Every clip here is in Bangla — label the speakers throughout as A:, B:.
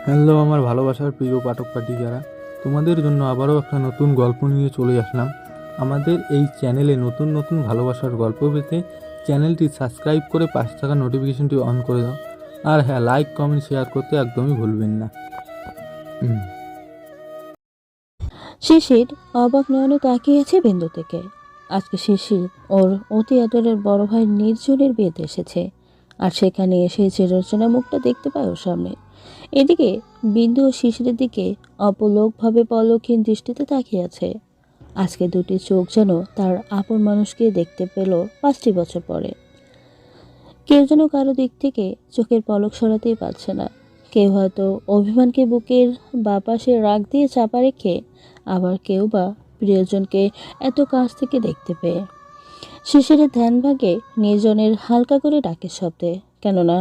A: হ্যালো আমার ভালোবাসার প্রিয় পাঠক পাঠিকারা, তোমাদের জন্য আবারও একটা নতুন গল্প নিয়ে চলে আসলাম। আমাদের এই চ্যানেলে নতুন নতুন ভালোবাসার গল্প পেতে চ্যানেলটি সাবস্ক্রাইব করে পাশে থাকা নোটিফিকেশনটি অন করে দাও। আর হ্যাঁ, লাইক কমেন্ট শেয়ার করতে একদমই ভুলবেন না।
B: শিশির অবাক নয়নে তাকিয়ে আছে বিন্দু থেকে। আজকে শিশির ওর অতি আদরের বড় ভাই নির্জনের বিয়েতে এসেছে, আর সেখানে এসে চিরচেনা মুখটা দেখতে পায় ওর সামনে। এদিকে বিন্দু ও শিশিরের দিকে অপলকভাবে পলকহীন দৃষ্টিতে তাকিয়ে আছে। আজকে দুটি চোখ যেন তার আপন মানুষকে দেখতে পেল 5টি বছর পরে। কেউ যেন কারো দিক থেকে চোখের পলক সরাতেই পারছে না। কেউ হয়তো অভিমানকে বুকের বা পাশে রাগ দিয়ে চাপা রেখে, আবার কেউ বা প্রিয়জনকে এত কাছ থেকে দেখতে পেয়ে। শিশিরের ধ্যান ভাগে নির্জনের হালকা করে ডাকের শব্দে, কেননা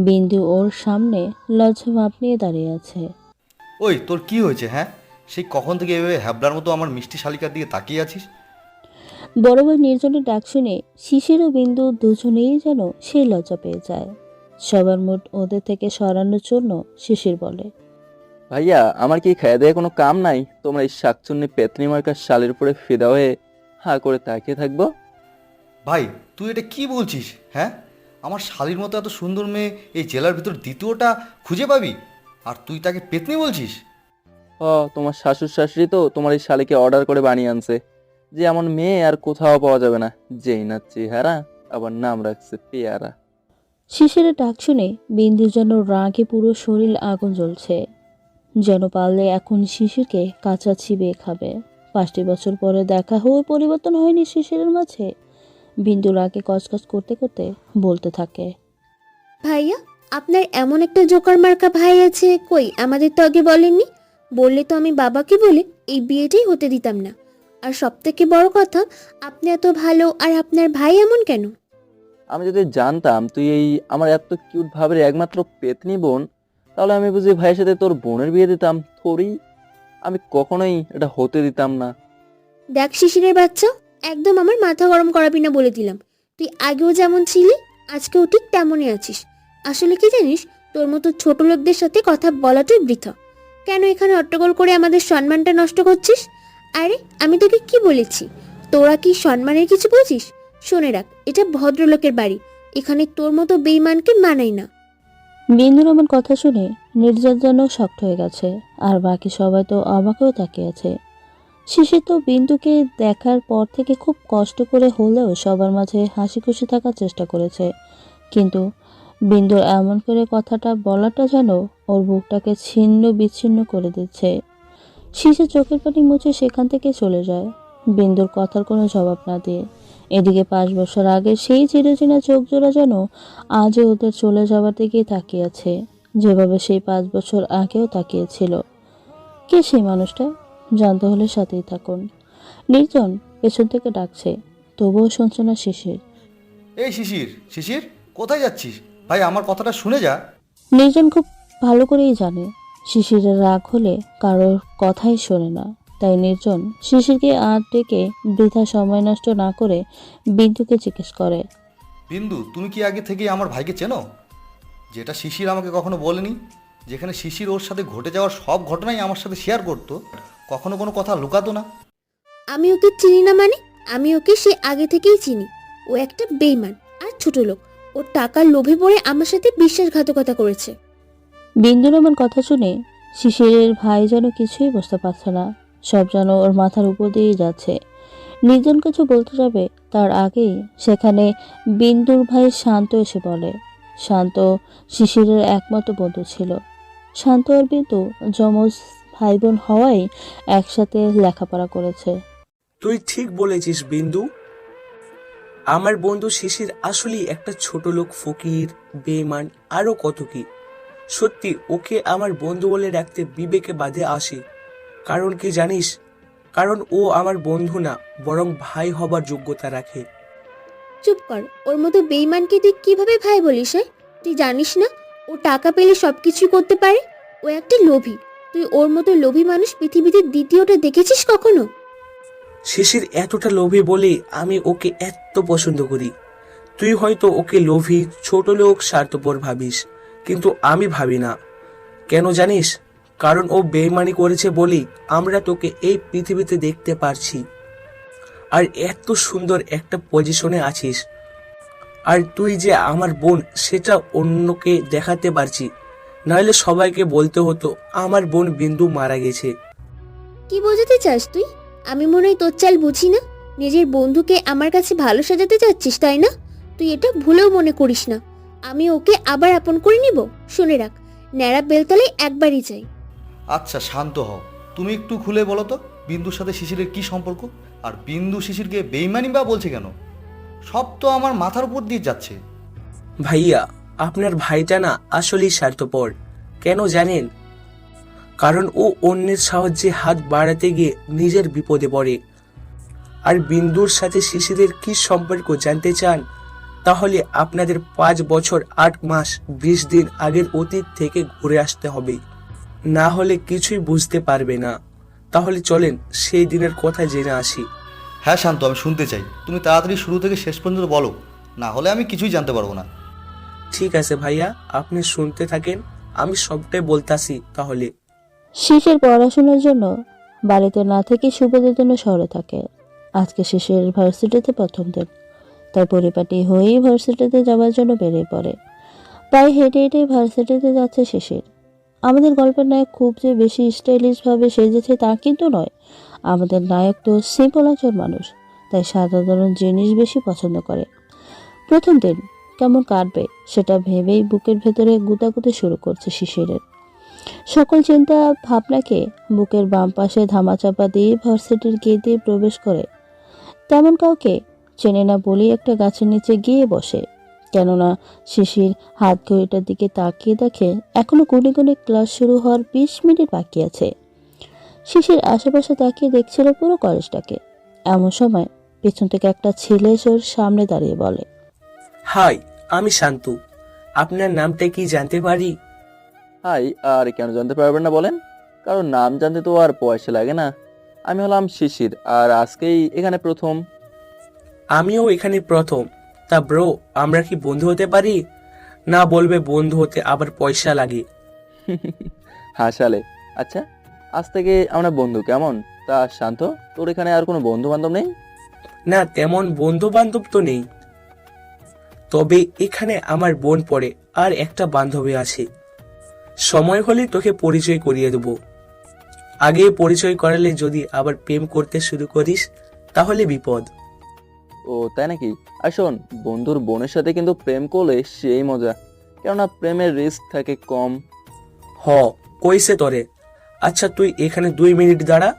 B: বিন্দু ওর সামনে লজ্জা ভাব নিয়ে দাঁড়িয়ে আছে।
C: ওই তোর কি হয়েছে? হ্যাঁ, সেই কখন থেকে এভাবে হ্যাবলার মতো আমার মিষ্টি শালিকার দিকে তাকিয়ে আছিস?
B: বড় ভাই নির্জনের ডাক শুনে শিশির ও বিন্দু দুজনেই যেন সেই লজ্জা পেয়ে যায়। সবার মুড ওদের থেকে সরানোর জন্য শিশির বলে,
D: ভাইয়া, আমার কি খেয়ে দেয়ে কোনো কাম নাই? তোমরা এই শাকচুন্নি পেতনি মার্কার শালের উপরে ফিদা হয়ে হা করে তাকিয়ে থাকবো?
C: ভাই, তুই এটা কি বলছিস? হ্যাঁ, আমার শালির মতো এত সুন্দর মেয়ে এই জেলার ভিতর দ্বিতীয়টা খুঁজে পাবি, আর তুই তাকে পেতনি বলছিস?
D: তোমার শাশুড় শাশুড়ি তো তোমার এই শালিকে অর্ডার করে বানিয়ে আনছে, যে এমন মেয়ে আর কোথাও পাওয়া যাবে না, যেই না চেহারা আবার নাম রাখছে পেয়ারা।
B: শিশিরের ডাক শুনে বিন্দুর যেন রাগে পুরো শরীর আগুন জ্বলছে, যেন পারলে এখন শিশিরকে কাঁচা চিবিয়ে খাবে। 5টি বছর পরে দেখা হয়ে পরিবর্তন হয়নি শিশিরের মাঝে। বিন্দু রাগে কচকচ করতে করতে বলতে থাকে,
E: ভাইয়া, আপনার এমন একটা জোকার মার্কা ভাই আছে, কই আমাদের তো আগে বলেননি। বললে তো আমি বাবাকে বলে এই বিয়েটাই হতে দিতাম না। আর সব থেকে বড় কথা, আপনি এত ভালো আর আপনার ভাই এমন কেন?
D: আমি যদি জানতাম তুই এই আমার এত কিউট ভাবের একমাত্র পেতনি বোন, তাহলে আমি বুঝি ভাইয়ের সাথে তোর বোনের বিয়ে দিতাম। তোরই আমি কখনোই এটা হতে দিতাম না।
E: দেখ শিশিরের বাচ্চা, একদম আমার মাথা গরম করাবি না বলে দিলাম। তুই আগেও যেমন ছিলি, আজকেও ঠিক তেমনই আছিস। আসলে কি জানিস, তোর মতো ছোট লোকদের সাথে কথা বলাটাই বৃথা। কেন এখানে হট্টগোল করে আমাদের সম্মানটা নষ্ট করছিস? আরে আমি তোকে কি বলেছি? তোরা কি সম্মানের কিছু বুঝিস? শুনে রাখ, এটা ভদ্রলোকের বাড়ি। এখানে তোর মতো বেইমানকে মানাই না।
B: বিন্দুর এমন কথা শুনে নির্জন যেন শক্ত হয়ে গেছে, আর বাকি সবাই তো অবাকও তাকিয়ে আছে। শিশির তো বিন্দুকে দেখার পর থেকে খুব কষ্ট করে হলেও সবার মাঝে হাসি খুশি থাকার চেষ্টা করেছে, কিন্তু বিন্দুর এমন করে কথাটা বলাটা যেন ওর বুকটাকে ছিন্ন বিচ্ছিন্ন করে দিচ্ছে। শিশির চোখের পানি মুছে সেখান থেকে চলে যায়, বিন্দুর কথার কোনো জবাব না দিয়ে। এদিকে 5 বছর আগে সেই চিরচেনা চোখ জোড়া যেন আজও ওদের চলে যাওয়ার দিকে তাকিয়ে আছে, যেভাবে সেই 5 বছর আগেও তাকিয়েছিল। কে সেই মানুষটা? জানতে হলে সাথেই থাকুন। নির্জন পেছন থেকে ডাকছে, তবুও শুনছে না শিশির।
C: এই শিশির, শিশির, কোথায় যাচ্ছিস? ভাই, আমার কথাটা শুনে যা।
B: নির্জন খুব ভালো করেই জানে শিশিরের রাগ হলে কারোর কথাই শোনে না, তাই নির্জন শিশিরকে আর ডেকে বৃথা সময় নষ্ট না করে বিন্দুকে জিজ্ঞেস করে,
C: বিন্দু, তুমি কি আগে থেকেই আমার ভাইকে চেনো? যেটা শিশির আমাকে কখনো বলেনি, যেখানে শিশির ওর সাথে ঘটে যাওয়ার সব ঘটনাই আমার সাথে শেয়ার করতো, কখনো কোনো কথা লুকাতো না।
E: আমি ওকে চিনি না মানে? আমি ওকে সে আগে থেকেই চিনি। ও একটা বেইমান আর ছোট লোক। ওর টাকার লোভে পড়ে আমার সাথে বিশ্বাসঘাতকতা করেছে।
B: বিন্দুর এমন কথা শুনে শিশিরের ভাই যেন কিছুই বুঝতে পারছে না, সব যেন ওর মাথার উপর দিয়েই যাচ্ছে। নির্জন কিছু বলতে যাবে তার আগেই সেখানে বিন্দুর ভাই শান্ত এসে বলে। শান্ত শিশিরের একমাত্র বন্ধু ছিল। শান্ত আর বিন্দু যমজ ভাই বোন হওয়ায় একসাথে লেখাপড়া করেছে।
F: তুই ঠিক বলেছিস বিন্দু। আমার বন্ধু শিশির আসলেই একটা ছোট লোক, ফকির, বেঈমান, আরো কত কি। সত্যি ওকে আমার বন্ধু বলে রাখতে বিবেকে বাধে আসে। কারণ কি জানিস? কারণ ও আমার বন্ধু না, বরং ভাই হবার যোগ্যতা রাখে।
E: চুপ কর, ওর মতো বেইমানকে তুই কিভাবে ভাই বলিস? তুই জানিস না ও টাকা পেলে সবকিছু করতে পারে? ও একটা লোভী। তুই ওর মতো লোভী মানুষ পৃথিবীতে দ্বিতীয়টা দেখেছিস কখনো?
F: শিশির এতটা লোভী বলে আমি ওকে এত পছন্দ করি। তুই হয়তো ওকে লোভী, ছোট লোক, স্বার্থপর ভাবিস, কিন্তু আমি ভাবি না। কেন জানিস? কারণ ও বেইমানি করেছে বলেই আমরা তোকে এই পৃথিবীতে দেখতে পারছি আর এত সুন্দর একটা পজিশনে আছিস। আর তুই যে আমার বোন সেটা অন্যকে দেখাতে পারছি, নাহলে সবাইকে বলতে হতো আমার বোন বিন্দু মারা গেছে।
E: কি বোঝাতে চাস তুই? আমি মনে হয় তোর চাল বুঝি না। নিজের বন্ধুকে আমার কাছে ভালো সাজাতে চাচ্ছিস, তাই না? তুই এটা ভুলেও মনে করিস না আমি ওকে আবার আপন করে নিব। শুনে রাখ, ন্যাড়া বেলতলায় একবারই চাই।
C: আচ্ছা শান্ত হও, তুমি একটু খুলে বলো তো বিন্দুর সাথে শিশিরের কি সম্পর্ক? আর বিন্দু শিশিরকে বেইমানি বা বলছে কেন? সব তো আমার মাথার উপর দিয়ে যাচ্ছে।
F: ভাইয়া, আপনার ভাইটা না আসলেই স্বার্থপর। কেন জানেন? কারণ ও অন্যের সাহায্যে হাত বাড়াতে গিয়ে নিজের বিপদে পড়ে। আর বিন্দুর সাথে শিশিরের কি সম্পর্ক জানতে চান? তাহলে আপনাদের 5 বছর 8 মাস 20 দিন আগের অতীত থেকে ঘুরে আসতে হবে, না হলে কিছুই বুঝতে পারবে না। তাহলে চলেন সেই দিনের কথা জেনে আসি।
C: হ্যাঁ শান্ত, আমি শুনতে চাই। তুমি তাড়াতাড়ি শুরু থেকে শেষ পর্যন্ত বলো, না হলে আমি কিছুই জানতে পারবো না।
F: ঠিক আছে ভাইয়া, আপনি শুনতে থাকেন, আমি সবটাই বলতাছি তাহলে।
B: শিশির পড়াশোনার জন্য বাড়িতে না থেকে সুবিধার জন্য শহরে থাকে। আজকে শিশির ভার্সিটিতে প্রথম দিন, তাই পরিপাটি হয়েই ভার্সিটিতে যাওয়ার জন্য বেরিয়ে পড়ে। প্রায় হেঁটে হেঁটে ভার্সিটিতে যাচ্ছে শিশির। আমাদের গল্পের নায়ক খুব যে বেশি স্টাইলিশভাবে সেজেছে তা কিন্তু নয়। আমাদের নায়ক তো সিম্পল একজন মানুষ, তাই সাধারণ জিনিস বেশি পছন্দ করে। প্রথম দিন কেমন কাটবে সেটা ভেবেই বুকের ভেতরে গুতাগুতি শুরু করছে শিশিরের। সকল চিন্তা ভাবনাকে বুকের বাম পাশে ধামাচাপা দিয়ে ভার্সিটির গেট দিয়ে প্রবেশ করে। তেমন কাউকে চেনে না বলেই একটা গাছের নিচে গিয়ে বসে। কেননা শিশির হাত ঘড়িটার দিকে তাকিয়ে দেখে এখনো গুনে গুনে ক্লাস শুরু হওয়ার 20 মিনিট বাকি আছে। শিশির আশেপাশে তাকিয়ে দেখছিল পুরো কলেজটাকে। এমন সময় পেছন থেকে একটা ছেলে এসে ওর সামনে দাঁড়িয়ে বলে,
F: হাই, আমি শান্তু। আপনার নামটা কি জানতে পারি?
D: হাই, আর কেন জানতে পারবেন না বলেন? কারণ নাম জানতে তো আর পয়সা লাগে না। আমি হলাম শিশির, আর আজকেই এখানে প্রথম।
F: আমিও এখানে প্রথম। তা ব্রো, আমরা কি বন্ধু হতে পারি? না বলবে বন্ধু হতে আবার পয়সা লাগে।
D: হাসালে। আচ্ছা, আজ থেকে আমরা বন্ধু, কেমন? তা শান্ত, তোর এখানে আর কোনো বন্ধু বান্ধব নেই?
F: না, তেমন বন্ধু বান্ধব তো নেই, তবে এখানে আমার বোন পড়ে আর একটা বান্ধবী আছে। সময় হলে তোকে পরিচয় করিয়ে দেবো। আগে পরিচয় করালে যদি আবার প্রেম করতে শুরু করিস তাহলে বিপদ।
D: ও তাই নাকি? আর শোন, বন্ধুর বোনের সাথে কিন্তু প্রেম করলে সেই মজা, কেননা প্রেমের রিস্ক থাকে কম।
F: হ, কইছে তরে। আচ্ছা তুই এখানে 2 মিনিট দাঁড়া,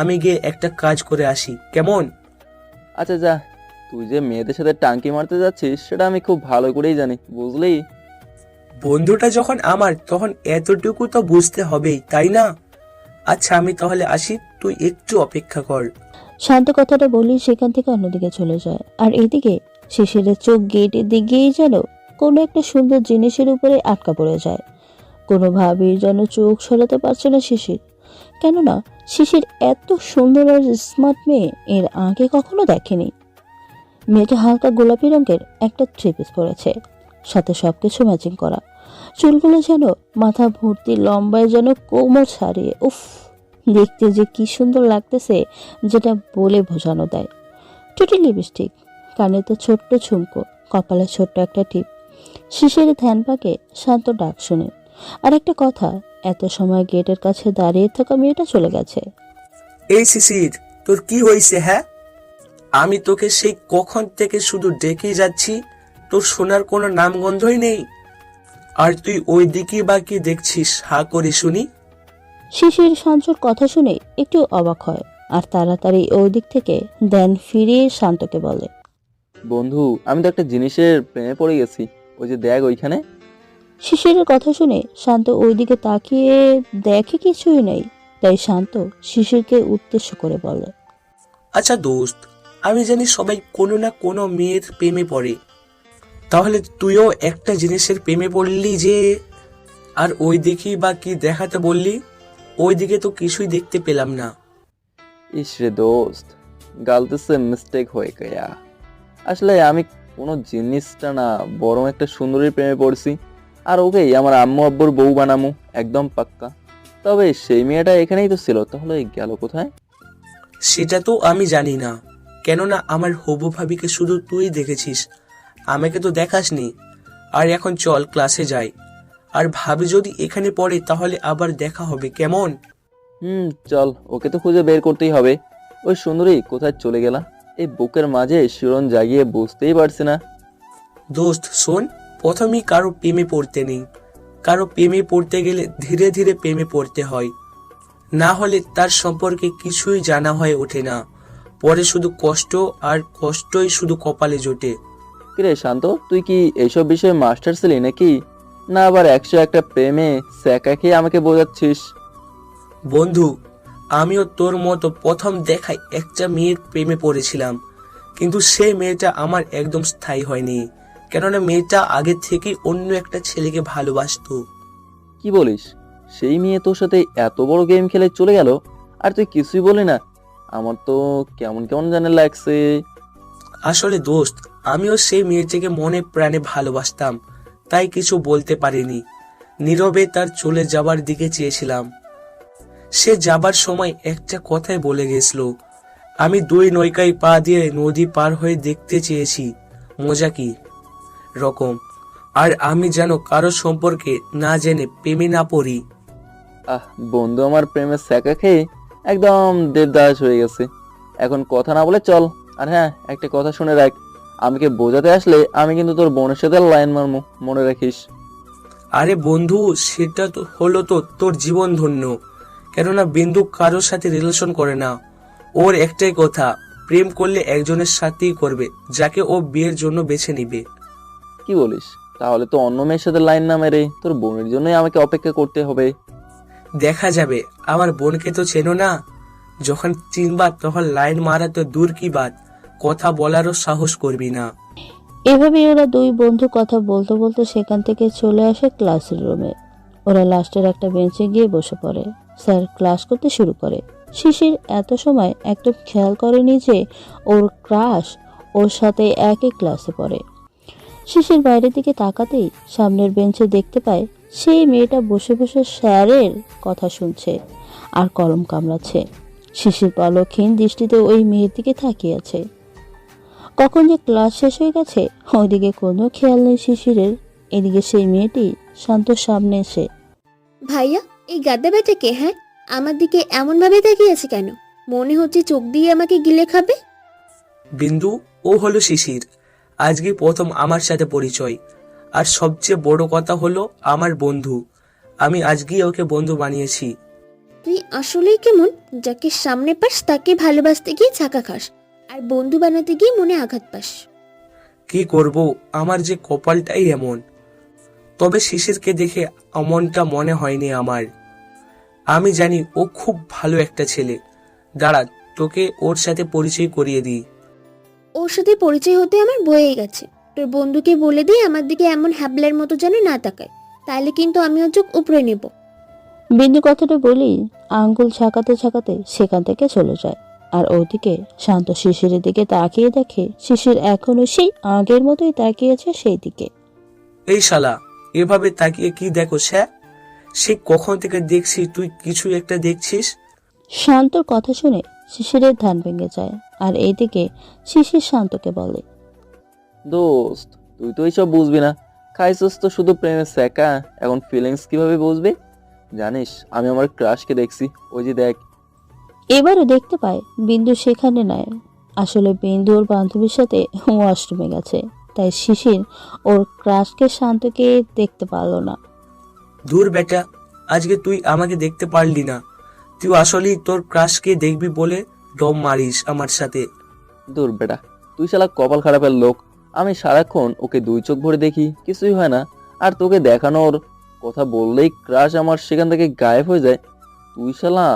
F: আমি গিয়ে একটা কাজ করে আসি, কেমন?
D: আচ্ছা যা, তুই যে মেয়েদের সাথে টাঙ্কি মারতে যাচ্ছিস সেটা আমি খুব ভালো করেই জানি, বুঝলি?
F: বন্ধুটা যখন আমার, তখন এতটুকু তো বুঝতে হবেই, তাই না? আচ্ছা আমি তাহলে আসি, তুই একটু অপেক্ষা কর।
B: শান্ত কথাটা বলি সেখান থেকে অন্যদিকে চলে যায়। আর এদিকে শিশিরের চোখ গেটের দিকেই যেন কোনো একটা সুন্দর জিনিসের উপরে আটকা পড়ে যায়। কোনোভাবেই যেন চোখ সরাতে পারছে না শিশির। কেননা শিশির এত সুন্দর আর স্মার্ট মেয়ে এর আগে কখনো দেখেনি। মেয়েটা হালকা গোলাপি রঙের একটা থ্রি পিস পরেছে, সাথে সবকিছু ম্যাচিং করা। চুলগুলো যেন মাথা ভর্তি লম্বায় যেন কোমর ছাড়িয়ে, উফ, দেখতে যে কি সুন্দর লাগতেছে যেটা বলে বোঝানো দেয়। ঠোঁটে লিপস্টিক, কানে তো ছোট্ট ঝুমকো, কপালে ছোট্ট একটা টিপ। শিশির ধ্যান পাকে শান্ত ডাক শুনে। আর একটা কথা, এত সময় গেটের কাছে দাঁড়িয়ে থাকা মেয়েটা চলে গেছে।
F: এই শিশির, তোর কি হয়েছে? হ্যাঁ, আমি তোকে সেই কখন থেকে শুধু ডেকেই যাচ্ছি, তোর শোনার কোনো নামগন্ধই নেই। আর তুই ওই দিকে বা কি দেখছিস? হা করে শুনি।
B: শিশির শান্তর কথা শুনে একটু অবাক হয় আর তাড়াতাড়ি ওই দিক থেকে ধ্যান ফিরিয়ে শান্তকে বলে,
D: বন্ধু, আমি তো একটা জিনিসের প্রেমে পড়ে গেছি, ওই যে দেখ ওইখানে।
B: শিশিরের কথা শুনে শান্ত ওইদিকে তাকিয়ে দেখে কিছুই নেই। তাই শান্ত শিশিরকে উদ্দেশ্য করে বলে,
F: আচ্ছা দোস্ত, আমি জানি সবাই কোনো না কোনো মেয়ের প্রেমে পড়ে, তাহলে তুইও একটা জিনিসের প্রেমে পড়লি যে? আর ওই দিকে বা কি দেখাতে বললি? ওই দিকে তো কিছুই দেখতে পেলাম না।
D: ইস রে দোস্ত, গালতে সে মিস্টেক হয়ে গয়া। আসলে আমি কোনো জিনিসটা না, বরং একটা সুন্দরীর প্রেমে পড়ছি। আর ওকেই আমার আম্মু আব্বুর বউ বানামু, একদম পাক্কা। তবে সেই মেয়েটা এখানেই তো ছিল, তাহলে গেল কোথায়?
F: সেটা তো আমি জানি না, কেননা আমার হবু ভাবিকে শুধু তুই দেখেছিস, আমাকে তো দেখাসনি। আর এখন চল ক্লাসে যাই, আর ভাবি যদি এখানে পড়ে তাহলে আবার দেখা হবে, কেমন?
D: চল, ওকে তো খুঁজে বের করতেই হবে। ওই সুন্দরী কোথায় চলে গেলা? এই বুকের মাঝে শিরন জাগিয়ে বুঝতেই পারছি না।
F: দোস্ত শোন, প্রথমেই কারো প্রেমে পড়তে নেই। কারো প্রেমে পড়তে গেলে ধীরে ধীরে প্রেমে পড়তে হয়, না হলে তার সম্পর্কে কিছুই জানা হয়ে ওঠে না। পরে শুধু কষ্ট, আর কষ্টই শুধু কপালে জোটে।
D: কিরে শান্ত, তুই কি এইসব বিষয়ে মাস্টার ছিলি নাকি? না আবার 101টা প্রেমে স্যাকা খেয়ে আমাকে বোঝাচ্ছিস?
F: বন্ধু, আমিও তোর মতো প্রথম দেখায় একটা মেয়ের প্রেমে পড়েছিলাম, কিন্তু সেই মেয়েটা আমার একদম স্থায়ী হয়নি, কেননা মেয়েটা আগে থেকে অন্য একটা ছেলেকে ভালোবাসতো।
D: কি বলিস? সেই মেয়ে তোর সাথে এত বড় গেম খেলে চলে গেল, আর তুই কিছুই বলি না? আমার তো কেমন কেমন জানে লাগছে।
F: আসলে দোস্ত, আমিও সেই মেয়েটাকে মনে প্রাণে ভালোবাসতাম, তাই কিছু বলতে পারিনি। নীরবে তার চলে যাবার দিকে চেয়েছিলাম। সে যাবার সময় একটা কথাই বলে গেছিল, আমি 2 নৌকায় পা দিয়ে নদী পার হয়ে দেখতে চেয়েছি মজা কি রকম। আর আমি যেন কারো সম্পর্কে না জেনে প্রেমে না পড়ি।
D: বন্ধু আমার প্রেমের স্যাকা খেয়ে একদম দেবদাস হয়ে গেছে। এখন কথা না বলে চল। আর হ্যাঁ, একটা কথা শুনে রাখ, আমাকে বোঝাতে আসলে আমি কিন্তু তোর বোনের সাথে লাইন মারমু, মনে রাখিস।
F: আরে বন্ধু, সেটা তো হলো তো তোর জীবন ধন্য, কেননা বিন্দু কারোর সাথে রিলেশন করে না। ওর একটাই কথা, প্রেম করলে একজনের সাথেই করবে, যাকে ও বিয়ের জন্য বেছে নিবে।
D: কি বলিস? তাহলে তো অন্য মেয়ের সাথে লাইন না মেরে তোর বোনের জন্যই আমাকে অপেক্ষা করতে হবে।
F: দেখা যাবে, আমার বোনকে তো চেনো না। যখন চিনবা তখন লাইন মারা তো দূর কি বাত, কথা বলারও সাহস করবি না।
B: এভাবেই ওরা 2 বন্ধু কথা বলতে বলতে সেখান থেকে চলে আসে ক্লাসের রুমে। ওরা লাস্টের একটা বেঞ্চে গিয়ে বসে পড়ে। স্যার ক্লাস করতে শুরু করে। শিশির এত সময় একদম খেয়াল করেনি যে ওর ক্রাশ ওর সাথে একই ক্লাসে পড়ে। শিশির বাইরের দিকে তাকাতেই সামনের বেঞ্চে দেখতে পায় সেই মেয়েটা বসে বসে স্যারের কথা শুনছে আর কলম কামড়াচ্ছে। শিশির পলকহীন দৃষ্টিতে ওই মেয়ের দিকে তাকিয়ে আছে। কখন যে ক্লাস শেষ হয়ে গেছে ওইদিকে কোনো খেয়াল নেই শিশিরের। এদিকে সেই মেয়েটি শান্তর সামনে এসে,
E: ভাইয়া, এই গাদ্দা বেটা কে? হ্যাঁ, আমার দিকে এমন ভাবে তাকিয়ে আছে কেন? মনে হচ্ছে চোখ দিয়ে আমাকে গিলে খাবে।
F: বিন্দু, ও হলো শিশির। আজকে প্রথম আমার সাথে পরিচয়, আর সবচেয়ে বড় কথা হলো আমার বন্ধু। আমি আজকেই ওকে বন্ধু বানিয়েছি।
E: তুই আসলেই কেমন, যাকে সামনে পাস তাকে ভালোবাসতে গিয়ে ছাকা খাস, আর বন্ধু বানাতে গিয়ে মনে আঘাত পাস।
F: কি করব, আমার যে কপালটাই এমন। তবে শিশিরকে দেখে অমনটা মনে হয়নি আমার। আমি জানি ও খুব ভালো একটা ছেলে। দাঁড়া, তোকে ওর সাথে পরিচয় করিয়ে দিই।
E: ওর সাথে পরিচয় হতে আমার বয়ে গেছে। তোর বন্ধুকে বলে দিই আমার দিকে এমন হ্যাবলার মতো যেন না তাকায়, তাহলে কিন্তু আমি ওর চোখ উপরে নেব।
B: বিন্দু কথাটা বলি আঙ্গুল ছাকাতে ছাকাতে সেখান থেকে চলে যায়। আর ওদিকে শান্ত শিশিরের দিকে তাকিয়ে দেখে শিশির এখনো সেই আগের মতোই তাকিয়েছে সেই দিকে।
F: এই শালা, এভাবে তাকিয়ে কি দেখো? সে কখন থেকে দেখছি তুই কিছু একটা দেখছিস।
B: শান্তর কথা শুনে শিশিরের ধ্যান ভেঙে যায়। আর এইদিকে শিশির শান্তকে বলে,
D: দোস্ত, তুই তো এইসব বুঝবি না। খাইছিস তো শুধু প্রেমের স্যাকা, এখন ফিলিংস কিভাবে বুঝবি? জানিস, আমি আমার ক্রাশকে দেখছি, ওই যে দেখ।
B: এবারও দেখতে পায় বিন্দু সেখানে নাই। আসলে বিন্দু ওর বান্ধবীর সাথে ওয়াশরুমে গেছে, তাই শিশির ওর ক্রাশকে শান্তকে দেখতে পারল না।
F: দূর বেটা, আজকে তুই আমাকে দেখতে পারলি না। তুই আসলেই তোর ক্রাশকে দেখবি বলে দম মারিস আমার সাথে।
D: দূর বেটা, তুই শালা কপাল খারাপের লোক। আমি সারাক্ষণ ওকে 2 চোখ ভরে দেখি, কিছুই হয় না। আর তোকে দেখানোর কথা বললেই ক্রাশ আমার সেখান থেকে গায়েব হয়ে যায়। তুই শালা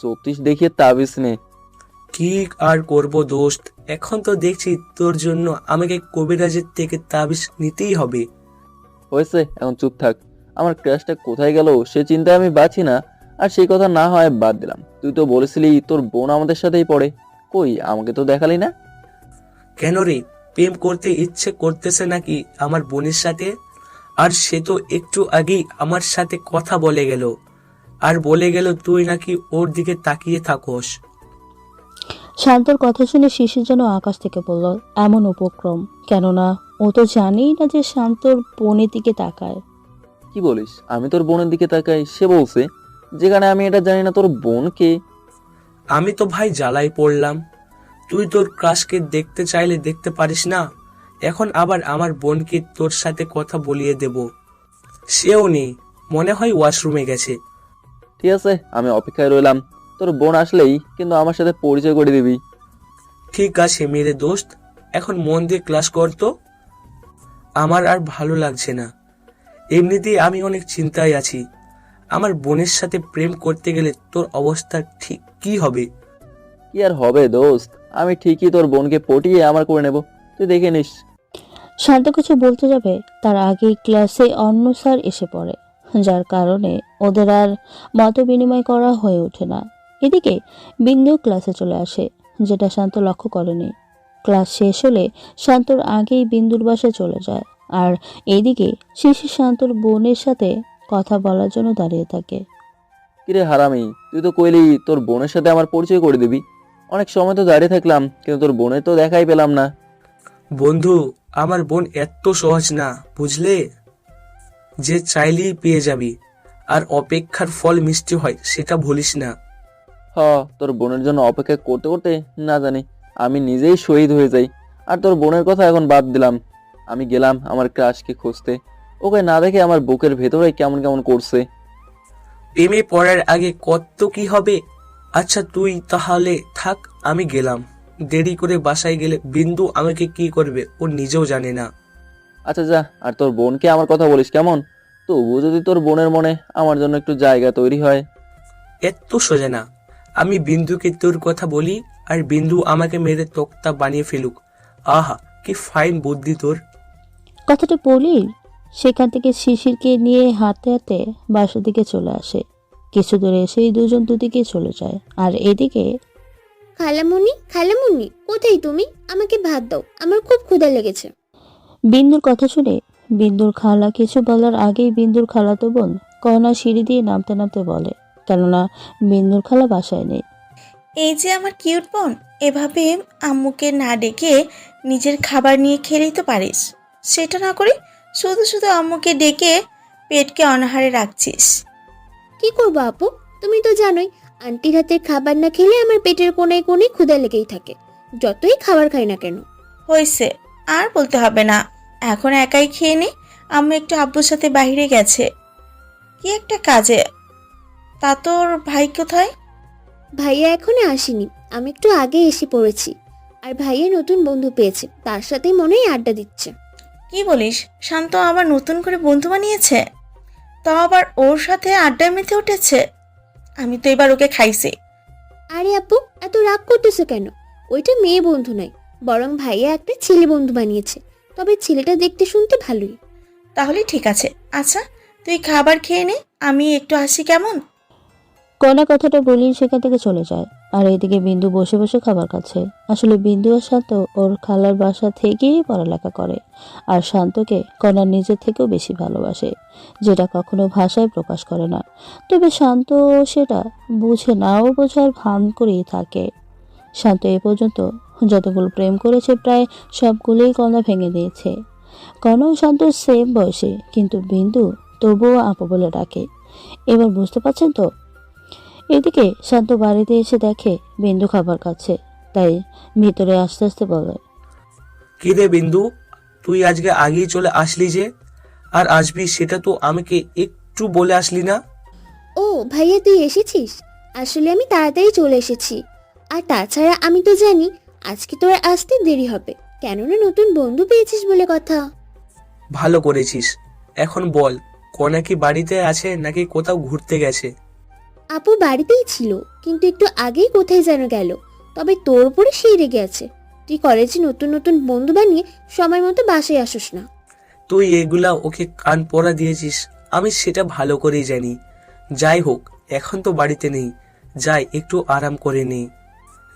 D: 34 দেখিয়ে তাবিজ নে।
F: কি আর করব দোস্ত, এখন তো দেখছি তোর জন্য আমাকে কবিরাজের থেকে তাবিজ নিতেই হবে।
D: হয়েছে, এখন চুপ থাক। আমার ক্রাশটা কোথায় গেল সে চিন্তায় আমি বাঁচি না। আর সেই কথা না হয় বাদ দিলাম। তুই তো বলেছিলি তোর বোন আমাদের সাথেই পড়ে, কই আমাকে তো দেখালি না?
F: কেন রে, প্রেম করতে ইচ্ছে করতেছে নাকি আমার বোনের সাথে? আর সে তো একটু আগেই আমার সাথে কথা বলে গেল, আর বলে গেল তুই নাকি ওর দিকে তাকিয়ে থাকোস।
B: শান্তর কথা শুনে শিশির যেন আকাশ থেকে পড়ল। এমন উপক্রম, কেননা ও তো জানেই না যে শান্তর বোনের দিকে তাকায়।
D: কি বলিস? আমি তোর বোনের দিকে তাকাই, সে বলছে, যেখানে আমি এটা জানি না তোর বোন কে।
F: আমি তো ভাই জ্বালাই পড়লাম। তুই তোর ক্রাশকে দেখতে চাইলে দেখতে পারিস না, এখন আবার আমার বোনকে তোর সাথে কথা বলিয়ে দেব। সেও নেই, মনে হয় ওয়াশরুমে গেছে।
D: ঠিক আছে, আমি অপেক্ষায় রইলাম। তোর বোন আসলেই কিন্তু আমার সাথে পরিচয় করে দিবি।
F: ঠিক আছে মেরে দোস্ত, এখন মন দিয়ে ক্লাস কর তো। আমার আর ভালো লাগছে না, এমনিতেই আমি অনেক চিন্তায় আছি। আমার বোনের সাথে প্রেম করতে গেলে তোর অবস্থা ঠিক কি হবে?
D: কি আর হবে দোস্ত, আমি ঠিকই তোর বোনকে পটিয়ে আমার করে নেব, তুই দেখে নিস।
B: শান্ত কিছু বলতে যাবে তার আগেই ক্লাসে অন্য স্যার এসে পড়ে, যার কারণে ওদের আর মত বিনিময় করা হয়ে ওঠে না। এদিকে বিন্দু ক্লাসে চলে আসে, যেটা শান্ত লক্ষ্য করেনি। ক্লাস শেষ হলে শান্তর আগেই বিন্দুর বাসায় চলে যায়, আর এদিকে শিশির শান্তর বোনের সাথে কথা বলার জন্য দাঁড়িয়ে থাকে।
D: কিরে হারামি, তুই তো কইলি তোর বোনের সাথে আমার পরিচয় করে দিবি। অনেক সময় তো দাঁড়িয়ে থাকলাম, কিন্তু তোর বোনের তো দেখাই পেলাম না।
F: বন্ধু, আমার বোন এত সহজ না, বুঝলে? যে চাইলেই পেয়ে যাবি, আর অপেক্ষার ফল মিষ্টি হয়, সেটা ভুলিস না।
D: তোর বোনের জন্য অপেক্ষা করতে করতে না জানি আমি নিজেই শহীদ হয়ে যাই। আর তোর বোনের কথা এখন বাদ দিলাম, আমি গেলাম আমার ক্রাশকে খুঁজতে। ওকে না দেখে আমার বুকের ভেতরে কেমন কেমন করছে।
F: প্রেমে পড়ার আগে কত কি হবে। আচ্ছা তুই তাহলে থাক, আমি গেলাম। দেরি করে বাসায় গেলে বিন্দু আমাকে কি করবে ও নিজেও জানে না।
D: আচ্ছা যা, আর তোর বোনকে আমার কথা বলিস কেমন? তবুও যদি তোর বোনের মনে আমার জন্য একটু জায়গা তৈরি হয়।
F: এত সোজা না, আমি বিন্দুকে তোর কথা বলি আর বিন্দু আমাকে মেরে তক্তা বানিয়ে ফেলুক। আহা, কি ফাইন বুদ্ধি তোর।
B: কথাটা বলি সেখান থেকে শিশিরকে নিয়ে হাঁটতে হাঁটতে বাসার দিকে চলে আসে। কিছু দূরে এসেই দুজন দুদিকে চলে যায়। আর এদিকে
E: খালামুনি, খালামুনি, কোথায় তুমি? আমাকে ভাত দাও, আমার খুব ক্ষুধা লেগেছে।
B: বিন্দুর কথা শুনে বিন্দুর খালা কিছু বলার আগেই বিন্দুর খালাতো বোন কণা সিঁড়ি দিয়ে নামতে নামতে বলে, কেননা বিন্দুর খালা বাসায় নেই।
G: এই যে আমার কিউট বোন, এভাবে আম্মুকে না ডেকে নিজের খাবার নিয়ে খেলেই তো পারিস। সেটা না করে শুধু শুধু আম্মুকে ডেকে পেটকে অনাহারে রাখছিস।
E: কি করবো আপু, তুমি তো জানোই আন্টির হাতের খাবার না খেলে আমার পেটের কোনায় কোণে ক্ষুধা লেগেই থাকে, যতই খাবার খাই না কেন।
G: হয়েছে, আর বলতে হবে না। এখন একাই খেয়ে নে, আম্মু একটু আব্বুর সাথে বাইরে গেছে কি একটা কাজে। তা তোর ভাই কোথায়?
E: ভাইয়া এখনো আসেনি, আমি একটু আগে এসে পড়েছি। আর ভাইয়া নতুন বন্ধু পেয়েছে, তার সাথেই মনে হয় আড্ডা দিচ্ছে।
G: কি বলিস, শান্ত আবার নতুন করে বন্ধু বানিয়েছে? তাও আবার ওর সাথে আড্ডায় মেতে উঠেছে? আমি তো এবার ওকে খাইছি।
E: আরে আপু, এত রাগ করতেছো কেন? ওইটা মেয়ে বন্ধু নয়, বরং ভাইয়া একটা ছেলে বন্ধু বানিয়েছে। তবে ছেলেটা দেখতে শুনতে ভালোই।
G: তাহলে ঠিক আছে। আচ্ছা তুই খাবার খেয়ে নে, আমি একটু আসি কেমন?
B: কণা কথাটা বলেই সেখান থেকে চলে যায়। আর এদিকে বিন্দু বসে বসে খাবার খাচ্ছে। আসলে বিন্দু আর শান্ত ওর খালার বাসা থেকেই পড়ালেখা করে, আর শান্তকে কণার নিজের থেকেও বেশি ভালোবাসে, যেটা কখনো ভাষায় প্রকাশ করে না। তবে শান্ত সেটা বুঝে নাও বোঝার ভান করেই থাকে। শান্ত এ পর্যন্ত যতগুলো প্রেম করেছে প্রায় সবগুলোই কণা ভেঙে দিয়েছে। কণাও শান্তর সেম বয়সে, কিন্তু বিন্দু তবুও আপু বলে ডাকে। এবার বুঝতে পারছেন তো? এদিকে শান্ত বাড়িতে এসে দেখে বিন্দু খাবার খাচ্ছে, তাই ভিতরে আস্তে আস্তে বলে,
F: কি রে বিন্দু, তুই আজকে আগেই চলে আসলি যে? আর আসবি সেটা তো আমাকে একটু বলে আসলি না।
E: ও ভাইয়া, তুই এসেছিস? আসলে আমি তাড়াতাড়ি চলে এসেছি। আর তাছাড়া আমি তো জানি আজকে তোর আসতে দেরি হবে, কেননা নতুন বন্ধু পেয়েছিস বলে কথা।
F: ভালো করেছিস। এখন বল, কণা কি বাড়িতে আছে নাকি কোথাও ঘুরতে গেছে?
E: আপু বাড়িতেই ছিল, কিন্তু একটু আগেই কোথায় যেন গেল। তবে তোর উপরে সেই রেগে আছে, তুই কলেজে নতুন নতুন বন্ধু বানিয়ে সময় মতো বাসায় আসিস না।
F: তুই এগুলা ওকে কান পড়া দিয়েছিস, আমি সেটা ভালো করেই জানি। যাই হোক, এখন তো বাড়িতে নেই, যাই একটু আরাম করে নেই।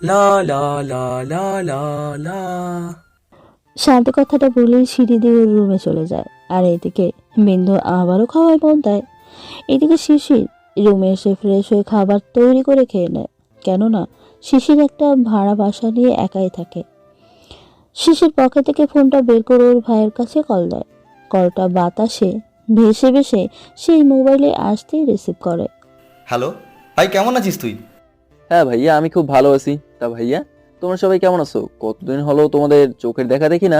F: লা লা লা লা লা লা।
B: শান্ত কথাটা বলেই সিঁড়ি দিয়ে ওর রুমে চলে যায়। আর এদিকে বিন্দু আবারও খাওয়ায় মন দেয়। এদিকে শিশির রুমে এসে ফ্রেশ হয়ে খাবার তৈরি করে খেয়ে নেয়, কেননা শিশির একটা ভাড়া বাসা নিয়ে একাই থাকে। শিশির পকেট থেকে ফোনটা বের করে ওর ভাইয়ের কাছে কল দেয়। কলটা বাতাসে ভেসে ভেসে সেই মোবাইলে আসতেই রিসিভ করে।
C: হ্যালো ভাই, কেমন আছিস তুই?
D: হ্যাঁ ভাইয়া, আমি খুব ভালো আছি। তা ভাইয়া, তোমরা সবাই কেমন আছো? কতদিন হলো তোমাদের চোখের দেখা দেখি না।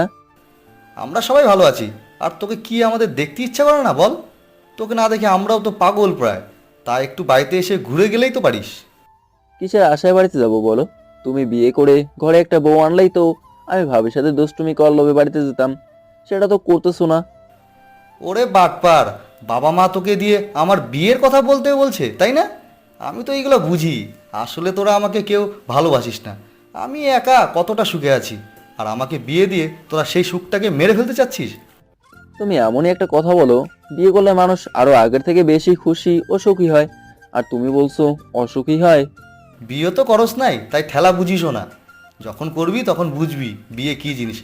C: আমরা সবাই ভালো আছি। আর তোকে কি আমাদের দেখতে ইচ্ছা করে না বল? তোকে না দেখে আমরাও তো পাগল প্রায়। তাই একটু বাড়িতে এসে ঘুরে গেলেই তো পারিস।
D: কিসের আশায় বাড়িতে যাবো বলো? তুমি বিয়ে করে ঘরে একটা বউ আনলেই তো আমি ভাবির সাথে দুষ্টুমি কর লোভে বাড়িতে যেতাম, সেটা তো করতেছো না।
C: ওরে বাটপার, বাবা মা তোকে দিয়ে আমার বিয়ের কথা বলতে বলছে, তাই না? আমি তো এইগুলো বুঝি। আসলে তোরা আমাকে কেউ ভালোবাসিস না। আমি একা কতটা সুখে আছি, আর আমাকে বিয়ে দিয়ে তোরা সেই সুখটাকে মেরে ফেলতে চাচ্ছিস।
D: তুমি এমনই একটা কথা বলো, বিয়ে করলে মানুষ আরো আগের থেকে বেশি খুশি ও সুখী হয়, আর তুমি বলছো অসুখী হয়।
C: বিয়ে তো করস নাই, তাই ঠেলা বুঝিসও না। যখন করবি তখন বুঝবি বিয়ে কী জিনিস।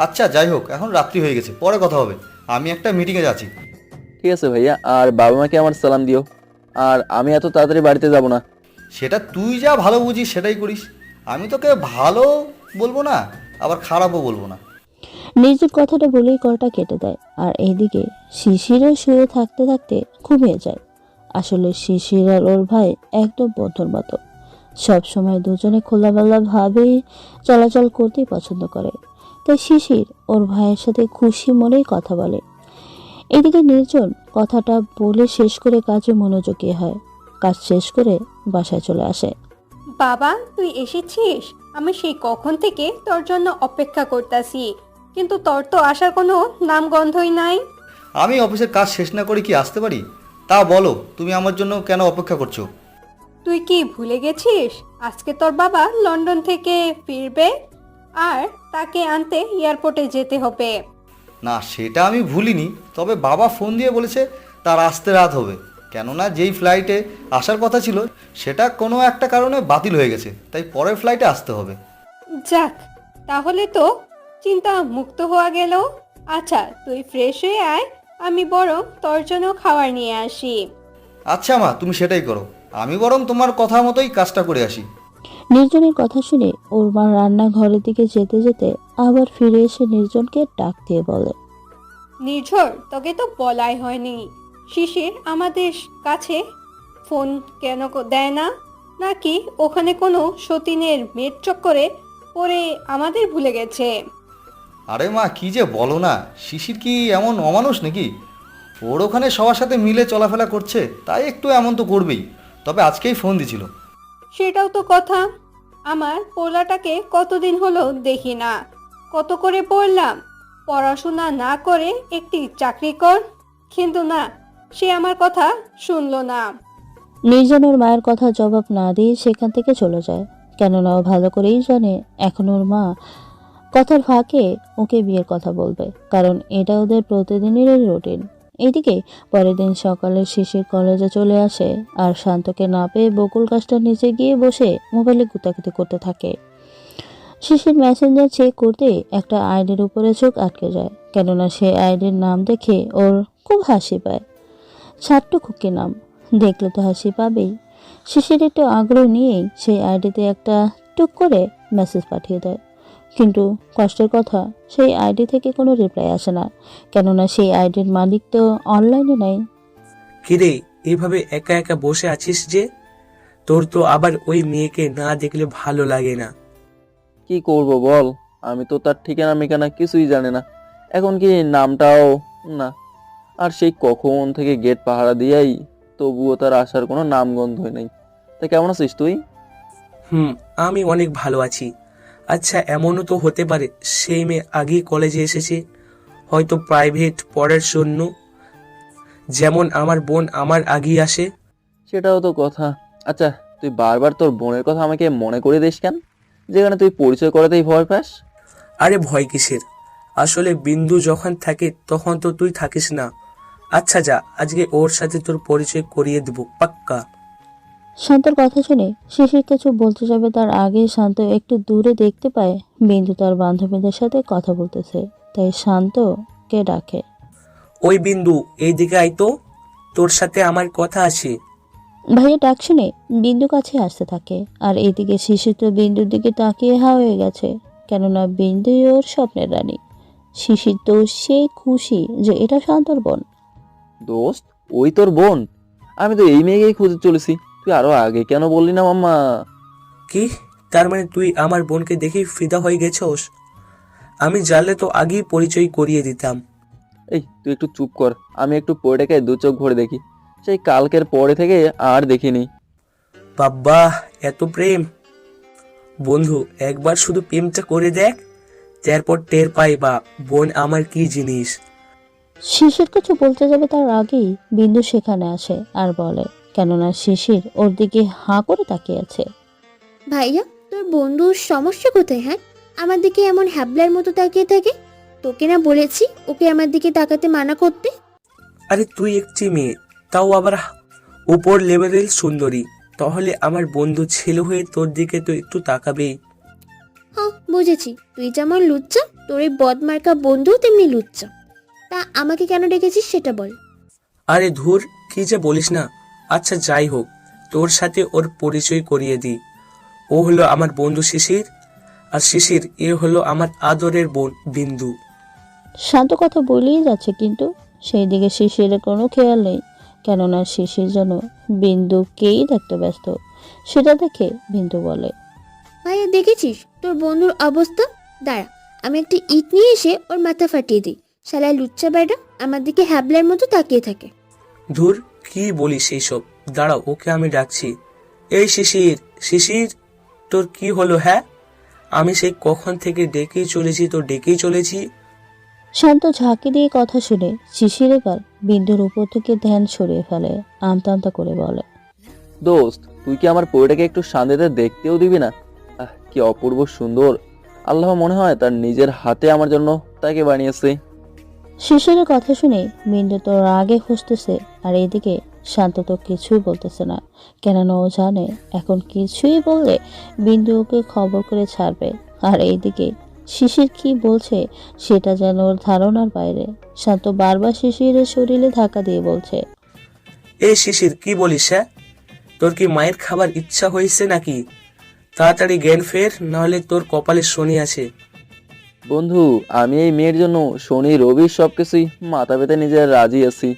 C: আচ্ছা যাই হোক, এখন রাত্রি হয়ে গেছে, পরে কথা হবে। আমি একটা মিটিংয়ে যাচ্ছি।
D: ঠিক আছে ভাইয়া, আর বাবা মাকে আমার সালাম দিও। আর আমি এত তাড়াতাড়ি বাড়িতে যাব না।
C: সেটা তুই যা ভালো বুঝিস সেটাই করিস। আমি তোকে ভালো বলবো না, আবার খারাপও বলবো না।
B: নিজের কথাটা বলেই কলটা কেটে দেয়। আর এইদিকে শিশিরও শুয়ে থাকতে থাকতে ঘুমিয়ে যায়। আসলে শিশির আর ওর ভাই একদম বন্ধুর মতো, সবসময় দুজনে খোলামেলা ভাবে চলাচল করতেই পছন্দ করে। তাই শিশির ওর ভাইয়ের সাথে খুশি মনেই কথা বলে। এদিকে নির্জন কথাটা বলে শেষ করে কাজে মনোযোগী হয়। কাজ শেষ করে বাসায় চলে আসে।
H: বাবা, তুই এসেছিস? আমি সেই কখন থেকে তোর জন্য অপেক্ষা করতেছি, কিন্তু তোর তো আসার কোনো নামগন্ধই নাই।
C: আমি অফিসের কাজ শেষ না করে কি আসতে পারি? তা বলো, তুমি আমার জন্য কেন অপেক্ষা করছো?
H: তুই কি ভুলে গেছিস আজকে তোর বাবা লন্ডন থেকে ফিরবে, আর তাকে আনতে এয়ারপোর্টে যেতে হবে?
C: না, সেটা আমি ভুলিনি। তবে বাবা ফোন দিয়ে বলেছে তার আসতে রাত হবে, কেননা যেই ফ্লাইটে আসার কথা ছিল সেটা কোনো একটা কারণে বাতিল হয়ে গেছে, তাই পরের ফ্লাইটে আসতে হবে।
H: যাক, তাহলে তো চিন্তা মুক্ত হওয়া গেল। আচ্ছা, তুই ফ্রেশ হয়ে আয়, আমি বরং তোর জন্য খাবার নিয়ে আসি।
C: আচ্ছা মা, তুমি সেটাই করো। আমি বরং তোমার কথা মতোই কাজটা করে আসি।
B: নির্জনের কথা শুনে ওর মা রান্নাঘরের দিকে যেতে যেতে আবার ফিরে এসে নির্জনকে ডাক দিয়ে বলে,
H: নির্ঝর, তোকে তো বলাই হয়নি। শিশির আমাদের কাছে ফোন কেন দেয় না? নাকি ওখানে কোনো সতীনের মেয়ের চক্করে পড়ে আমাদের ভুলে গেছে?
C: আরে মা, কি যে বলো না, শিশির কি এমন অমানুষ নাকি? ওর ওখানে সবার সাথে মিলে চলাফেরা করছে, তাই একটু এমন তো করবেই। তবে আজকেই ফোন দিছিল।
H: সেটাও তো কথা। আমার পোলাটাকে কতদিন হলো দেখি না। কত করে বললাম পড়াশোনা না করে একটি চাকরি কর, কিন্তু না, সে আমার কথা শুনলো না।
B: নির্জনের মায়ের কথা জবাব না দিয়ে সেখান থেকে চলে যায়। কেননা ও ভালো করেই জানে এখন ওর মা কথার ফাঁকে ওকে বিয়ের কথা বলবে, কারণ এটা ওদের প্রতিদিনের রুটিন। এদিকে পরের দিন সকালে শিশির কলেজে চলে আসে, আর শান্তকে না পেয়ে বকুল গাছটার নিচে গিয়ে বসে মোবাইলে গুতাগুতি করতে থাকে। শিশির মেসেঞ্জার চেক করতে একটা আইডির উপরে চোখ আটকে যায়, কেননা সে আইডির নাম দেখে ওর খুব হাসি পায়। ছাট্ট খুকি নাম, দেখলে তো হাসি পাবেই। শিশির একটু আগ্রহ নিয়েই সেই আইডিতে একটা টুক করে মেসেজ পাঠিয়ে দেয়। কিন্তু কষ্টের কথা, সেই আইডি থেকে কোনো রিপ্লাই আসে না, কেননা সেই আইডির মালিক তো অনলাইনে নাই।
F: কিরে, এভাবে একা একা বসে আছিস যে? তোর তো আবার ওই মেয়েকে না দেখলে ভালো লাগে না।
D: কি করব বল, আমি তো তার ঠিকানা মিকানা কিছুই জানি না, এখন কি নামটাও না। আর সেই কখন থেকে গেট পাহারা দিয়াই, তবুও তার আসার কোনো নামগন্ধই নেই। তা কেমন আছিস তুই?
F: আমি অনেক ভালো আছি। আচ্ছা, এমনও তো হতে পারে সেই মেয়ে আগেই কলেজে এসেছে, হয়তো প্রাইভেট পড়ার জন্য, যেমন আমার বোন আমার আগেই আসে।
D: সেটাও তো কথা। আচ্ছা, তুই বারবার তোর বোনের কথা আমাকে মনে করে দিস কেন, যেখানে তুই পরিচয় করাতেই ভয় পাস?
F: আরে ভয় কিসের, আসলে বিন্দু যখন থাকে তখন তো তুই থাকিস না। আচ্ছা যা, আজকে ওর সাথে তোর পরিচয় করিয়ে দেবো পাক্কা।
B: শান্তর কথা শুনে শিশির কিছু বলতে যাবে তার আগে শান্ত একটু দূরে দেখতে পায় বিন্দু তার বান্ধবীদের সাথে কথা বলতেছে, তাই শান্তকে ডাকে।
F: ওই বিন্দু, এইদিকে আয় তো, তোর সাথে আমার কথা আছে।
B: ভাইয়া ডাক শুনে বিন্দু কাছে আসতে থাকে, আর এদিকে শিশির তো বিন্দুর দিকে তাকিয়ে হা হয়ে গেছে, কেননা বিন্দুই ওর স্বপ্নের রানী। শিশির তো সেই খুশি যে এটা শান্তর বোন।
D: দোস্ত, ওই তোর বোন? আমি তো এই মেয়েকেই খুঁজে চলেছি, তুই আরো আগে কেন বললি না মাম্মা?
F: কি, তার মানে তুই আমার বোনকে দেখেই ফিদা হয়ে গেছস? আমি জানলে তো আগেই পরিচয় করিয়ে দিতাম।
D: এই তুই একটু চুপ কর, আমি একটু পড়েটাকে দু চোখ ভরে দেখি। সেই কালকের পরে থেকে আর দেখিনি।
F: বাব্বা, এত প্রেম! বন্ধু, একবার শুধু প্রেমটা করে দেখ, তারপর টের পাই বা বোন আমার কি জিনিস।
B: শিশির কিছু বলতে যাবে তার আগেই বিন্দু সেখানে আসে আর বলে, কেননা শিশির ওর দিকে হাঁ করে তাকিয়ে আছে।
E: ভাইয়া, তোর বন্ধুর সমস্যা কোথায়? হ্যাঁ, আমার দিকে এমন হ্যাবলার মতো তাকিয়ে থাকে। তোকে না বলেছি ওকে আমার দিকে তাকাতে মানা করতে?
F: আরে তুই একটি মেয়ে, তাও আবার উপর লেভেলের সুন্দরী, তাহলে আমার বন্ধু ছেলে হয়ে তোর দিকে তো একটু তাকাবেই।
E: হ্যাঁ, বুঝেছি। তুই যেমন লুচ্চা, তোর এই বদমার্কা বন্ধু তেমনি লুচ্চা। তা আমাকে কেন ডেকেছিস সেটা বল।
F: আরে ধুর, কি যে বলিস না। আচ্ছা যাই হোক, তোর সাথে ওর পরিচয় করিয়ে দিই। ও হলো আমার বন্ধু শিশির, আর শিশির এ হলো আমার আদরের বোন বিন্দু।
B: শান্ত কথা বলেই যাচ্ছে, কিন্তু সেই দিকে শিশিরের কোনো খেয়াল নেই, কেননা শিশির যেন বিন্দুকেই দেখতে ব্যস্ত। সেটা দেখে বিন্দু বলে,
E: ভাইয়া দেখেছিস তোর বন্ধুর অবস্থা? দাঁড়া, আমি একটা ইট নিয়ে এসে ওর মাথা ফাটিয়ে দিই। শালা লুচ্চা বেটা আমার দিকে হ্যাবলার মতো তাকিয়ে থাকে।
F: ধুর, কি বলিস এইসব? দাঁড়াও, ওকে আমি ডাকছি। এই শিশির, শিশির, তোর কি হলো? হ্যাঁ, আমি সেই কখন থেকে ডেকেই চলেছি, তো ডেকেই চলেছি।
B: শান্ত ঝাঁকি দিয়ে কথা শুনে শিশির এবার বিন্দুর উপর থেকে ধ্যান সরিয়ে ফেলে, আমতা আমতা করে বলে,
D: দোস্ত, তুই কি আমার পরিটাকে একটু শান্তিতে দেখতেও দিবি না? কি অপূর্ব সুন্দর! আল্লাহ মনে হয় তার নিজের হাতে আমার জন্য তাকে বানিয়েছে।
B: শিশিরের কথা শুনে বিন্দু তো রাগে ফুঁসতেছে, আর এদিকে শান্ত তো কিছুই বলতেছে না, কেননা ও জানে এখন কিছুই বললে বিন্দু ওকে খবর করে ছাড়বে। আর এইদিকে শিশির কি বলছে সেটা যেন ওর ধারণার বাইরে। শান্ত বারবার শিশিরের শরীরে ধাক্কা দিয়ে বলছে,
F: এই শিশির, কি বলিস? হ্যাঁ, তোর কি মায়ের খাবার ইচ্ছা হয়েছে নাকি? তাড়াতাড়ি জ্ঞান ফের, নাহলে তোর কপালে শনি আছে।
D: বন্ধু, আমি এই মেয়ের জন্য শনি রবি সবকিছুই মাথা পেতে নিজে রাজি আছি।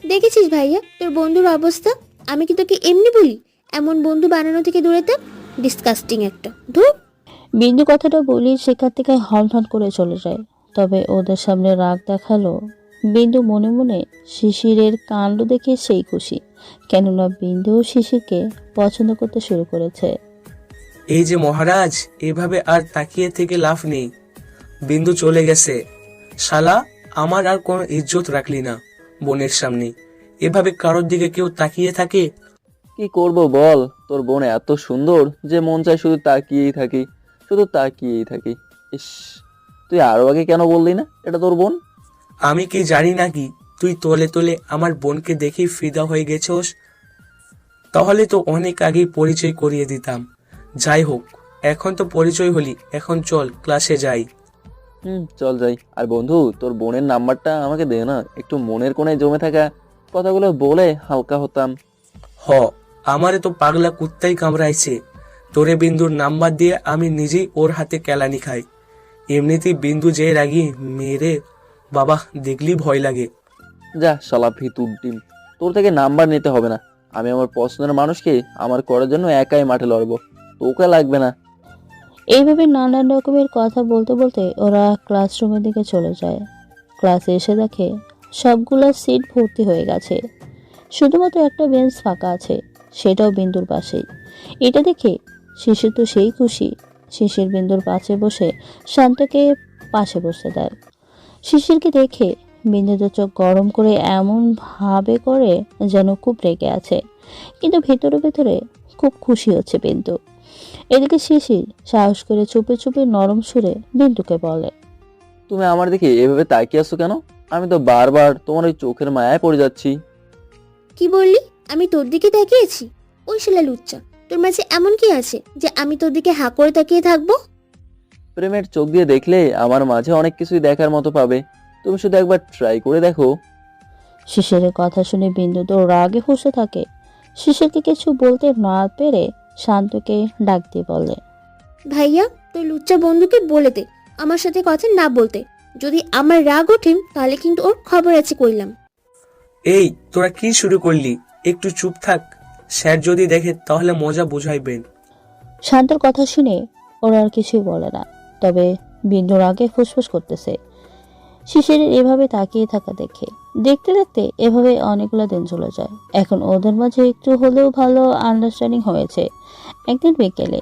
E: দেখেছিস ভাইয়া তোর বন্ধুর অবস্থা? আমি কি তোকে এমনি বলি? এমন বন্ধু বানানো থেকে দূরে থাক। ডিসকাস্টিং একটা। ধুর।
B: বিন্দু কথাটা বলি সেখান থেকে হনহন করে চলে যায়। তবে ওদের সামনে রাগ দেখালো বিন্দু মনে মনে শিশিরের কাণ্ড দেখে সেই খুশি, কেননা বিন্দু শিশিরকে পছন্দ করতে শুরু করেছে।
F: এই যে মহারাজ, এভাবে আর তাকিয়ে থেকে লাভ নেই। বিন্দু চলে গেছে। শালা, আমার আর কোনো ইজ্জত রাখলি না বোনের সামনে। এভাবে কারোর দিকে কেউ তাকিয়ে থাকে?
D: কি করব বল, তোর বোন এত সুন্দর যে মন চায় শুধু তাকিয়েই থাকি, শুধু তাকিয়েই থাকি। ইস, তুই আরো আগে কেন বললি না এটা তোর বোন?
F: আমি কি জানি নাকি তুই তোলে তোলে আমার বোনকে দেখেই ফিদা হয়ে গেছস? তাহলে তো অনেক আগেই পরিচয় করিয়ে দিতাম। যাই হোক, এখন তো পরিচয় হলি, এখন চল ক্লাসে যাই।
D: চল যাই। আর বন্ধু, তোর বোনের নাম্বারটা আমাকে দে না, একটু মনের কোণে জমে থাকা কথাগুলো বলে হালকা হতাম।
F: হ, আমারে তো পাগলা কুত্তাই কামড়াইছে। তোরে বিন্দুর নাম্বার দিয়ে আমি নিজেই ওর হাতে কেলানি খাই। এমনিতেই বিন্দু যে রাগি মেরে, বাবা দেখলি ভয় লাগে।
D: যা শালা ভিতুর ডিম, তোর থেকে নাম্বার নিতে হবে না। আমি আমার পছন্দের মানুষকে আমার করার জন্য একাই মাঠে লড়বো, তোকে লাগবে না।
B: এইভাবে নানান রকমের কথা বলতে বলতে ওরা ক্লাসরুমের দিকে চলে যায়। ক্লাসে এসে দেখে সবগুলো সিট ভর্তি হয়ে গেছে, শুধুমাত্র একটা বেঞ্চ ফাঁকা আছে, সেটাও বিন্দুর পাশেই। এটা দেখে শিশির তো সেই খুশি। শিশির বিন্দুর পাশে বসে শান্তকে পাশে বসতে দেয়। শিশিরকে দেখে বিন্দু তো চোখ গরম করে এমন ভাবে করে যেন খুব রেগে আছে, কিন্তু ভেতরে ভেতরে খুব খুশি হচ্ছে বিন্দু। এদিকে শিশির সাহস করে চুপে চুপে নরম সুরে বিন্দুকে বলে,
D: তুমি আমার দিকে এভাবে তাকিয়ে আছো কেন? আমি তো বারবার তোমার ওই চোখের মায়ায় পড়ে যাচ্ছি।
E: কি বললি? আমি তোর দিকে তাকিয়েছি? ওই শালা লুচ্চা, তোর মাঝে এমন কি আছে যে আমি তোর দিকে হাঁ করে তাকিয়ে থাকবো?
D: প্রেমের চোখ দিয়ে দেখলে আমার মাঝে অনেক কিছুই দেখার মতো পাবে। তুমি শুধু একবার ট্রাই করে দেখো।
B: শিশিরের কথা শুনে বিন্দু তো রাগে ফুঁসে থাকে। শিশিরকে কিছু বলতে না পেরে শান্তকে ডাক দিয়ে বলে,
E: ভাইয়া তোর লুচ্চা বন্ধুকে বলে দে আমার সাথে কথা না বলতে। যদি আমার রাগ ওঠে তাহলে কিন্তু ওর খবর আছে কইলাম।
F: এই তোরা কি শুরু করলি? একটু চুপ থাক, স্যার যদি দেখে তাহলে মজা বুঝাইবেন।
B: শান্তর কথা শুনে ওরা আর কিছুই বলে না, তবে বিন্দুর আগে ফুসফুস করতেছে। শিশিরের এভাবে তাকিয়ে থাকা দেখে দেখতে দেখতে এভাবে অনেকগুলো দিন চলে যায়। এখন ওদের মাঝে একটু হলেও ভালো আন্ডারস্ট্যান্ডিং হয়েছে। একদিন বিকেলে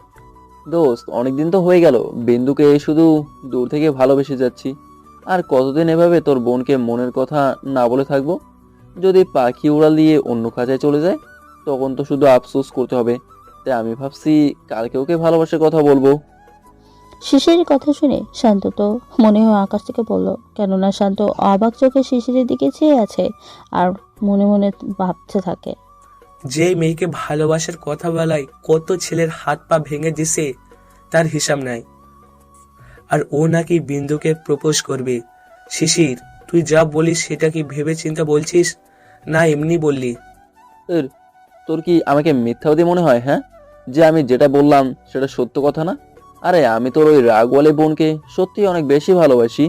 D: দোস্ত, অনেকদিন তো হয়ে গেল বিন্দুকে শুধু দূর থেকে ভালোবেসে যাচ্ছি। আর কতদিন এভাবে তোর বোনকে মনের কথা না বলে থাকবো? যদি পাখি উড়াল দিয়ে অন্য খাঁচায় চলে যায় তখন তো শুধু আফসোস করতে হবে। তাই আমি ভাবছি কালকে ওকে ভালোবাসার কথা বলবো।
B: শিশিরের কথা শুনে শান্ত তো মনে হয় আকাশ থেকে পড়লো, কেননা শান্ত অবাক চোখে শিশিরের দিকে চেয়ে আছে আর মনে মনে ভাবতে থাকে,
F: যে মেয়েকে ভালোবাসার কথা বলায় কত ছেলের হাত পা ভেঙে দিছে তার হিসাব নাই। আর ও নাকি বিন্দুকে প্রপোজ করবে। শিশির, তুই যা বলিস সেটা কি ভেবে চিন্তা বলছিস না এমনি বললি?
D: তোর কি আমাকে মিথ্যাবাদী মনে হয়? হ্যাঁ, যে আমি যেটা বললাম সেটা সত্য কথা না? আরে আমি তোর ওই রাগওয়ালে বোনকে সত্যি অনেক বেশি ভালোবাসি।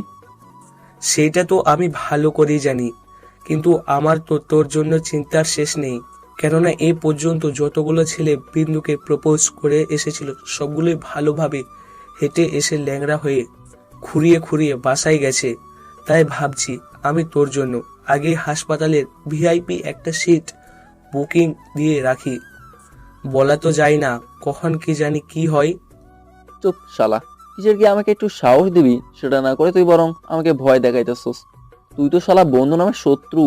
F: সেটা তো আমি ভালো করেই জানি, কিন্তু আমার তো তোর জন্য চিন্তার শেষ নেই। কেননা এ পর্যন্ত যতগুলো ছেলে বিন্দুকে প্রপোজ করে এসেছিল সবগুলোই ভালোভাবে হেঁটে এসে ল্যাংড়া হয়ে খুঁড়িয়ে খুঁড়িয়ে বাসায় গেছে। তাই ভাবছি আমি তোর জন্য আগে হাসপাতালের ভিআইপি একটা সিট বুকিং দিয়ে রাখি। বলা তো যায় না, কখন কি জানি কি হয়।
D: চুপ শালা, কিসের কি আমাকে একটু সাহস দিবি সেটা না করে তুই বরং আমাকে ভয় দেখাইতেছস। তুই তো শালা বন্ধু নামে শত্রু।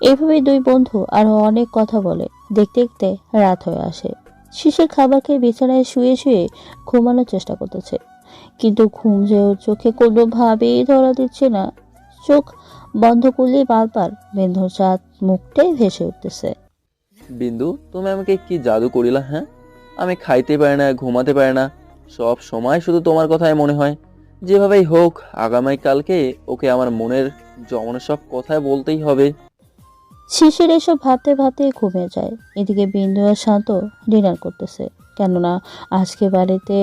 B: এভাবে দুই বন্ধু আরো অনেক কথা বলে। দেখতে দেখতে রাত হয়ে আসে। শিশির খাবার খেয়ে বিছানায় শুয়ে শুয়ে ঘুমানোর চেষ্টা করতেছে, কিন্তু ঘুম যে ওর চোখে কোনোভাবেই ধরা দিচ্ছে না। চোখ বন্ধ করলে বারবার বিন্দুর চাঁদ মুখটাই ভেসে উঠতেছে।
D: বিন্দু, তুমি আমাকে কি জাদু করিলা? হ্যাঁ, আমি খাইতে পারি না, ঘুমাতে পারি না, সব সময় শুধু তোমার কথাই মনে হয়। যেভাবেই হোক আগামীকালকে ওকে আমার মনের জমানো সব কথাই বলতেই হবে।
B: শিশির এসব ভাবতে ভাবতে ঘুমিয়ে যায়। এদিকে বিন্দু আর শান্ত ডিনার করতেছে, কেননা আজকে বাড়িতে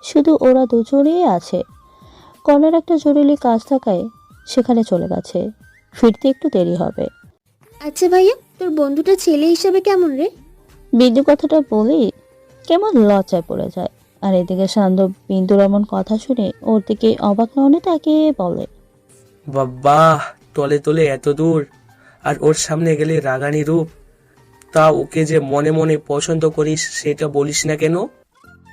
B: শুধু ওরা দুজনেই আছে। কর্ণের একটা জরুরি কাজ থাকায় সেখানে চলে গেছে, ফিরতে একটু দেরি হবে।
E: আচ্ছা ভাইয়া তোর বন্ধুটা ছেলে হিসাবে কেমন রে?
B: বিন্দু কথাটা বলেই কেমন লজ্জায় পড়ে যায়। আর এদিকে শান্ত বিন্দুর এমন কথা শুনে ওর দিকে অবাক নয়নে তাকিয়ে বলে,
F: বাবা, তলে তলে এত দূর, আর ওর সামনে গেলে রাগানি রূপ। তা ওকে যে মনে মনে পছন্দ করিস সেটা বলিস না কেন?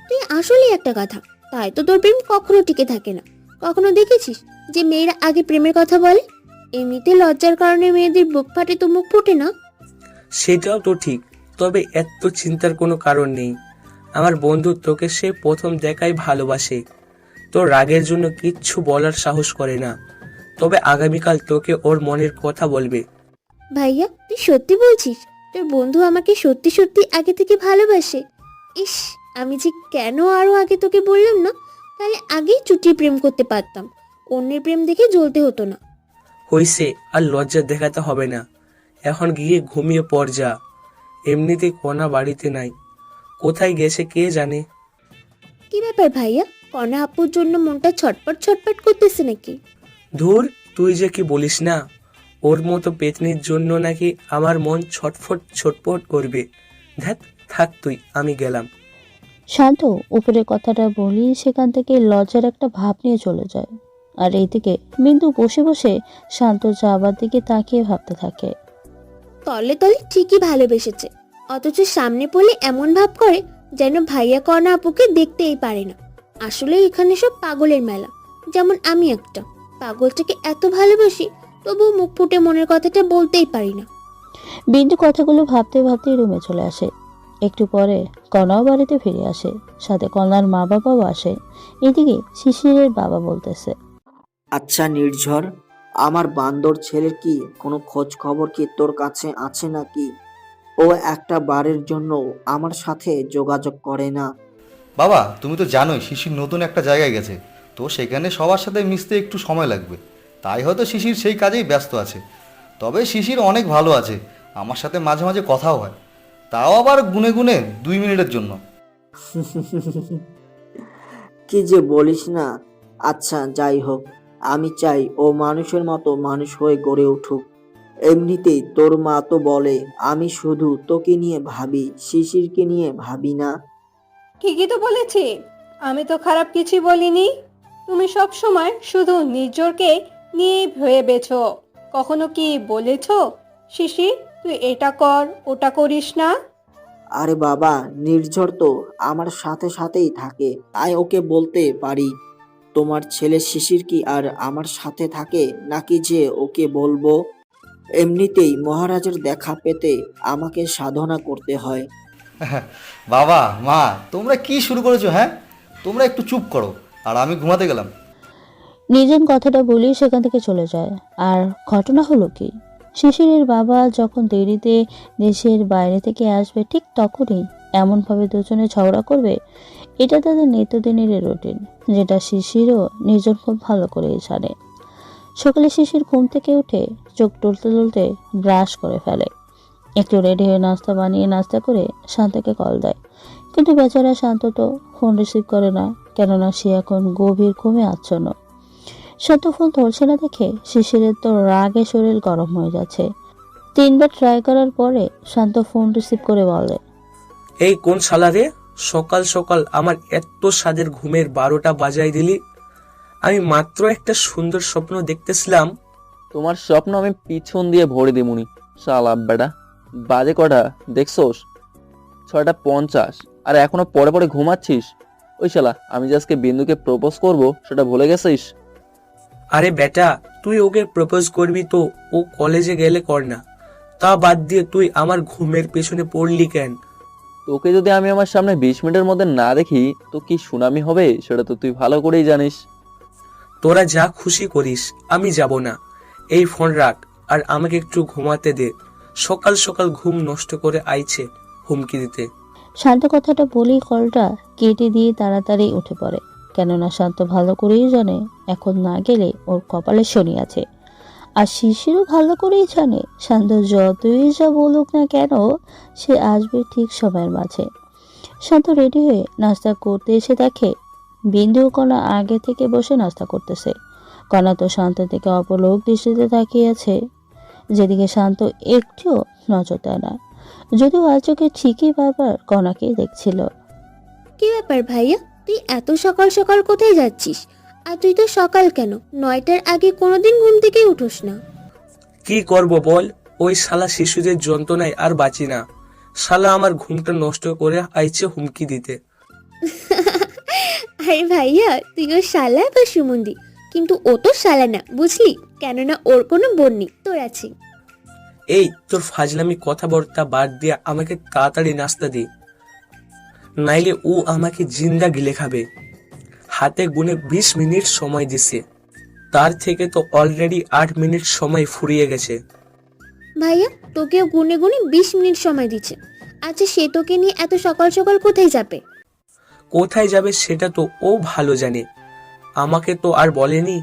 E: তুই আসলেই একটা কথা। তাই তো তোর প্রেম কখনো টিকে থাকে না। কখনো দেখেছিস যে মেয়েরা আগে প্রেমের কথা বলে? এমনিতে লজ্জার কারণে মেয়েদের বুক ফাটে তো মুখ ফোটে না।
F: সেটাও তো ঠিক, তবে এত চিন্তার কোনো কারণ নেই। আমার বন্ধু তোকে সে প্রথম দেখায় ভালোবাসে, তোর রাগের জন্য কিচ্ছু বলার সাহস করে না। তবে আগামীকাল তোকে ওর মনের কথা বলবে।
E: ভাইয়া তুই সত্যি বলছিস তোর বন্ধু আমাকে সত্যি সত্যি আগে থেকে ভালোবাসে? ইস, আমি যে কেন আরো আগে তোকে বললাম না? তাহলে আগেই চুটিয়ে প্রেম করতে পারতাম, অন্যের প্রেম দেখে জ্বলতে হতো না।
F: হইছে, আর লজ্জা দেখাতে হবে না। এখন গিয়ে ঘুমিয়ে পড় যা। এমনিতে কণা বাড়িতে নাই, কোথায় গেছে কে জানে।
E: কি ব্যাপার ভাইয়া, কণা আপুর জন্য মনটা ছটপট ছটপট করতেছে নাকি?
F: ধুর, তুই যে কি বলিস না, ওর মতো পেতনির জন্য নাকি আমার মন ছটফট ছটফট করবে। ধ্যাত, থাক তুই, আমি গেলাম।
B: শান্ত উপরের কথাটা বলি সেখান থেকে লজ্জার একটা ভাব নিয়ে চলে যায়। আর এইদিকে বিন্দু বসে বসে শান্ত যাবার দিকে তাকিয়ে ভাবতে থাকে।
E: তলে তলে ঠিকই ভালোবেসেছে, অথচ সামনে পড়লে এমন ভাব করে যেন ভাইয়া কণা আপুকে দেখতেই পারে না। আসলে এখানে সব পাগলের মেলা। যেমন আমি একটা পাগলটাকে এত ভালোবাসি, তবুও মুখ ফুটে মনের কথাটা বলতেই পারি না।
B: বিন্দু কথাগুলো ভাবতে ভাবতে রুমে চলে আসে। একটু পরে কণাও বাড়িতে ফিরে আসে, সাথে কণার মা বাবাও আসে। এদিকে শিশিরের বাবা বলতেছে,
I: আচ্ছা নির্ঝর, আমার বান্দর ছেলের কি কোনো খোঁজ খবর কি তোর কাছে আছে নাকি? ও একটা বারের জন্য আমার সাথে যোগাযোগ করে না।
C: বাবা, তুমি তো জানোই শিশির নতুন একটা জায়গায় গেছে। তো সেখানে সবার সাথে মিশতে একটু সময় লাগবে, তাই হয়তো শিশির সেই কাজেই ব্যস্ত আছে। তবে শিশির অনেক ভালো আছে, আমার সাথে মাঝে মাঝে কথাও হয়, তাও আবার গুনে গুনে 2 মিনিটের জন্য।
I: কি যে বলিস না। আচ্ছা যাই হোক, আমি চাই ও মানুষের মতো মানুষ হয়ে গড়ে উঠুক। এমনিতেই তোর মা তো বলে আমি শুধু তোকে নিয়ে ভাবি, শিশিরকে নিয়ে ভাবি না।
H: ঠিকই তো বলেছি, আমি তো খারাপ কিছুই বলিনি। তুমি সব সময় শুধু নিজরকে নিয়েই ভেবেছো। কখনো কি বলেছো শিশির তুই এটা কর ওটা করিস না?
I: আরে বাবা, নির্ঝর তো আমার সাথে সাথেই থাকে, তাই ওকে বলতে পারি। তোমার ছেলে শিশির কি আর আমার সাথে থাকে নাকি যে ওকে বলবো? এমনিতেই মহারাজের দেখা পেতে আমাকে সাধনা করতে হয়।
C: বাবা মা, তোমরা কি শুরু করেছো? হ্যাঁ, তোমরা একটু চুপ করো, আর আমি ঘুমাতে গেলাম।
B: নিজাম কথাটা বলেই সেখান থেকে চলে যায়। আর ঘটনা হলো কি, শিশিরের বাবা যখন দেরিতে দেশের বাইরে থেকে আসবে ঠিক তখনই এমনভাবে দুজনে ঝগড়া করবে, এটা তাদের নিত্যদিনের রুটিন, যেটা শিশিরও নিজন খুব ভালো করেই জানে। সকালে শিশির ঘুম থেকে উঠে চোখ টুলতে টুলতে ব্রাশ করে ফেলে, একটু রেডি হয়ে নাস্তা বানিয়ে নাস্তা করে শান্তকে কল দেয়। কিন্তু বেচারা শান্ত তো ফোন রিসিভ করে না, কেননা সে এখন গভীর ঘুমে আচ্ছন্ন। শান্ত ফোন ধরছে না দেখে শিশিরের তো রাগে শরীর গরম হয়ে যাচ্ছে। 3বার ট্রাই করার পরে শান্ত ফোন রিসিভ করে বলে,
F: এই কোন শালারে, সকাল সকাল আমার এত স্বাদের ঘুমের 12টা বাজাই দিলি। আমি মাত্র একটা সুন্দর স্বপ্ন দেখতেছিলাম।
D: তোমার স্বপ্ন আমি পিছন দিয়ে ভরে দিমুনি শালা বেটা। বাজে কটা দেখছোস? 6:50, আর এখনো পরে পরে ঘুমাচ্ছিস। ওই শালা, আমি যে আজকে বিন্দুকে প্রপোজ করব সেটা ভুলে গেছিস?
F: আরে বেটা, তুই ওকে প্রপোজ করবি তো ও কলেজে গেলে কর না, তা বাদ দিয়ে তুই আমার ঘুমের পেছনে পড়লি কেন?
D: তোকে যদি আমি আমার সামনে 20 মিনিটের মধ্যে না দেখি তো কি সুনামি হবে সেটা তো তুই ভালো করেই জানিস।
F: তোরা যা খুশি করিস, আমি যাব না। এই ফোন রাখ আর আমাকে একটু ঘুমাতে দে। সকাল সকাল ঘুম নষ্ট করে আইছে হুমকি দিতে।
B: শান্ত কথাটা বলেই কলটা কেটে দিয়ে তাড়াতাড়ি উঠে পড়ে, কেননা শান্ত ভালো করেই জানে এখন না গেলে ওর কপালে শনি আছে। আর শিশিরও ভালো করেই জানে শান্ত যতই যা বলুক না কেন সে আসবে ঠিক সময়ের মাঝে। শান্ত রেডি হয়ে নাস্তা করতে এসে দেখে বিন্দু ও কণা আগে থেকে বসে নাস্তা করতেছে। কণা তো শান্তের দিকে অপলক দৃষ্টিতে তাকিয়ে আছে, যেদিকে শান্ত একটুও নজর দেয় না, যদিও আজ চোখে ঠিকই বারবার কণাকেই দেখছিল।
E: কি ব্যাপার ভাইয়া, তুই এত সকাল সকাল কোথায় যাচ্ছিস? আর তুই তো সকাল কেন, 9টার আগে কোনোদিন ঘুম থেকে উঠোস না।
F: কি করব বল, ওই শালা শিশুদের যন্ত্রণায় আর বাঁচি না। শালা আমার ঘুমটা নষ্ট করে আইছে হুমকি দিতে।
E: আরে ভাইয়া, তুই ওর শালা বা সুমন্দি, কিন্তু ও তো শালা না, বুঝলি? কেননা ওর কোনো বোন নেই, তোর আছে।
F: এই তোর ফাজলামি কথাবার্তা বাদ দিয়ে আমাকে তাড়াতাড়ি নাস্তা দে, নাইলে ও আমাকে জিন্দা গিলে খাবে। হাতে গুনে 20 মিনিট সময় দিছে, তার থেকে তো অলরেডি 8 মিনিট সময় ফুরিয়ে গেছে।
E: ভাইয়া, তোকেও গুনে গুনে 20 মিনিট সময় দিচ্ছে। আচ্ছা, সে তোকে নিয়ে এত সকাল সকাল কোথায় যাবে?
F: কোথায় যাবে সেটা তো ও ভালো জানে, আমাকে তো আর বলেনি।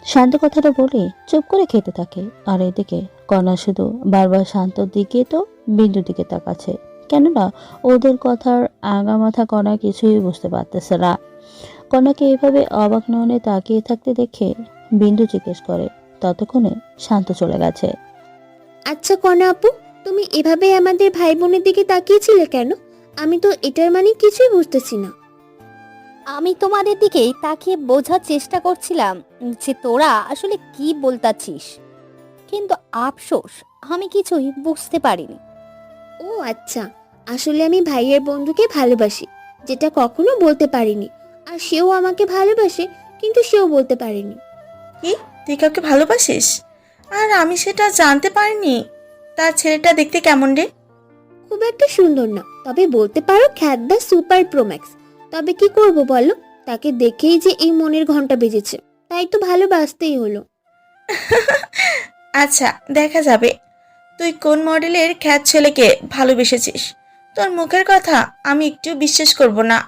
B: শান্ত কথাটা বলে চুপ করে খেতে থাকে। আর এদিকে কণা শুধু বারবার শান্তর দিকে তো বিন্দুর দিকে তাকাচ্ছে, কেননা ওদের কথার আগা মাথা কণা কিছুই বুঝতে পারতেছে না। কণাকে এভাবে অবাক নয়নে তাকিয়ে থাকতে দেখে বিন্দু জিজ্ঞেস করে, ততক্ষণে শান্ত চলে গেছে।
E: আচ্ছা কণা আপু, তুমি এভাবে আমাদের ভাই বোনের দিকে তাকিয়েছিলে কেন? আমি তো এটার মানে কিছুই বুঝতেছি না।
J: আমি তোমাদের দিকেই তাকিয়ে বোঝার চেষ্টা করছিলাম যে তোরা আসলে কি বলতাছিস, কিন্তু আফসোস আমি কিছুই বুঝতে পারিনি।
E: ও আচ্ছা, আসলে আমি ভাইয়ের বন্ধুকে ভালোবাসি, যেটা কখনো বলতে পারিনি। আর সেও আমাকে ভালোবাসে, কিন্তু সেও বলতে পারেনি।
G: কি, তুই কাউকে ভালোবাসিস? আর আমি সেটা জানতে পারিনি। তার ছেলেটা দেখতে কেমন রে?
E: খুব একটা সুন্দর না, তবে বলতে পারো খ্যাতদা সুপার প্রোম্যাক্স। তবে কি করব বলো, তাকে দেখেই যে এই মনের ঘন্টা বেজেছে, তাই তো ভালোবাসতেই হলো।
G: আচ্ছা, দেখা যাবে তুই কোন মডেলের খ্যাত ছেলেকে ভালোবেসেছিস। তোর মুখের কথা আমি একটু বিশ্বাস করব না।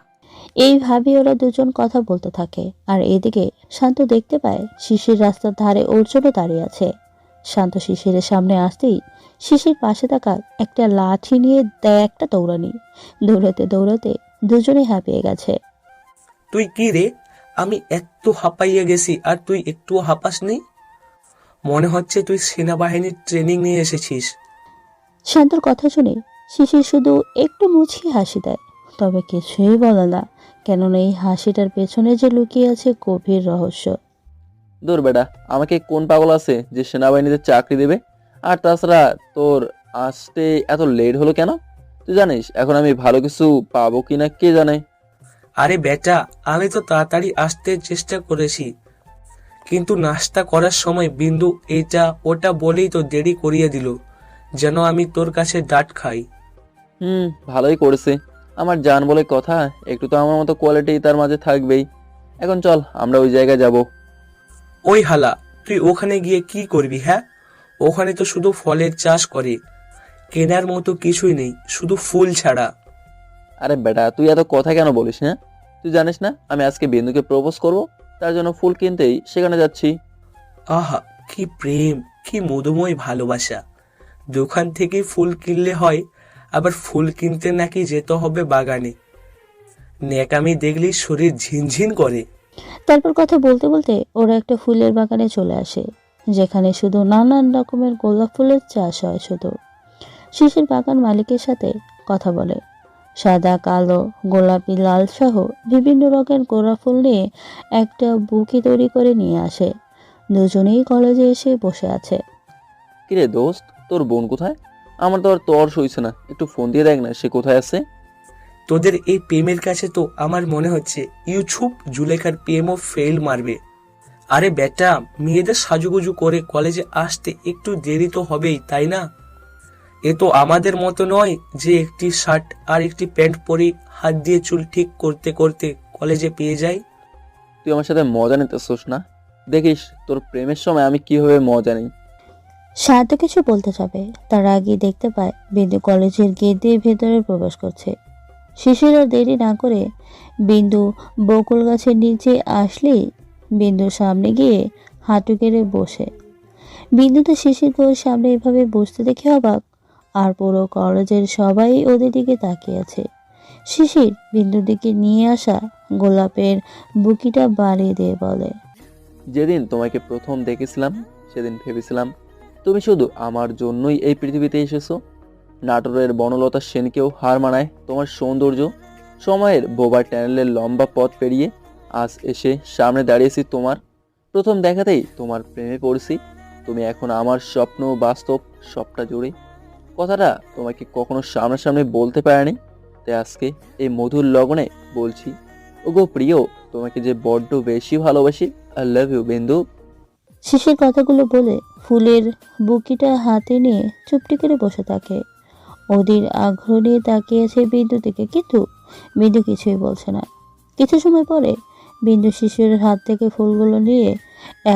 B: এইভাবে ওরা দুজন কথা বলতে থাকে। আর এদিকে শান্ত দেখতে পায় শিশির রাস্তার ধারে ওর জন্য দাঁড়িয়ে আছে। শান্ত শিশিরের সামনে আসতেই শিশির পাশে থাকা একটা লাঠি নিয়ে দেয় একটা দৌড়ানি। দৌড়াতে দৌড়াতে দুজনেই হাঁপিয়ে গেছে।
F: তুই কি রে? আমি এত হাঁপাইয়া গেছি আর তুই একটুও হাঁপাস নেই? মনে হচ্ছে তুই সেনাবাহিনীর ট্রেনিং নিয়ে এসেছিস।
B: শান্তর কথা শুনে শিশির শুধু একটু মুছিয়ে হাসি দেয়, তবে কিছুই বলে না, কেননা এই হাসিটার পেছনে যে লুকিয়ে আছে গভীর রহস্য।
D: দূর বেটা, আমাকে কোন পাগল আছে যে সেনাবাহিনীতে চাকরি দেবে? আর তাছাড়া তোর আসতে এত লেট হলো কেন? তুই জানিস এখন আমি ভালো কিছু পাবো কিনা কে জানে।
F: আরে বেটা, আমি তো তাড়াতাড়ি আসতে চেষ্টা করেছি, কিন্তু নাস্তা করার সময় বিন্দু এটা ওটা বলেই তো দেরি করিয়ে দিল, যেন আমি তোর কাছে ডাঁট খাই।
D: ভালোই করেছে। আমার জান বলে কথা, একটু তো আমার মতো কোয়ালিটি তার মাঝে থাকবেই। এখন চল আমরা ওই জায়গায় যাব।
F: ওই হালা, তুই ওখানে গিয়ে কি করবি? হ্যাঁ, ওখানে তো শুধু ফলের চাষ করে, কেনার মতো কিছুই নেই, শুধু ফুল ছাড়া।
D: আরে বেটা, তুই এত কথা কেন বলিস? হ্যাঁ, তুই জানিস না আমি আজকে বিন্দুকে প্রপোজ করব, তার জন্য ফুল কিনতেই সেখানে যাচ্ছি।
F: আহা, কি প্রেম, কি মধুময় ভালোবাসা। দোকান থেকে ফুল কিনলে হয়, আবার ফুল কিনতে নাকি যেতে হবে বাগানে। ন্যাকামি দেখলেই শরীর ঝিনঝিন করে।
B: তারপর কথা বলতে বলতে ওরা একটা ফুলের বাগানে চলে আসে, যেখানে শুধু নানান রকমের গোলাপ ফুলের চাষ হয়। শুধু শিশির বাগান মালিকের সাথে কথা বলে। সাদা, কালো, গোলাপি, লাল সহ বিভিন্ন রকমের গোলাপ ফুল নিয়ে একটা বুকে তৈরি করে নিয়ে আসে। দুজনেই কলেজে এসে বসে আছে।
D: কিরে দোস্ত, তোর বোন কোথায়? আমার তো আর তর সইছে না, একটু ফোন দিয়ে দেখ না সে কোথায় আছে।
F: তোদের এই প্রেমের কাছে তো আমার মনে হচ্ছে ইউসুফ জুলেখার প্রেমও ফেল মারবে। আরে বেটা, মেয়েদের সাজুগুজু করে কলেজে আসতে একটু দেরি তো হবেই, তাই না? এ তো আমাদের মতো নয় যে একটি শার্ট আর একটি প্যান্ট পরে হাত দিয়ে চুল ঠিক করতে করতে কলেজে পেয়ে যাই।
D: তুই আমার সাথে মজা নিতেছোস না? দেখিস তোর প্রেমের সময় আমি কিভাবে মজা নিই।
B: সাধ্য কিছু বলতে যাবে, তার আগে দেখতে পায় বিন্দু কলেজের গেট দিয়ে ভেতরে প্রবেশ করছে। শিশির আর দেরি না করে বিন্দু বকুল গাছের নিচে আসলেই বিন্দুর সামনে গিয়ে হাঁটু গেড়ে বসে। বিন্দু তো শিশিরকে ওর সামনে এভাবে বসতে দেখে অবাক, আর পুরো কলেজের সবাই ওদের দিকে তাকিয়ে আছে। শিশির বিন্দুর দিকে নিয়ে আসা গোলাপের বুকিটা বাড়িয়ে দিয়ে বলে,
D: যেদিন তোমাকে প্রথম দেখেছিলাম সেদিন ভেবেছিলাম তুমি শুধু আমার জন্যই এই পৃথিবীতে এসেছো। নাটোরের বনলতা সেনকেও হার মানায় তোমার সৌন্দর্য। সময়ের বোবা ট্যানেলের লম্বা পথ পেরিয়ে আজ এসে সামনে দাঁড়িয়েছি তোমার। প্রথম দেখাতেই তোমার প্রেমে পড়েছি। তুমি এখন আমার স্বপ্ন বাস্তব সবটা জুড়ে। কথাটা তোমাকে কখনো সামনাসামনি বলতে পারিনি, তাই আজকে এই মধুর লগনে বলছি। ওগো প্রিয়, তোমাকে যে বড্ড বেশি ভালোবাসি। আই লাভ ইউ বিন্দু।
B: শিশির কথাগুলো বলে ফুলের বুকিটা হাতে নিয়ে চুপটি করে বসে থাকে। অধীর আগ্রহ নিয়ে তাকিয়েছে বিন্দু দিকে, কিন্তু বিন্দু কিছুই বলছে না। কিছু সময় পরে বিন্দু শিশিরের হাত থেকে ফুলগুলো নিয়ে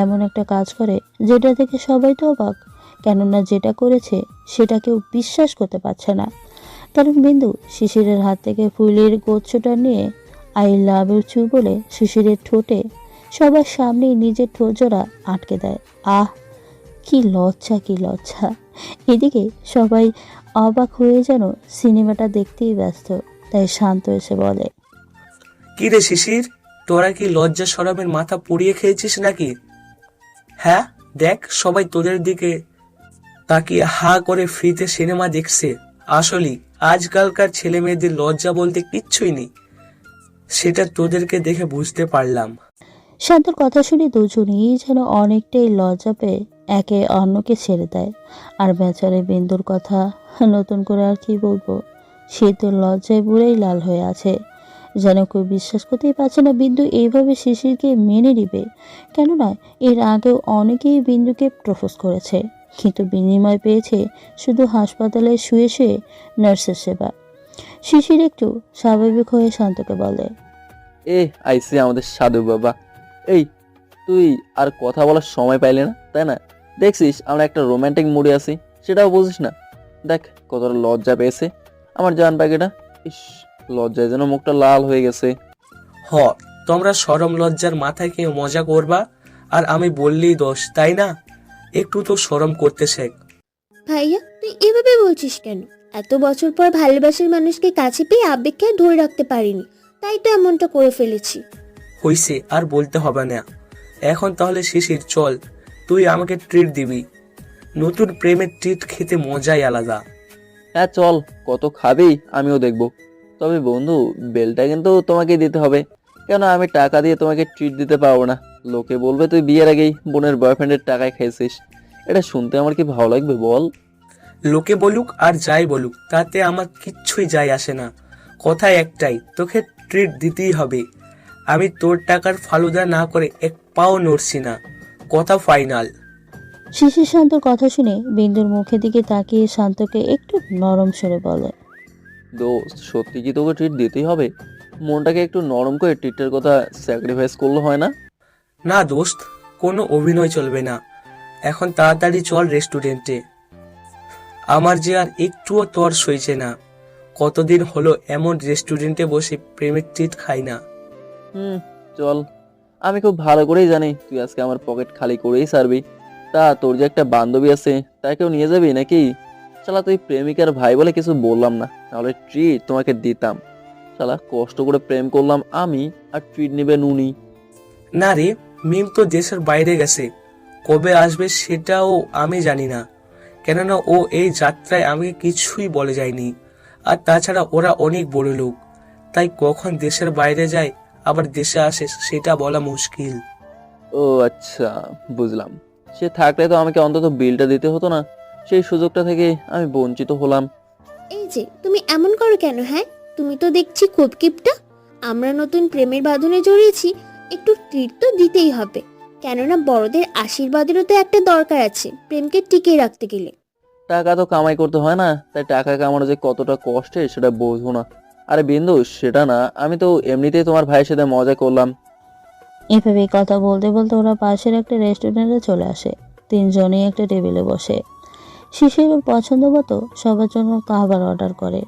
B: এমন একটা কাজ করে যেটা থেকে সবাই তো অবাক, কেননা যেটা করেছে সেটা কেউ বিশ্বাস করতে পারছে না। কারণ বিন্দু শিশিরের হাত থেকে ফুলের গুচ্ছটা নিয়ে আই লাভ ইউ চু বলে শিশিরের ঠোঁটে সবার সামনেই নিজের ঠোঁট জোড়া আটকে দেয়। আহ, কি লজ্জা, কি লজ্জা! এদিকে সবাই অবাক হয়ে যেন সিনেমাটা দেখতেই ব্যস্ত। তাই শান্ত এসে বলে,
F: কি রে শিশির, তোরা কি লজ্জা শরমের মাথা পুড়িয়ে খেয়েছিস নাকি? হ্যাঁ, দেখ সবাই তোদের দিকে তাকিয়ে হা করে ফ্রিতে সিনেমা দেখছে। আসলে আজকালকার ছেলে মেয়েদের লজ্জা বলতে কিচ্ছুই নেই, সেটা তোদেরকে দেখে বুঝতে পারলাম।
B: শান্তর কথা শুনে দুজনেই যেন অনেকটাই লজ্জা পেয়ে একে অন্যকে ছেড়ে দেয়। আর বেচারে বিন্দুর কথা নতুন করে আর কি বলবো, সে তো লজ্জায় পুরাই লাল হয়ে আছে। যেন কেউ বিশ্বাস করতেই পারছে না বিন্দু এইভাবে শিশিরকে মেনে নিবে। কেননা এর আগেও অনেকেই বিন্দুকে প্রপোজ করেছে, কিন্তু বিনিময় পেয়েছে শুধু হাসপাতালে শুয়ে শুয়ে নার্সের সেবা। শিশির একটু স্বাভাবিক হয়ে শান্তকে বলে,
D: আইসি আমাদের সাধু বাবা। এই, তুই আর কথা বলার সময় পাইলে না, তাই না? দেখছিস আমরা একটা রোমান্টিক মুডে আছি, সেটাও বুঝিস না। দেখ কতটা লজ্জা পেয়েছে আমার জান পাখিটা। ইস, লজ্জায় যেন মুখটা লাল হয়ে গেছে।
F: তোমরা শরম লজ্জার মাথায় খেয়ে মজা করবা আর আমি বললেই দোষ, তাই না? একটু তো শরম করতে শেখ।
E: ভাইয়া তুই এভাবে বলছিস কেন? এত বছর পর ভালোবাসার মানুষকে কাছে পেয়ে আবেগকে আর ধরে রাখতে পারিনি, তাই তো এমনটা করে ফেলেছি।
F: হইছে, আর বলতে হবে না। এখন তাহলে শিশির চল, তুই আমাকে ট্রিট দিবি। নতুন প্রেমের ট্রিট খেতে মজাই আলাদা।
D: হ্যাঁ চল, কত খাবি আমিও দেখবো। তবে বন্ধু, বেলটা কিন্তু তোমাকে দিতে হবে, কেন আমি টাকা দিয়ে তোমাকে ট্রিট দিতে পারবো না। লোকে বলবে তুই বিয়ের আগেই বোনের বয়ফ্রেন্ডের টাকায় খেয়েছিস। এটা শুনতে আমার কি ভালো লাগবে বল?
F: লোকে বলুক আর যাই বলুক, তাতে আমার কিচ্ছুই যায় আসে না। কথা একটাই, তোকে ট্রিট দিতেই হবে। আমি তোর টাকার ফালুদা না করে এক পাও নড়ছি না। কথা ফাইনাল।
B: শিশির শান্তর কথা শুনে বিন্দুর মুখের দিকে তাকিয়ে শান্তকে একটু নরম স্বরে বলে,
D: দোস্ত, সত্যি কি তোকে ট্রিট দিতেই হবে? মনটাকে একটু নরম করে ট্রিটের কথা স্যাক্রিফাইস করলে হয় না?
F: না দোস্ত, কোনো অভিনয় চলবে না। এখন তাড়াতাড়ি চল রেস্টুরেন্টে। আমার যে আর একটুও তর সইছে না। কতদিন হলো এমন রেস্টুরেন্টে বসে প্রেমের ট্রিট খাই না।
D: চল। আমি খুব ভালো করেই জানি তুই আজকে আমার পকেট খালি করেই ছাড়বি। তা তোর যে একটা বান্ধবী আছে, তাকেও নিয়ে যাবি নাকি? শালা তুই প্রেমিকার ভাই বলে কিছু বললাম না, তাহলে ট্রিট তোমাকে দিতাম। শালা কষ্ট করে প্রেম করলাম আমি, আর ট্রিট নিবে নুনি।
F: না রে, মিম তো দেশের বাইরে গেছে। কবে আসবে সেটাও আমি জানি না, কেননা ও এই যাত্রায় আমাকে কিছুই বলে যায়নি। আর তাছাড়া ওরা অনেক বড় লোক, তাই কখন দেশের বাইরে যায় আবার দেশে আসে সেটা বলা মুশকিল।
D: ও আচ্ছা, বুঝলাম। সে থাকলে তো আমাকে অন্তত বিলটা দিতে হতো না, সেই সুযোগটা থেকে আমি বঞ্চিত হলাম।
E: এই যে তুমি এমন করো কেন? হ্যাঁ, তুমি তো দেখছি খুব কিপটা। আমরা নতুন প্রেমের বাঁধনে জড়িয়েছি, একটু ট্রিট তো দিতেই হবে, কেননা বড়দের আশীর্বাদেরও তো একটা দরকার আছে প্রেমকে টিকিয়ে রাখতে গেলে।
D: টাকা তো কামাই করতে হয় না, তাই টাকা কামানো যে কতটা কষ্টের সেটা বোঝো না। আরে বিন্দু, সেটা না, আমি তো এমনিতেই তোমার ভাইয়ের সাথে মজা করলাম।
B: এভাবে কথা বলতে বলতে ওরা পাশের একটা রেস্টুরেন্টে চলে আসে। তিনজনেই একটা টেবিলে বসে শিশির ওর পছন্দ মতো সবার জন্য খাবার অর্ডার করে।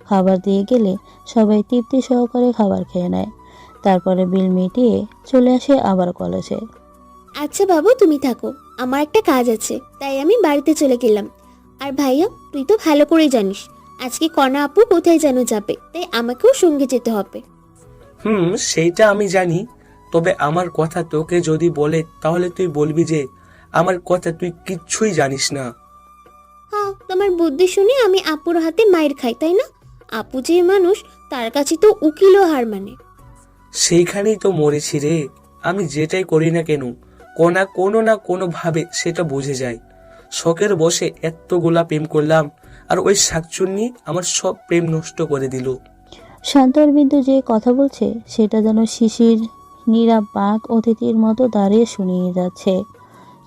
B: খাবার দিয়ে গেলে সবাই তৃপ্তি সহকারে খাবার খেয়ে নেয়। তারপরে বিল মিটিয়ে চলে আসে আবার কলেজে।
E: আচ্ছা বাবু, তুমি থাকো, আমার একটা কাজ আছে, তাই আমি বাড়িতে চলে গেলাম। আর ভাইয়া তুই তো ভালো করেই জানিস আজকে কণা আপু কোথায় যেন যাবে, তাই আমাকেও সঙ্গে যেতে হবে।
F: সেইটা আমি জানি, তবে আমার কথা তোকে যদি বলে তাহলে তুই বলবি যে আমার কথা তুই কিচ্ছুই জানিস না।
E: হ্যাঁ, তোমার বুদ্ধি শুনে আমি আপুর হাতে মায়ের খাই, তাই না? আপু যে মানুষ, তার কাছে তো উকিলও হার মানে।
F: সেইখানেই তো মরেছি রে। আমি যেটাই করি না কেন, কোনো না কোনো ভাবে সেটা বুঝে যায়। শখের বসে এতগুলা প্রেম করলাম, আর ওই শাকচুন্নি আমার সব প্রেম নষ্ট করে দিল।
B: শান্ত আর বিন্দু যে কথা বলছে সেটা যেন শিশির নীরব বাঘ অতিথির মতো দাঁড়িয়ে শুনিয়ে যাচ্ছে,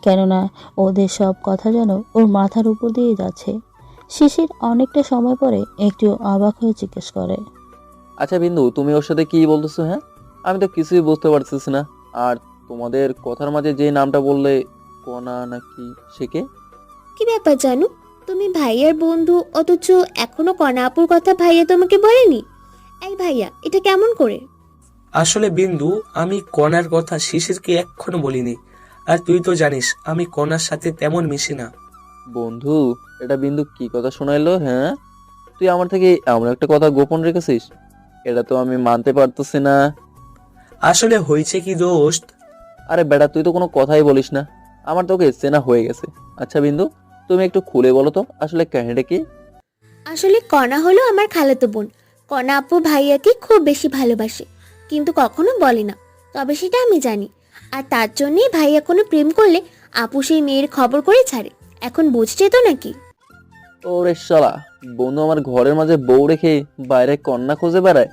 B: কেননা ওদের সব কথা যেন ওর মাথার উপর দিয়ে যাচ্ছে। শিশির অনেকটা সময় পরে একটু অবাক হয়ে জিজ্ঞেস করে,
D: আচ্ছা বিন্দু, তুমি ওর সাথে কি বলতেছো? হ্যাঁ, আমি তো কিছুই বুঝতে পারতেছি না। আর তোমাদের কথার মাঝে যে নামটা বললে, কণা নাকি, সে কে?
E: কি ব্যাপার জানু, তুমি ভাইয়ার বন্ধু অথচ এখনো কণা আপুর কথা ভাইয়া তোমাকে বলেনি? এই ভাইয়া, এটা কেমন করে?
F: আসলে বিন্দু, আমি কণার কথা শিশিরকে এখনো বলিনি। আর তুই তো জানিস আমি কণার সাথে তেমন মিশি না।
D: বন্ধু, এটা বিন্দু কি কথা শোনাইলো? হ্যাঁ, তুই আমার থেকে এমন একটা কথা গোপন রেখেছিস, এটা তো আমি মানতে পারতেছি না।
F: আসলে হয়েছে কি দোস্ত?
D: আরে বেটা, তুই তো কোনো কথাই বলিস না, আমার তোকে চেনা হয়ে গেছে। আচ্ছা বিন্দু, তুমি একটু খুলে বলো তো আসলে কাহিনীটা কি?
E: আসলে কণা হলো আমার খালাতো বোন। কণা আপু ভাইয়াকে খুব বেশি ভালোবাসে, কিন্তু কখনো বলে না, তবে সেটা আমি জানি। আর তার জন্যই ভাইয়া কোনো প্রেম করলে আপু সেই মেয়ের খবর করে ছাড়ে। এখন বুঝছে তো নাকি?
D: ওরে শালা, বন্ধু আমার ঘরের মাঝে বউ রেখে বাইরে কন্যা খুঁজে বেড়ায়,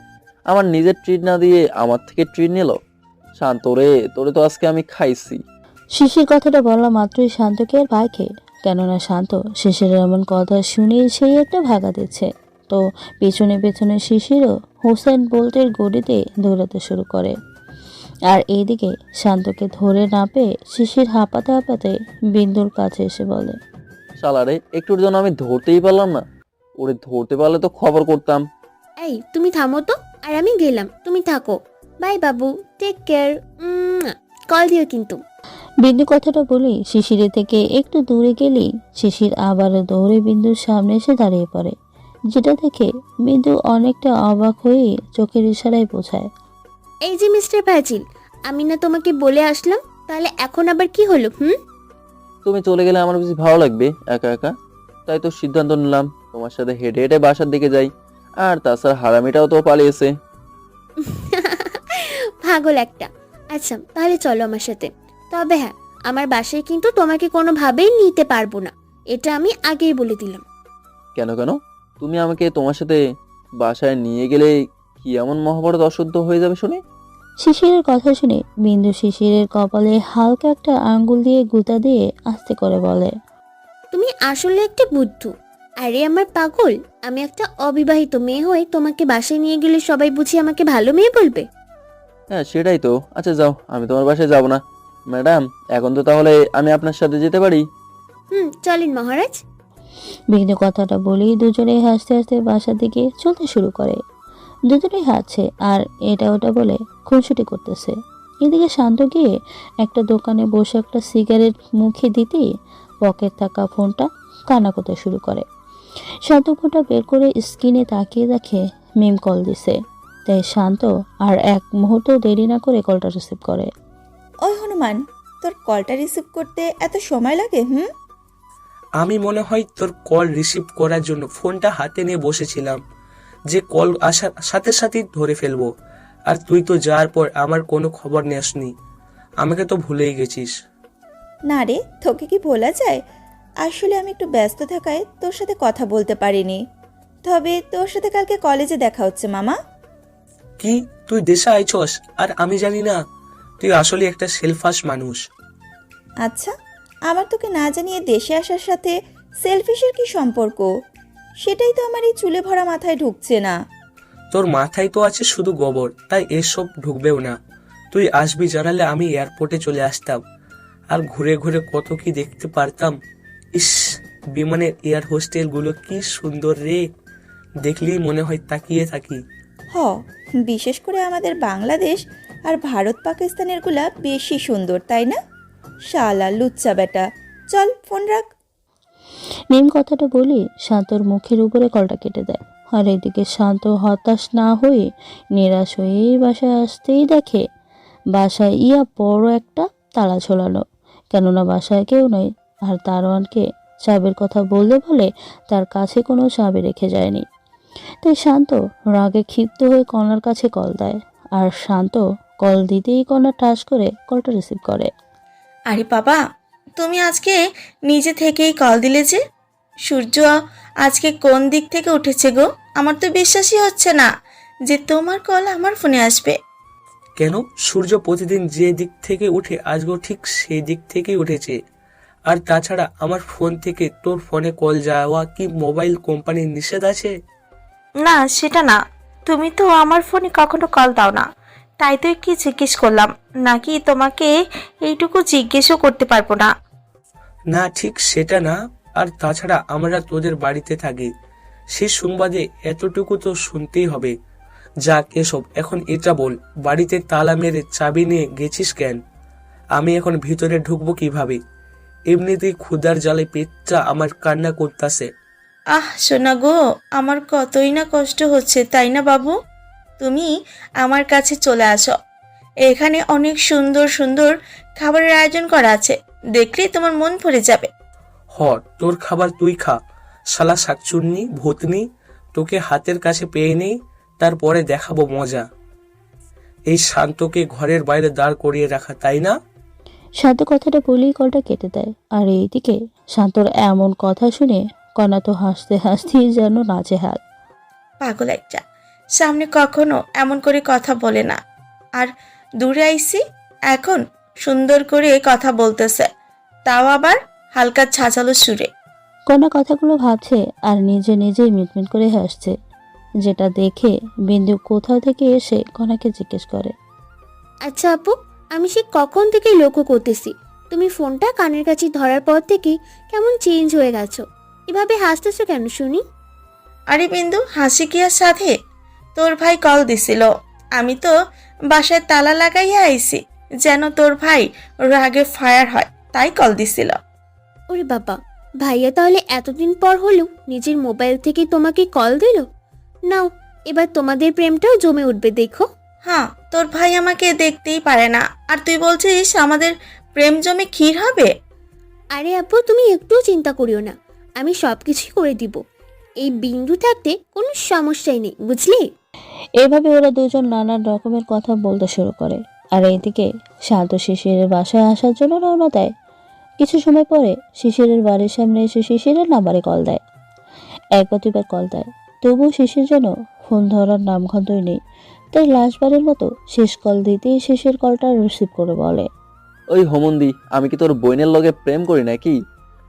D: আমার নিজের ট্রিট না দিয়ে আমার থেকে ট্রিট নিল। শান্ত রে, তোরে তো আজকে আমি খাইছি।
B: শিশির কথাটা বলা মাত্রই শান্তকে আর ভয় খেয়ে, কেননা শান্ত শিশিরের এমন কথা শুনেই সেই একটা ভাগা দিচ্ছে। তো পেছনে পেছনে শিশিরও হোসেন বোল্টের গড়িতে দৌড়াতে শুরু করে। আর এইদিকে শান্তকে ধরে না পেয়ে শিশির হাঁপাতে হাঁপাতে বিন্দুর কাছে এসে বলে,
D: শালা রে, একটুর জন্য আমি ধরতেই পারলাম না। ওরে ধরতে পারলে তো খবর করতাম।
E: এই তুমি থামো তো, আর আমি গেলাম, তুমি থাকো। By Babu, take care. Call দিও কিন্তু।
B: বিন্দু কথাটা বলেই শিশিরের থেকে একটু দূরে গেলেই শিশির আবারও দৌড়ে বিন্দুর সামনে এসে দাঁড়িয়ে পড়ে, যেটা দেখে বিন্দু অনেকটা অবাক হয়ে চোখের ইশারায় বোঝায়।
E: এই যে মিস্টার ফাজিল, আমি না তোমাকে বলে আসলাম, তাহলে এখন আবার কি হলো?
D: তুমি চলে গেলে আমার বেশি ভালো লাগবে একা একা, তাই তো সিদ্ধান্ত নিলাম তোমার সাথে হেঁটে হেঁটে বাসার দিকে যাই। আর তাছাড়া হারামিটাও তো পালিয়েছে।
E: পাগল একটা। আচ্ছা তাহলে চলো আমার সাথে। তবে হ্যাঁ, আমার বাসায় কিন্তু তোমাকে কোনোভাবেই নিতে পারবো না, এটা আমি আগেই বলে দিলাম।
D: কেন কেন? তুমি আমাকে তোমার সাথে বাসায় নিয়ে গেলে কি এমন মহাভারত অশুদ্ধ হয়ে যাবে শুনে?
B: শিশিরের কথা শুনে বিন্দু শিশিরের কপালে হালকা একটা আঙ্গুল দিয়ে গুঁতা দিয়ে আস্তে করে বলে,
E: তুমি আসলে একটা বুদ্ধু। আরে আমার পাগল, আমি একটা অবিবাহিত মেয়ে হয়ে তোমাকে বাসায় নিয়ে গেলে সবাই বুঝি আমাকে ভালো মেয়ে বলবে?
D: হ্যাঁ সেটাই তো। আচ্ছা যাও, আমি তোমার বাসায় যাব না ম্যাডাম। এখন তো তাহলে আমি আপনার সাথে যেতে পারি?
E: চলেন মহারাজ।
B: বিন্দু কথাটা বলেই দুজনেই হাসতে হাসতে বাসার দিকে চলতে শুরু করে। দুজনেই হাসছে আর এটা ওটা বলে খুনসুটি করতেছে। এদিকে শান্ত গিয়ে একটা দোকানে বসে একটা সিগারেট মুখে দিতেই পকেট থাকা ফোনটা কান্না করতে শুরু করে। শান্ত ফোনটা বের করে স্ক্রিনে তাকিয়ে দেখে মিম কল দিছে, তাই শান্ত আর এক মুহূর্ত দেরি না করে কলটা রিসিভ করে।
G: ওই হনুমান, তোর কলটা রিসিভ করতে এত সময় লাগে?
F: আমি মনে হয় তোর কল রিসিভ করার জন্য ফোনটা হাতে নিয়ে বসেছিলাম, যে কল আসার সাথে সাথেই ধরে ফেলবো। আর তুই তো যাওয়ার পর আমার কোনো খবর নেসনি, আমাকে তো ভুলেই গেছিস।
G: না রে, তোকে কি ভোলা যায়? আসলে আমি একটু ব্যস্ত থাকায় তোর সাথে কথা বলতে পারিনি। তবে তোর সাথে কালকে কলেজে দেখা হচ্ছে মামা।
F: কি তুই দেশে আইছস আর আমি জানি না? তুই আসলে একটা সেলফাস মানুষ।
G: আচ্ছা, আমার তোকে না জানিয়ে দেশে আসার সাথে সেলফিশের কি সম্পর্ক? সেটাই তো আমার এই চুলে ভরা মাথায় ঢুকছে না।
F: তোর মাথায় তো আছে শুধু গোবর, তাই এসব ঢুকবেও না। তুই আসবি জানালে আমি এয়ারপোর্টে চলে আসতাম, আর ঘুরে ঘুরে কত কি দেখতে পারতাম। ইস, বিমানের এয়ার হোস্টেল গুলো কি সুন্দর রে, দেখলেই মনে হয় তাকিয়ে থাকি।
G: বিশেষ করে আমাদের বাংলাদেশ আর ভারত পাকিস্তানের গুলা বেশি সুন্দর, তাই না? শালা লুচ্চা বেটা, চল ফোন রাখ।
B: মিম কথাটা বলে শান্তর মুখের উপরে কলটা কেটে দেয়। আর এদিকে শান্ত হতাশ না হয়ে নিরাশ হয়ে বাসায় আসতেই দেখে বাসায় বড় একটা তালা ঝোলানো, কেননা বাসায় কেউ নেই। আর দারোয়ানকে চাবির কথা বললে বলে তার কাছে কোনো চাবি রেখে যায়নি। তাই শান্ত রাগে ক্ষিপ্ত হয়ে কনার কাছে কল দেয়। আর শান্ত কল দিতেই কনা টাচ করে কলটা রিসিভ করে।
G: আরে বাবা, তুমি আজকে নিজে থেকেই কল দিলে যে? সূর্য আজকে কোন দিক থেকে উঠেছে গো? আমার তো বিশ্বাসই হচ্ছে না যে তোমার কল আমার ফোনে আসবে।
F: কেন? সূর্য প্রতিদিন যে দিক থেকে উঠে আজকেও ঠিক সেই দিক থেকেই উঠেছে। আর তাছাড়া আমার ফোন থেকে তোর ফোনে কল যাওয়া কি মোবাইল কোম্পানির নিষেধ আছে?
G: না, সেটা না। তুমি তো আমার ফোনে কখনো কল দাও না, তাই তো কি জিজ্ঞেস করলাম। নাকি তোমাকে এইটুকু জিজ্ঞেসও করতে পারবো না?
F: না, ঠিক সেটা না। আর তাছাড়া আমরা তোদের বাড়িতে থাকি, সেই সংবাদে এতটুকু তো শুনতেই হবে। যাক এসব, এখন এটা বল, বাড়িতে তালা মেরে চাবি নিয়ে গেছিস কেন? আমি এখন ভিতরে ঢুকবো কিভাবে? এমনিতেই ক্ষুধার জ্বালে পেটটা আমার কান্না করতেছে।
G: শোনা গো, আমার কতই না কষ্ট হচ্ছে, তাই না বাবু? তুমি আমার কাছে চলে আসো, এখানে অনেক সুন্দর সুন্দর খাবারের আয়োজন করা আছে, দেখলেই তোমার মন ভরে যাবে।
F: তোর খাবার তুই খা, শালা শাকচুন্নি ভূতনি, তোকে হাতের কাছে পেয়ে নেই, তারপরে দেখাবো মজা। এই শান্তকে ঘরের বাইরে দাঁড় করিয়ে রাখা, তাই না?
B: শান্ত কথাটা বলেই কলটা কেটে দেয়। আর এইদিকে শান্তর এমন কথা শুনে কণা তো হাসতে হাসতেই যেন নাচেহাল।
G: পাগল একটা, সামনে কখনো এমন করে কথা বলে না, আর দূরে আইসি এখন সুন্দর করে কথা বলতেছে, তাও আবার হালকা ছাঁচালো সুরে।
B: কণা কথাগুলো ভাবছে আর নিজে নিজেই মিটমিট করে হাসছে, যেটা দেখে বিন্দু কোথাও থেকে এসে কণাকে জিজ্ঞেস করে,
E: আচ্ছা আপু, আমি সে কখন থেকে লক্ষ্য করতেছি তুমি ফোনটা কানের কাছে ধরার পর থেকে কেমন চেঞ্জ হয়ে গেছো, এভাবে হাসতেছো কেন শুনি?
G: আরে বিন্দু, হাসি কি আর সাথে? তোর ভাই কল দিছিল, আমি তো বাসায় তালা লাগাইয়া আইছি, যেন তোর ভাই রাগে ফায়ার হয়, তাই কল দিছিল।
E: ওরে বাবা, ভাইয়া তাহলে এতদিন পর হলেও নিজের মোবাইল থেকে তোমাকে কল দিল। নাও, এবার তোমাদের প্রেমটাও জমে উঠবে দেখো।
G: হ্যাঁ, তোর ভাই আমাকে দেখতেই পারে না, আর তুই বলছিস আমাদের প্রেম জমে ক্ষীর হবে?
E: আরে আপু, তুমি একটুও চিন্তা করিও না, আমি সব কিছুই করে দিব। এই বিন্দু থাকতে কোনো সমস্যাই নেই, বুঝলি?
B: এভাবে ওরা দুজন নানান রকমের কথা বলতে শুরু করে। আর এইদিকে শান্ত শিশিরের বাসায় আসার জন্য রওনা দেয়। কিছু সময় পরে শিশিরের বাড়ির সামনে এসে শিশিরের নাম্বারে কল দেয়। একবার দুবার কল দেয়, তবুও শিশির যেন ফোন ধরার নামগন্ধই নেই। তাই লাশবারের মতো শেষ কল দিতেই শিশির কলটা রিসিভ করে বলে,
D: ওই হোমন্দি, আমি কি তোর বোনের লগে প্রেম করি নাকি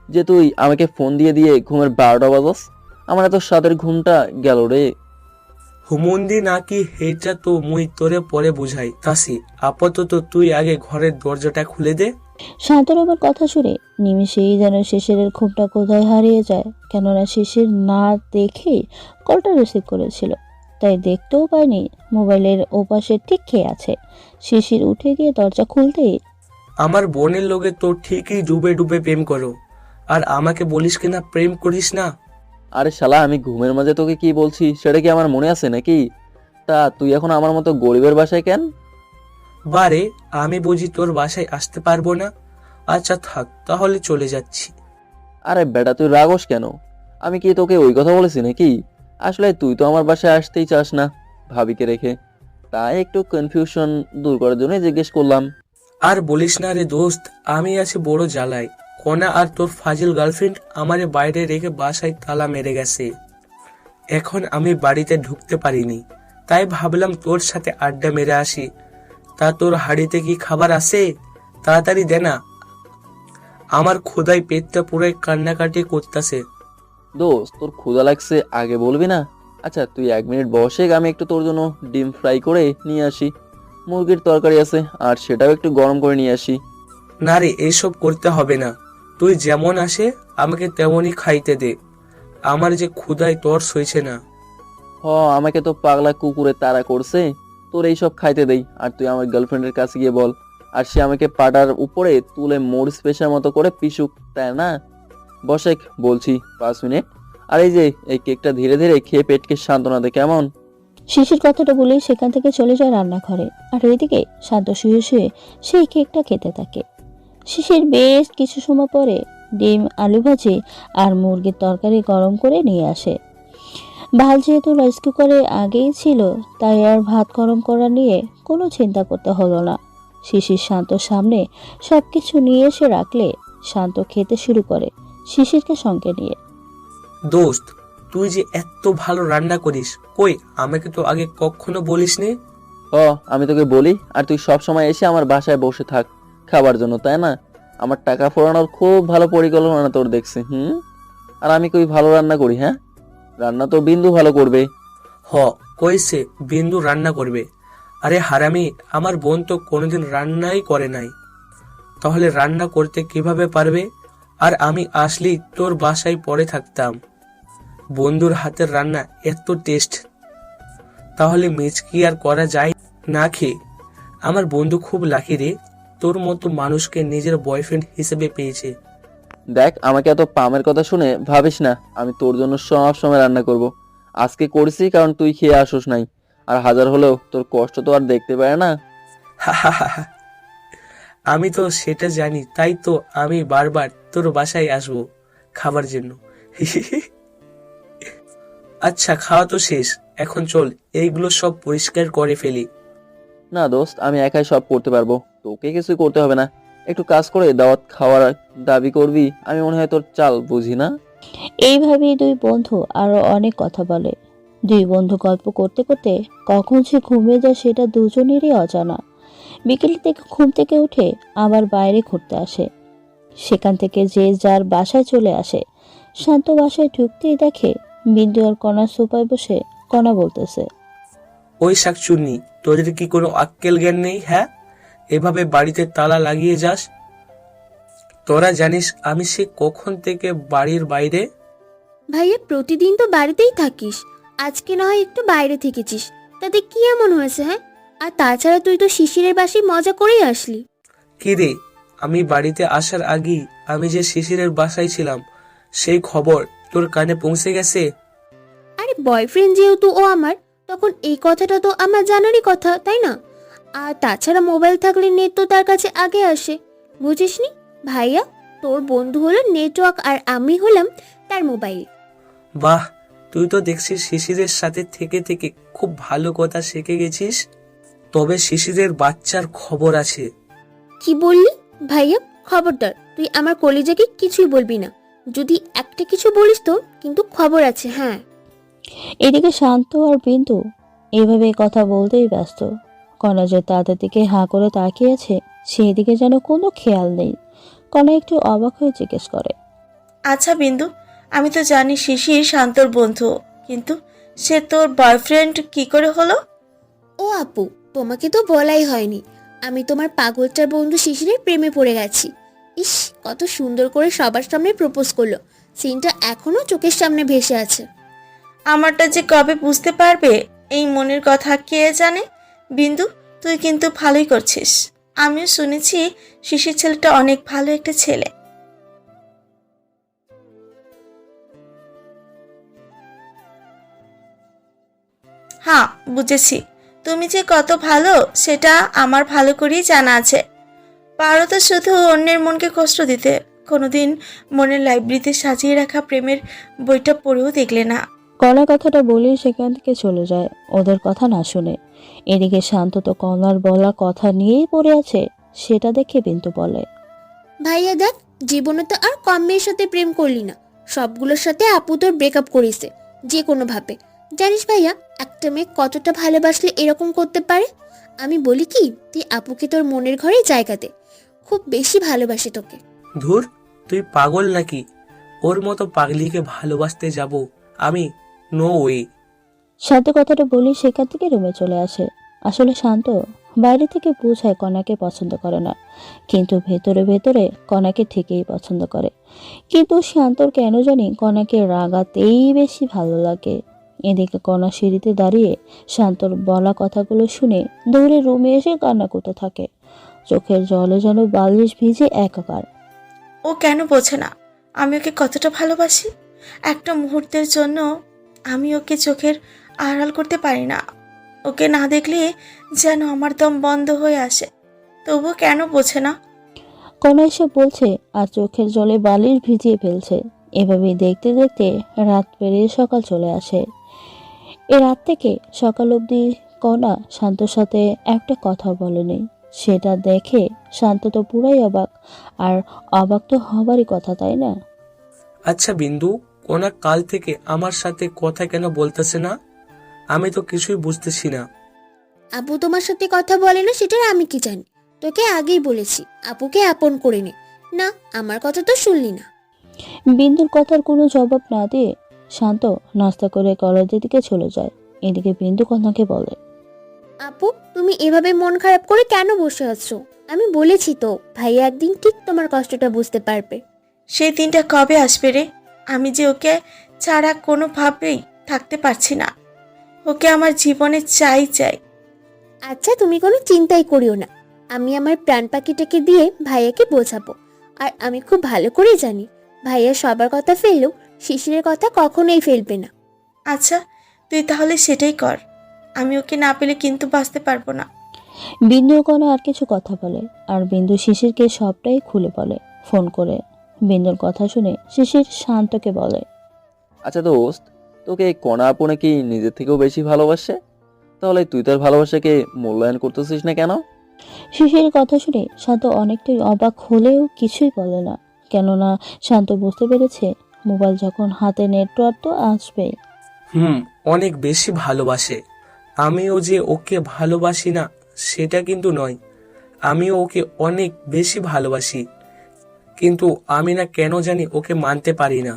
D: যে তুই আমাকে ফোন দিয়ে দিয়ে ঘুমের 12টা বাজাস? আমার এত সাদের ঘুমটা গেল রে।
F: হুমন্দি নাকি হেটা তো মুই তোরে পরে বুঝাই তাসি, আপাতত তুই আগে ঘরের দরজাটা খুলে দে।
B: শান্তরমের কথা শুনে নিমিষেই যেন শিশিরের ঘুমটা কোথায় হারিয়ে যায়। কেননা শিশির না দেখে কলটা রিসিভ করেছিল, তাই দেখতেও পায়নি মোবাইলের ওপাশে ঠিক খেয়ে আছে। শিশির উঠে গিয়ে দরজা খুলতেই,
F: আমার বোনের লোকে তো ঠিকই ডুবে ডুবে প্রেম করো, আর আমাকে বলিস কিনা প্রেম করিস না।
D: আরে শালা, আমি ঘুমের মাঝে তোকে কি বলছি সেটা কি আমার মনে আছে নাকি? তা তুই এখন আমার মতো গরিবের বাসায় কেন?
F: বারে, আমি বুঝি তোর বাসায় আসতে পারবো না? আচ্ছা থাক, তাহলে চলে যাচ্ছি।
D: আরে বেটা, তুই রাগস কেন? আমি কি তোকে ওই কথা বলেছি নাকি? আসলে তুই তো আমার বাসায় আসতেই চাস না ভাবিকে রেখে, তাই একটু কনফিউশন দূর করার জন্য জিজ্ঞেস করলাম।
F: আর বলিস না রে দোস্ত, আমি আছি বড় জ্বালায়। কনা আর তোর ফাজিল গার্লফ্রেন্ড আমারে বাইরে রেখে বাসায় তালা মেরে গেছে। এখন আমি বাড়িতে ঢুকতে পারিনি, তাই ভাবলাম তোর সাথে আড্ডা মেরে আসি। তা তোর হাড়িতে কি খাবার আছে? তাড়াতাড়ি দে না, আমার ক্ষুধায় পেটটা পুরো কান্নাকাটি করতেছে।
D: দোস্ত, তোর ক্ষুধা লাগছে আগে বলবি না? আচ্ছা তুই 1 মিনিট বসে, আমি একটু তোর জন্য ডিম ফ্রাই করে নিয়ে আসি। মুরগির তরকারি আছে, আর সেটাও একটু গরম করে নিয়ে আসি।
F: না রে, এসব করতে হবে না, তুই যেমন আসে আমাকে তেমনই খাইতে দে। আমার যে ক্ষুধায় তোর সইছে না।
D: আমাকে তো পাগলা কুকুরে তাড়া করছে, তোর এইসব খাইতে দেই, আর তুই আমার গার্লফ্রেন্ডের কাছে গিয়ে বল, আর সে আমাকে পাটার উপরে তুলে মরিচ পেশার মতো করে পিসুক, তাই না? বসেক বলছি 5 মিনিট। আর এই যে এই কেকটা ধীরে ধীরে খেয়ে পেটকে সান্ত্বনা দে, কেমন?
B: শিশির কথাটা বলেই সেখান থেকে চলে যায় রান্নাঘরে। আর ওইদিকে শান্ত শুয়ে শুয়ে সেই কেকটা খেতে থাকে। শিশির বেশ কিছু সময় পরে ডিম, আলু ভাজি আর মুরগির তরকারি গরম করে নিয়ে আসে। ভাত যেহেতু রাইস কুকারে আগেই ছিল, তাই আর ভাত গরম করা নিয়ে কোনো চিন্তা করতে হলো না। শিশির শান্তর সামনে সবকিছু নিয়ে এসে রাখলে শান্ত খেতে শুরু করে শিশিরকে সঙ্গে নিয়ে।
F: দোস্ত, তুই যে এত ভালো রান্না করিস, কই আমাকে তো আগে কখনো বলিসনি।
D: আমি তোকে বলি, আর তুই সব সময় এসে আমার বাসায় বসে থাক খাবার জন্য, তাই না? আমার টাকা ফোরানোর খুব ভালো পরিকল্পনা তোর দেখছি। আর আমি কই ভালো রান্না করি? হ্যাঁ, রান্না তো বিন্দু ভালো করবে।
F: কইছে বিন্দু রান্না করবে? আরে হারামি, আমার বোন তো কোনোদিন রান্নাই করে নাই, তাহলে রান্না করতে কিভাবে পারবে? আর আমি আসলেই তোর বাসায় পড়ে থাকতাম। বন্ধুর হাতের রান্না এত টেস্ট, তাহলে মিস কি আর করা যায় না খেয়ে? আমার বন্ধু খুব লাকি রে, তোর মতো মানুষকে নিজের বয়ফ্রেন্ড হিসেবে পেয়েছে।
D: দেখ, আমাকে এত পামের কথা শুনে ভাবিস না আমি তোর জন্য সব সময় রান্না করব। আজকে করছি কারণ তুই খেয়ে আসোস নাই, আর হাজার হলেও তোর কষ্ট তো আর দেখতে পারে না।
F: আমি তো সেটা জানি, তাই তো আমি বারবার তোর বাসায় আসবো খাবার জন্য। আচ্ছা, খাওয়া তো শেষ, এখন চল এইগুলো সব পরিষ্কার করে ফেলি।
D: না দোস্ত, আমি একাই সব করতে পারবো, তোকে কিছু করতে হবে না। একটু কাজ করে দাওয়াত খাওয়ার দাবি করবি, আমি মনে হয় তোর চাল বুঝি না।
B: এইভাবেই দুই বন্ধু আরো অনেক কথা বলে। দুই বন্ধু গল্প করতে করতে কখন সে ঘুমিয়ে যায় সেটা দুজনেরই অজানা। বিকেল থেকে ঘুম থেকে উঠে আবার বাইরে ঘুরতে আসে। সেখান থেকে যে যার বাসায় চলে আসে। শান্ত বাসায় ঢুকতেই দেখে বিন্দু আর কণা সোফায় বসে কণা বলতেছে,
F: ওই শাকচুন্নি, তোদের কি কোনো আক্কেল জ্ঞান নেই? হ্যাঁ, এভাবে বাড়িতে তালা লাগিয়ে যাস? তোরা জানিস আমি সে কখন থেকে বাড়ির বাইরে?
E: ভাইয়া, প্রতিদিন তো বাড়িতেই থাকিস, আজকে না হয় একটু বাইরে থেকেছিস, তাতে কি এমন হয়েছে? হ্যাঁ, আর তাছাড়া তুই তো শিশিরের বাসায় মজা করেই আসলি।
F: কি রে, আমি বাড়িতে আসার আগেই আমি যে শিশিরের বাসায় ছিলাম সেই খবর তোর কানে পৌঁছে গেছে?
E: আরে বয়ফ্রেন্ড যেহেতু ও আমার, তখন এই কথাটা তো আমার জানারই কথা, তাই না? আর তাছাড়া মোবাইল থাকলে নেট তো তার কাছে আগে আসে, বুঝিসনি? ভাইয়া, তোর বন্ধু হলো নেটওয়ার্ক আর আমি হলাম তার মোবাইল।
F: বাহ, তুই তো দেখছিস শিশিরের সাথে থেকে থেকে খুব ভালো কথা শিখে গেছিস। তবে শিশিরের বাচ্চার খবর আছে।
E: কি বললি ভাইয়া? খবরদার তুই আমার কলিজাকে কিছুই বলবি না। যদি একটা কিছু বলিস তো কিন্তু খবর আছে, হ্যাঁ।
B: এদিকে শান্ত আর বিন্দু এভাবে কথা বলতেই ব্যস্ত। কণা যে তাদের দিকে হাঁ করে তাকিয়েছে সেই দিকে যেন কোনো খেয়াল নেই। কণা একটু অবাক হয়ে জিজ্ঞেস করে,
G: আচ্ছা বিন্দু, আমি তো জানি শিশির শান্তর বন্ধু, কিন্তু সে তোর বয়ফ্রেন্ড কি করে হলো?
E: ও আপু, তোমাকে তো বলাই হয়নি, আমি তোমার পাগলটার বন্ধু শিশিরের প্রেমে পড়ে গেছি। ইস, কত সুন্দর করে সবার সামনে প্রপোজ করলো, সিনটা এখনো চোখের সামনে ভেসে আছে।
G: আমারটা যে কবে বুঝতে পারবে এই মনের কথা কে জানে। বিন্দু, তুই কিন্তু ভালোই করছিস। আমিও শুনেছি শিশির ছেলেটা অনেক ভালো একটা ছেলে। হ্যাঁ, বুঝেছি তুমি যে কত ভালো সেটা আমার ভালো করেই জানা আছে। পারো তো শুধু অন্যের মনকে কষ্ট দিতে। কোনোদিন মনের লাইব্রেরিতে সাজিয়ে রাখা প্রেমের বইটা পড়েও দেখলে না।
B: কণা কথাটা বলেই সেখান থেকে চলে যায় ওদের কথা না শুনে। এদিকে শান্ত তো কণার বলা কথা নিয়েই পড়ে আছে। সেটা দেখে বিন্দু বলে,
E: ভাইয়া দেখ, জীবনে তো আর কম মেয়ের সাথে প্রেম করলি না, সবগুলোর সাথে আপু তোর ব্রেকআপ করেছে যে কোনো ভাবে। জানিস ভাইয়া, একটা মেয়ে কতটা ভালোবাসলে এরকম করতে পারে? আমি বলি কি, তুই আপুকে তোর মনের ঘরে জায়গা দে, খুব বেশি ভালোবাসে তোকে।
F: ধুর, তুই পাগল নাকি? ওর মতো পাগলিকে ভালোবাসতে যাব আমি? No way.
B: শান্ত কথাটা বলেই সেখান থেকে রুমে চলে আসে। আসলে শান্ত বাইরে থেকে বোঝায় কণাকে পছন্দ করে না, কিন্তু ভেতরে ভেতরে কণাকে ঠিকই পছন্দ করে। কিন্তু শান্তর কেন জানি কণাকে রাগাতেই বেশি ভালো লাগে। এদিকে কণা সিঁড়িতে দাঁড়িয়ে শান্তর বলা কথাগুলো শুনে দৌড়ে রুমে এসে কান্না করতে থাকে। চোখের জলে যেন বালিশ ভিজে একাকার।
G: ও কেন বোঝে না আমি ওকে কতটা ভালোবাসি? একটা মুহূর্তের জন্য আমি ওকে চোখের আড়াল করতে পারি না। ওকে না দেখলে যেন আমার দম বন্ধ হয়ে আসে। তবুও কেন বোঝে না?
B: কণা এসে বলছে আর চোখের জলে বালিশ ভিজিয়ে ফেলছে। এভাবেই দেখতে দেখতে রাত পেরিয়ে সকাল চলে আসে। এ রাত থেকে সকাল অবধি কণা শান্তর সাথে একটা কথা বলেনি। সেটা দেখে শান্ত তো পুরাই অবাক। আর অবাক তো হবারই কথা, তাই না?
F: আচ্ছা বিন্দু, কোনা কাল থেকে আমার সাথে কথা কেন বলতেছে না? আমি তো কিছুই বুঝতেছি না।
E: আপু তোমার সাথে কথা বলে না সেটা আমি কি জানি? তোকে আগেই বলেছি আপুকে আপন করে নে। না, আমার কথা তো শুনলি না।
B: বিন্দুর কথার কোনো জবাব না দিয়ে শান্ত নাস্তা করে কলেজের দিকে চলে যায়। এদিকে বিন্দু কন্যাকে বলে,
E: আপু, তুমি এভাবে মন খারাপ করে কেন বসে আছো? আমি বলেছি তো ভাইয়া একদিন ঠিক তোমার কষ্টটা বুঝতে পারবে।
G: সেই দিনটা কবে আসবে রে? আমি যে ওকে ছাড়া কোনোভাবেই থাকতে পারছি না। ওকে আমার জীবনে চাই চাই।
E: আচ্ছা, তুমি কোনো চিন্তাই করিও না, আমি আমার প্রাণ পাখিটাকে দিয়ে ভাইয়াকে বোঝাবো। আর আমি খুব ভালো করে জানি ভাইয়া সবার কথা ফেললেও শিশিরের কথা কখনোই ফেলবে না।
G: আচ্ছা, তুই তাহলে সেটাই কর। আমি ওকে না পেলে কিন্তু বাঁচতে পারবো না।
B: বিন্দু ও কণা আর কিছু কথা বলে আর বিন্দু শিশিরকে সবটাই খুলে বলে ফোন করে। বিন্দুর কথা শুনে শিশির শান্তকে বলে,
D: আচ্ছা দোস্ত, তোকে কণা আপু নাকি নিজের থেকেও বেশি ভালোবাসে? তাহলে তুই তার ভালোবাসাকে মূল্যায়ন করতেছিস না কেন?
B: শিশিরের কথা শুনে শান্ত অনেকটাই অবাক হলেও কিছুই বলে না। কেননা শান্ত বুঝতে পেরেছে মোবাইল যখন হাতে নেটওয়ার্ক তো আসবেই।
F: অনেক বেশি ভালোবাসে। আমিও যে ওকে ভালোবাসি না সেটা কিন্তু নয়, আমিও ওকে অনেক বেশি ভালোবাসি, কিন্তু আমি না কেন জানি ওকে মানতে পারি না।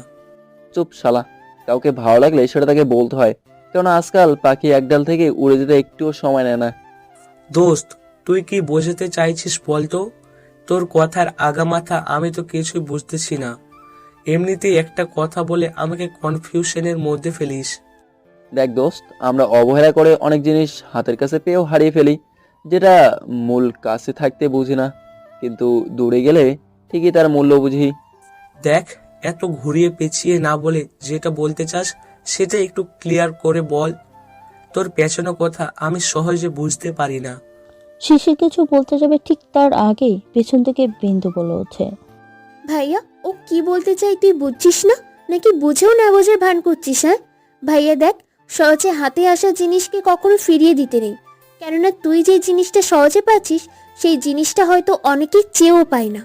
D: চুপ শালা, কাউকে ভালো লাগলে সেটা তাকে বলতে হয়, কারণ আজকাল পাখি এক ডাল থেকে উড়ে যেতে একটুও সময় নেয় না।
F: দোস্ত, তুই কি বোঝাতে চাইছিস বলতো? তোর কথার আগামাথা আমি তো কিছুই বুঝতেছি না। এমনিতেই একটা কথা বলে আমাকে কনফিউশনের মধ্যে ফেলিস।
D: দেখ দোস্ত, আমরা অবহেলা করে অনেক জিনিস হাতের কাছে পেয়েও হারিয়ে ফেলি। যেটা মূল কাছে থাকতে বুঝি না, কিন্তু দূরে গেলে ঠিকই তার মূল্য বুঝি।
F: দেখ, এত ঘুরিয়ে পেঁচিয়ে না বলে যেটা বলতে চাস সেটা একটু ক্লিয়ার করে বল। তোর পেছনের কথা আমি সহজে বুঝতে পারি না।
B: শিশির কিছু বলতে যাবে ঠিক তার আগেই পেছন থেকে বিন্দু বলে ওঠে।
E: ভাইয়া, ও কি বলতে চাই তুই বুঝছিস না, নাকি বুঝেও না বোঝার ভান করছিস? হ্যাঁ ভাইয়া দেখ, সহজে হাতে আসা জিনিসকে কখনো ফিরিয়ে দিতে নেই, কেননা তুই যে জিনিসটা সহজে পাচ্ছিস সেই জিনিসটা হয়তো অনেকেই চেয়েও পায় না।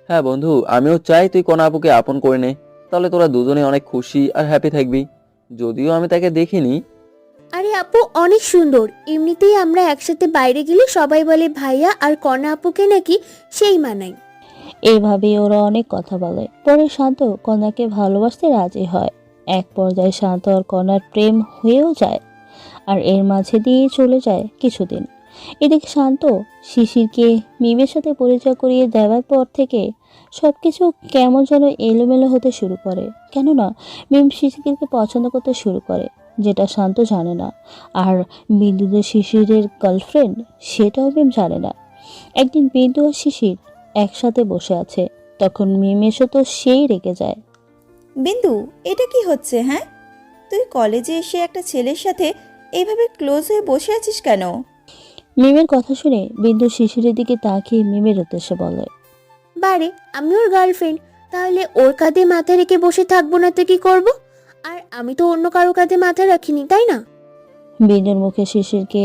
D: হ্যাঁ বন্ধু, আমিও চাই তুই কোন আপুকে আপন করে নে, তাহলে তোরা দুজনে অনেক খুশি আর হ্যাপি থাকবি। যদিও আমি তাকে দেখিনি।
E: আরে আপু অনেক সুন্দর, এমনিতেই আমরা একসাথে বাইরে গেলে সবাই বলে ভাইয়া আর কনা আপুকে নাকি সেই মানায়।
B: এইভাবেই ওরা অনেক কথা বলে। পরে শান্ত কন্যাকে ভালোবাসতে রাজি হয়। এক পর্যায়ে শান্ত আর কন্যার প্রেম হয়েও যায়, আর এর মাঝে দিয়ে চলে যায় কিছুদিন। এদিকে শান্ত শিশিরকে মিমের সাথে পরিচয় করিয়ে দেওয়ার পর থেকে সবকিছু কেমন যেন এলোমেলো হতে শুরু করে। কেননা মিম শিশিরকে পছন্দ করতে শুরু করে, যেটা শান্ত জানে না। আর বিন্দু যে শিশিরের গার্লফ্রেন্ড সেটাও মিম জানে না। একদিন বিন্দু আর শিশির একসাথে বসে আছে, তখন মিম এসে তো সেই রেগে যায়।
G: বিন্দু, এটা কি হচ্ছে? হ্যাঁ, তুই কলেজে এসে একটা ছেলের সাথে এইভাবে ক্লোজ হয়ে বসে আছিস কেন?
B: মিমের কথা শুনে বিন্দু শিশিরের দিকে তাকিয়ে মিমের উদ্দেশ্যে বলে,
E: বারে, আমি ওর গার্লফ্রেন্ড, তাহলে ওর কাঁধে মাথা রেখে বসে থাকবো না তো কি করব? আর আমি তো অন্য কারো কাঁধে মাথা রাখিনি, তাই না?
B: বিন্দুর মুখে শিশিরকে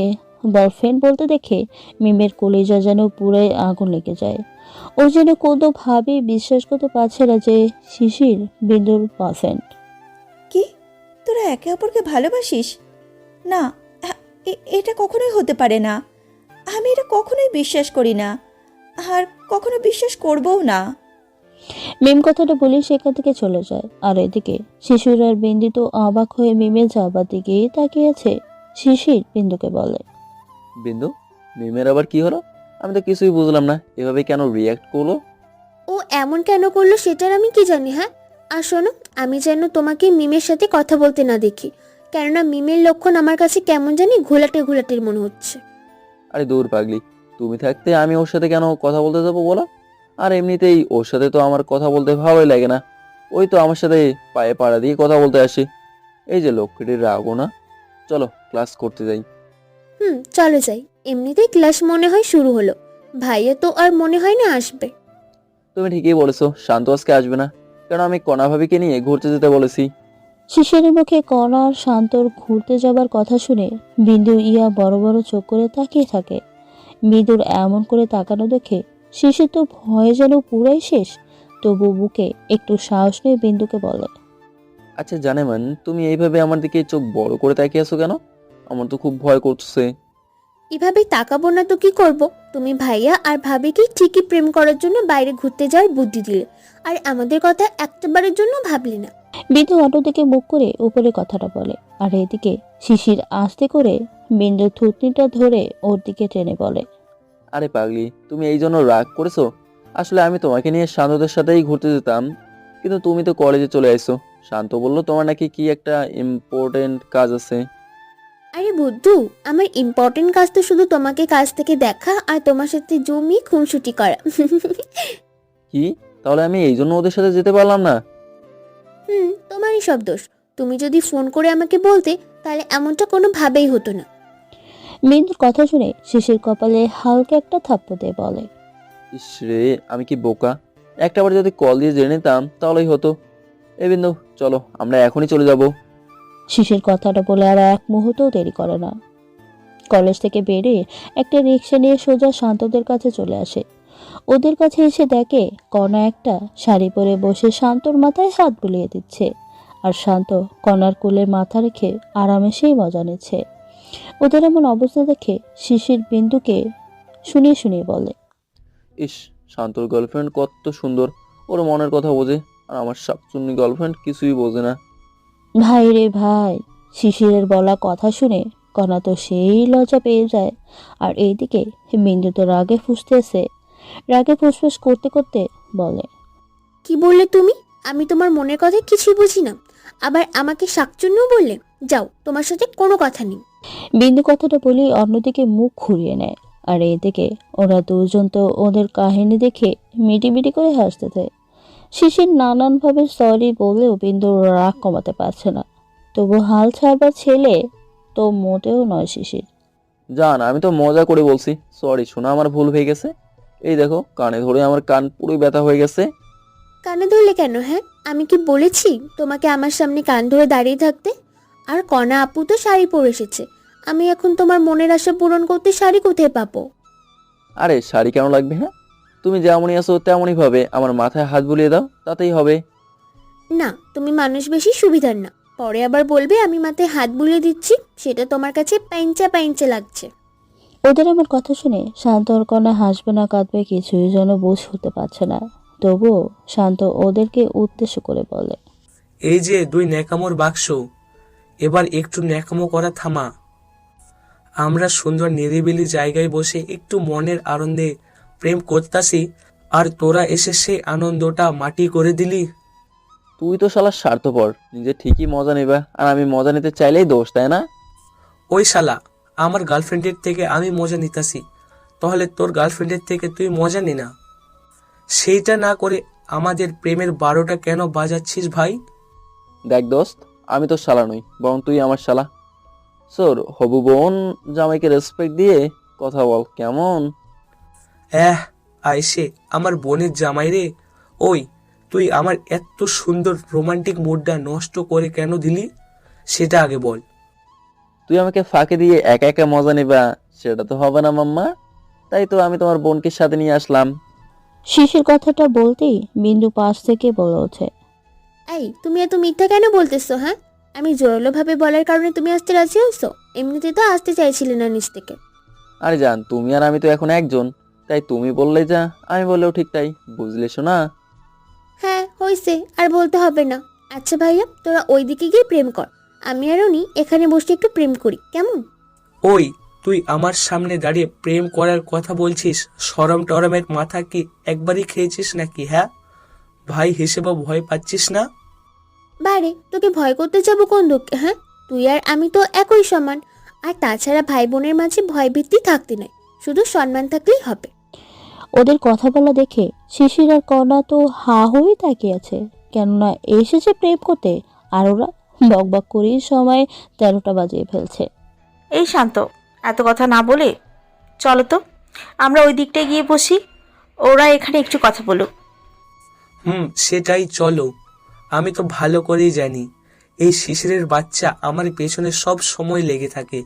B: বয়ফ্রেন্ড বলতে দেখে মিমের কলিজা যেন পুরাই আগুন লেগে যায়। ও যেন কোনোভাবেই বিশ্বাস করতে পারছে না যে শিশির বিন্দুর বয়ফ্রেন্ড।
G: কি, তোরা একে অপরকে ভালোবাসিস? না, এটা কখনোই হতে পারে না। আমি এটা কখনোই বিশ্বাস করি না, আর কখনো বিশ্বাস করবও না।
B: মিম কথাটা বলে সেখান থেকে চলে যায়। আর এদিকে শিশির আর বিন্দু তো অবাক হয়ে মিমের যাবার দিকে তাকিয়ে আছে। শিশির বিন্দুকে বলে,
D: বিন্দু, মিমের আবার কি হলো? আমি তো কিছুই বুঝলাম না, এভাবে কেন রিয়াক্ট করলো?
E: ও এমন কেন করলো সেটার আমি কি জানি? হ্যাঁ, আর শোনো, আমি যেন তোমাকে মিমের সাথে কথা বলতে না দেখি, কেননা মিমের লক্ষণ আমার কাছে কেমন জানি ঘোলাটে ঘোলাটের মনে হচ্ছে।
D: আরে দূর পাগলি, তুমি থাকতে আমি ওর সাথে কেন কথা বলতে যাবো বলো? আর এমনিতেই ওর সাথে তো আমার কথা বলতে ভালোই লাগে না। ওই তো আমার সাথে পায়ে পাড়া দিয়ে কথা বলতে আসে। এই যে লক্ষ্মীটির রাগও না। চলো ক্লাস করতে যাই।
E: চলো যাই, এমনিতেই ক্লাস মনে হয় শুরু হলো। ভাইয়া তো আর মনে হয় না আসবে।
D: তুমি ঠিকই বলেছো, শান্ত আজকে আসবে না, কারণ আমি কণা ভাবিকে নিয়ে ঘুরতে যেতে বলেছি।
B: শিশিরের মুখে কণা আর শান্তর ঘুরতে যাবার কথা শুনে বিন্দু ইয়া বড় বড় চোখ করে তাকিয়ে থাকে। বিন্দুর এমন করে তাকানো দেখে শিশির তো ভয়ে যেন পুরাই শেষ। তবু বুকে একটু সাহস নিয়ে বিন্দুকে বলে,
D: আচ্ছা জানেমান, তুমি এইভাবে আমার দিকে চোখ বড় করে তাকিয়ে আছো কেন? আমার তো খুব ভয় করছে।
E: এভাবে তাকাবো না তো কি করব? তুমি ভাইয়া আর ভাবিকে ঠিকই প্রেম করার জন্য বাইরে ঘুরতে যাওয়ার বুদ্ধি দিলে, আর আমাদের কথা একটাবারের জন্য ভাবলে না।
B: বিন্দু অটো দিকে মুখ করে উপরে কথাটা বলে। আর এদিকে শিশির আস্তে করে বিন্দুর থুতনিটা ধরে ওর দিকে টেনে বলে,
D: আরে পাগলি, তুমি এই জন্য রাগ করেছো? আসলে আমি তোমাকে নিয়ে শান্তদের সাথেই ঘুরতে যেতাম, কিন্তু তুমি তো কলেজে চলে আসছো। শান্ত বললো তোমার নাকি কি একটা ইম্পর্টেন্ট কাজ আছে।
E: আরে বুদ্ধু, আমার ইম্পর্টেন্ট কাজ তো শুধু তোমাকে কাজ থেকে দেখা আর তোমার সাথে জমি খুনসুটি করা।
D: কি? তাহলে আমি এই জন্য ওদের সাথে যেতে পারলাম না?
E: তোমারই সব দোষ। তুমি যদি ফোন করে আমাকে বলতে, তাহলে এমনটা কোনোভাবেই হতো না।
B: বিন্দুর কথা শুনে শিশির কপালে হালকা একটা থাপ্পড় দিয়ে বলে,
D: ইস রে, আমি কি বোকা! একটাবার যদি কল দিয়ে জেনে নিতাম তাহলেই হতো। এ বিন্দু, চলো আমরা এখনই চলে যাব।
B: শিশির কথাটা বলে আর এক মুহূর্তও দেরি করে না। কলেজ থেকে বেরিয়ে একটা রিক্সা নিয়ে সোজা শান্তদের কাছে চলে আসে। ওদের কাছে এসে দেখে কণা একটা শাড়ি পরে বসে শান্তর মাথায় হাত বুলিয়ে দিচ্ছে, আর শান্ত কণার কোলে মাথা রেখে আরামে সেই মজা নিচ্ছে। ওদের এমন অবস্থা দেখে শিশির বিন্দুকে শুনিয়ে শুনিয়ে বলে,
D: ইস, শান্তর গার্লফ্রেন্ড কত সুন্দর, ওর মনের কথা বোঝে, আর আমার শাকচুন্নি গার্লফ্রেন্ড কিছুই বোঝে না।
B: ভাই রে ভাই! শিশিরের বলা কথা শুনে কণা তো সেই লজ্জা পেয়ে যায়। আর এইদিকে বিন্দু তো রাগে ফুঁসতেছে। রাগে ফুসফুস করতে করতে বলে,
E: কি বললে তুমি? আমি তোমার মনের কথা কিছুই বুঝি না, আবার আমাকে শাকচুন্নিও বললে? যাও, তোমার সাথে কোনো কথা নেই।
B: বিন্দু কথাটা বলেই অন্যদিকে মুখ ঘুরিয়ে নেয়। আর এদিকে ওরা দুজন তো ওদের কাহিনী দেখে মিটিমিটি করে হাসতেছে। শিশির নানানভাবে সরি বলেও বিন্দুর রাগ কমাতে পারছে না। তবু হাল ছাড়বার ছেলে তো মোটেও নয় শিশির।
D: জান, আমি তো মজা করে বলছি, সরি শোনা, আমার ভুল হয়ে গেছে। এই দেখো, কানে ধরে আমার কান পুরোই ব্যথা হয়ে গেছে।
E: কানে ধরলে কেন? হ্যাঁ, আমি কি বলেছি তোমাকে আমার সামনে কান ধরে দাঁড়িয়ে থাকতে? আর কণা আপু তো শাড়ি পরে এসেছে, আমি এখন তোমার মনের আশা পূরণ করতে শাড়ি কোথায় পাবো?
D: আরে শাড়ি কেন লাগবে? হ্যাঁ, তুমি যেমনই আছো তেমনই ভাবে আমার মাথায় হাত বুলিয়ে দাও, তাতেই হবে।
E: না, তুমি মানুষ বেশি সুবিধার না। পরে আবার বলবে আমি মাথায় হাত বুলিয়ে দিচ্ছি, সেটা তোমার কাছে প্যাঞ্চা প্যাঞ্চা লাগছে।
B: ওদের আমার কথা শুনে শান্ত ওর কণা হাসবে না কাঁদবে কিছুই যেন বুঝ হতে পারছে না। তবুও শান্ত ওদেরকে উদ্দেশ্য করে বলে,
F: এই যে 2 ন্যাকামোর বাক্স, এবার একটু ন্যাকামো করা থামা। আমরা সুন্দর নিরিবিলি জায়গায় বসে একটু মনের আনন্দে প্রেম করতাছি, আর তোরা এসে সেই আনন্দটা মাটি করে দিলি।
D: তুই তো শালা স্বার্থপর, নিজে ঠিকই মজা নেবা আর আমি মজা নিতে চাইলেই দোষ, তাই না?
F: ওই শালা, আমার গার্লফ্রেন্ডের থেকে আমি মজা নিতাছি, তাহলে তোর গার্লফ্রেন্ডের থেকে তুই মজা নে না। সেইটা না করে আমাদের প্রেমের 12টা কেন বাজাচ্ছিস ভাই?
D: দেখ দোস্ত, আমি তো শালা নই, বরং তুই আমার শালা। সোর হবু বোন জামাইকে রেসপেক্ট দিয়ে কথা বল, কেমন?
F: আইসে আমার বোনের জামাই রে। ওই, তুই আমার এত সুন্দর রোমান্টিক মুডটা নষ্ট করে কেন দিলি, সেটা আগে বল।
D: তুই আমাকে ফাঁকে দিয়ে একা একা মজা নেবা, সেটা তো হবে না মাম্মা। তাই তো আমি তোমার বোনকে সাথে নিয়ে আসলাম।
B: শিশির কথাটা বলতেই বিন্দু পাশ থেকে বলে ওঠে,
E: এই, তুমি এত মিথ্যা কেন বলতেছো? হ্যাঁ, আমি জোরালো ভাবে বলার কারণে তুমি আসতে রাজি হয়েছো? এমনিতে তো আসতে চাইছিলে না নিজ থেকে।
D: আরে জান, তুমি আর আমি তো এখন একজন, তাই তুমি বললে যা, আমি বললেও ঠিক তাই, বুঝলে শোনা?
E: হ্যাঁ হয়েছে, আর বলতে হবে না। আচ্ছা ভাইয়া, তোরা ওই দিকে গিয়ে প্রেম কর, আমি আর উনি এখানে বসে একটু প্রেম করি, কেমন?
F: ওই, তুই আমার সামনে দাঁড়িয়ে প্রেম করার কথা বলছিস? শরম টরমের মাথা কি একবারই খেয়েছিস নাকি? হ্যাঁ, ভাই হিসেবে ভয় পাচ্ছিস না?
E: বারে, তোকে ভয় করতে যাবো কোন দুঃখে? হ্যাঁ, তুই আর আমি তো একই সমান। আর তাছাড়া ভাই বোনের মাঝে ভয় ভীতি থাকতে নাই, শুধু সম্মান থাকলেই হবে।
B: ওদের কথা বলা দেখে শিশির আর কণা তো হা হয়ে তাকিয়ে আছে, কেননা এসেছে প্রেম করতে আর ওরা বকবক করেই সময় 13টা বাজিয়ে ফেলছে।
G: এই শান্ত, এত কথা না বলে চলো তো আমরা ওই দিকটায় গিয়ে বসি, ওরা এখানে একটু কথা বলুক।
F: সেটাই চলো। আমি তো ভালো করেই জানি এই শিশিরের বাচ্চা আমার পেছনে সব সময় লেগে থাকে।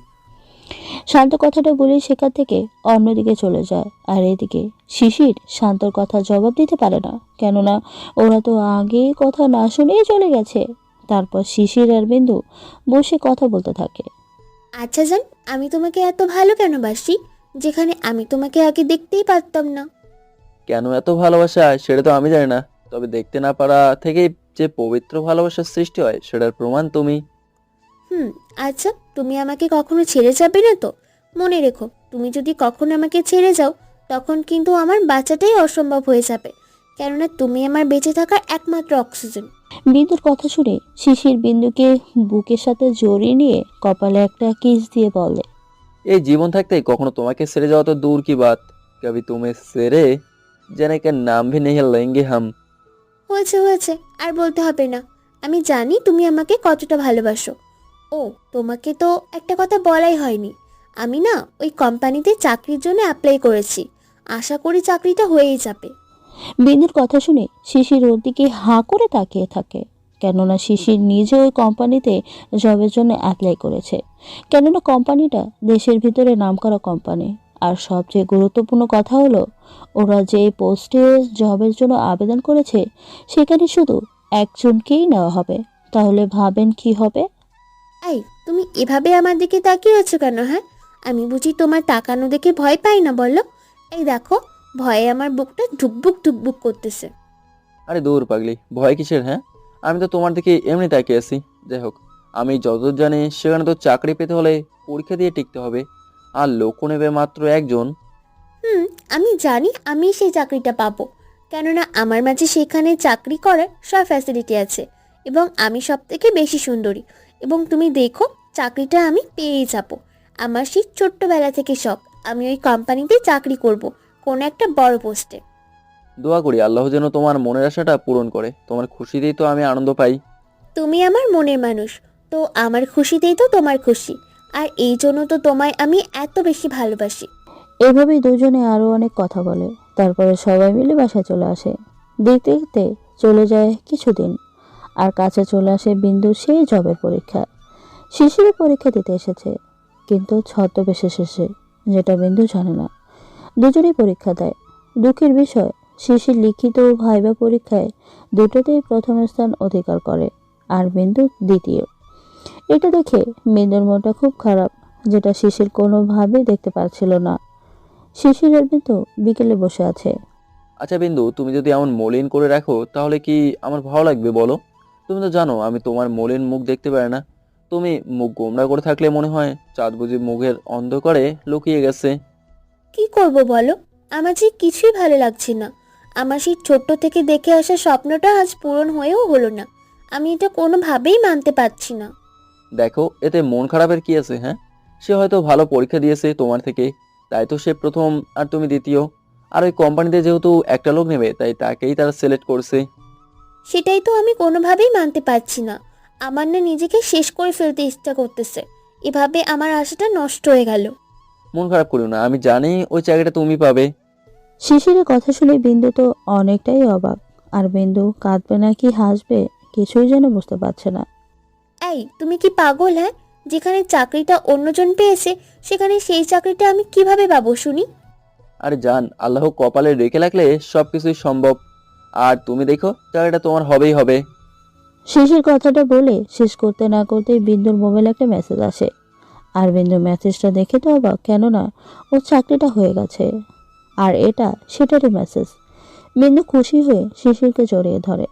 B: শান্ত কথাটা বলে সেখান থেকে অন্যদিকে চলে যায়। আর এদিকে শিশির শান্তর কথা জবাব দিতে পারে না, কেননা ওরা তো আগে কথা না শুনেই চলে গেছে। তারপর শিশির আর বিন্দু বসে কথা বলতে থাকে।
E: আচ্ছা জান, আমি তোমাকে এত ভালো কেন বাসি, যেখানে আমি তোমাকে আগে দেখতেই পারতাম না?
D: কেন এত ভালোবাসা সেটা তো আমি জানি না, তবে দেখতে না পারা থেকে যে পবিত্র ভালোবাসার সৃষ্টি হয় সেটার প্রমাণ তুমি।
E: আচ্ছা, তুমি আমাকে কখনো ছেড়ে যাবে না তো? মনে রেখো, তুমি যদি কখনো আমাকে ছেড়ে যাও, তখন কিন্তু আমার বাচ্চাটাই অসম্ভব হয়ে যাবে, কেননা তুমি আমার বেঁচে থাকার একমাত্র অক্সিজেন।
B: বিন্দুর কথা শুনে শিশির বিন্দুকে বুকের সাথে জড়িয়ে নিয়ে কপালে একটা কিস দিয়ে বলে,
D: এই জীবন থাকতে কখনো তোমাকে ছেড়ে যাওয়া তো দূর কি বাত, কবি তুমি ছেড়ে জানে কে নাম ভি নেই লেঙ্গে হাম।
E: হয়েছে হয়েছে, আর বলতে হবে না। আমি জানি তুমি আমাকে কতটা ভালোবাসো। ও, তোমাকে তো একটা কথা বলাই হয়নি, আমি না ওই কোম্পানিতে চাকরির জন্য অ্যাপ্লাই করেছি, আশা করি চাকরিটা হয়েই যাবে।
B: বিন্দুর কথা শুনে শিশির ওর দিকে হাঁ করে তাকিয়ে থাকে, কেননা শিশির নিজে ওই কোম্পানিতে জবের জন্য অ্যাপ্লাই করেছে। কেননা কোম্পানিটা দেশের ভিতরে নামকরা কোম্পানি। আর সবচেয়ে গুরুত্বপূর্ণ কথা হলো, ওরা যে পোস্টে জবের জন্য আবেদন করেছে সেখানে শুধু একজনকেই নেওয়া হবে। তাহলে ভাবেন কি হবে?
E: এই, তুমি এভাবে আমার দিকে তাকিয়ে আছো কেন? হ্যাঁ, আমি বুঝি তোমার তাকানো দেখে ভয় পাই না বলো? এই দেখো, ভয়ে আমার বুকটা ধুকবুক ধুকবুক করতেছে।
D: আরে দূর পাগলি, ভয় কিসের? হ্যাঁ, আমি তো তোমার দিকে এমনি তাকিয়ে আছি। যাই হোক, আমি যতদূর জানি সেখানে তো চাকরি পেতে হলে পরীক্ষা দিয়ে টিকতে হবে, আর লোক নেবে মাত্র একজন।
E: আমি জানি আমি সেই চাকরিটা পাবো, কেননা আমার মাঝে সেখানে চাকরি করার সব ফ্যাসিলিটি আছে, এবং আমি সব থেকে বেশি সুন্দরী। এবং তুমি দেখো, চাকরিটা আমি পেয়েই যাবো। আমার সেই ছোট্টবেলা থেকে শখ আমি ওই কোম্পানিতে চাকরি করব, কোনো একটা বড় পোস্টে।
D: দোয়া করি আল্লাহ যেন তোমার মনের আশাটা পূরণ করে। তোমার খুশিতেই তো আমি আনন্দ পাই।
E: তুমি আমার মনের মানুষ, তো আমার খুশিতেই তো তোমার খুশি, আর এই জন্য তো তোমায় আমি এত বেশি ভালোবাসি।
B: এভাবেই দুজনে আরো অনেক কথা বলে। তারপরে সবাই মিলে বাসায় চলে আসে। দেখতে দেখতে চলে যায় কিছুদিন, আর কাছে চলে আসে বিন্দুর সেই জবের পরীক্ষা। শিশিরের পরীক্ষা দিতে এসেছে, কিন্তু ছদ্মবেশে এসেছে, যেটা বিন্দু জানে না। দুজনেই পরীক্ষা দেয়। দুঃখের বিষয়, শিশির লিখিত ও ভাইবা পরীক্ষায় দুটোতেই প্রথম স্থান অধিকার করে, আর বিন্দু দ্বিতীয়। এটা দেখে বিন্দুর মনটা খুব খারাপ, যেটা শিশির কোনোভাবেই দেখতে পারছিল না। শিশির আর বিন্দু বিকেলে বসে আছে।
D: আচ্ছা বিন্দু, তুমি যদি এমন মলিন করে রাখো তাহলে কি আমার ভালো লাগবে বলো? তুমি তো জানো আমি তোমার মলিন মুখ দেখতে পারি না। তুমি মুখ গোমড়া করে থাকলে মনে হয় চাঁদ বুঝি মুখের অন্ধকারে লুকিয়ে গেছে।
E: কি করব বলো, আমার যে কিছুই ভালো লাগছে না। আমার সেই ছোট্ট থেকে দেখে আসা স্বপ্নটা আজ পূরণ হয়েও হলো না। আমি এটা কোনোভাবেই মানতে পারছি না।
D: দেখো, এতে মন খারাপের কি আছে? হ্যাঁ, সে হয়তো ভালো পরীক্ষা দিয়েছে তোমার থেকে, তাই তো সে প্রথম আর তুমি দ্বিতীয়। আর ওই কোম্পানিতে যেহেতু একটা লোক নেবে, তাই তাকেই তারা সিলেক্ট করছে।
E: সেটাই তো আমি কোনোভাবেই মানতে পারছি না। আমার না নিজেকে শেষ করে ফেলতে ইচ্ছা করতেছে। এভাবে আমার আশাটা নষ্ট হয়ে গেল।
D: মন খারাপ করো না, আমি জানি ওই চাকরিটা তুমি পাবে।
B: শিশিরের কথা শুনে বিন্দু তো অনেকটাই অবাক। আর বিন্দু কাঁদবে না কি হাসবে কিছুই যেন বুঝতে পারছে না।
E: এই, তুমি কি পাগল? হ্যাঁ, যেখানে চাকরিটা অন্যজন পেয়েছে, সেখানে সেই চাকরিটা আমি কিভাবে পাবো শুনি?
D: আরে জান, আল্লাহ কপালে রেখে রাখলে সবকিছুই সম্ভব। আর তুমি দেখো, চাকরিটা তোমার হবেই হবে।
B: শিশির কথাটা বলে শেষ করতে না করতেই বিন্দুর মোবাইলে একটা মেসেজ আসে। আর বিন্দু মেসেজটা দেখে তো অবাক, কেননা ওর চাকরিটা হয়ে গেছে। আর এটা সেটারই মেসেজ। বিন্দু খুশি হয়ে শিশিরকে জড়িয়ে ধরে।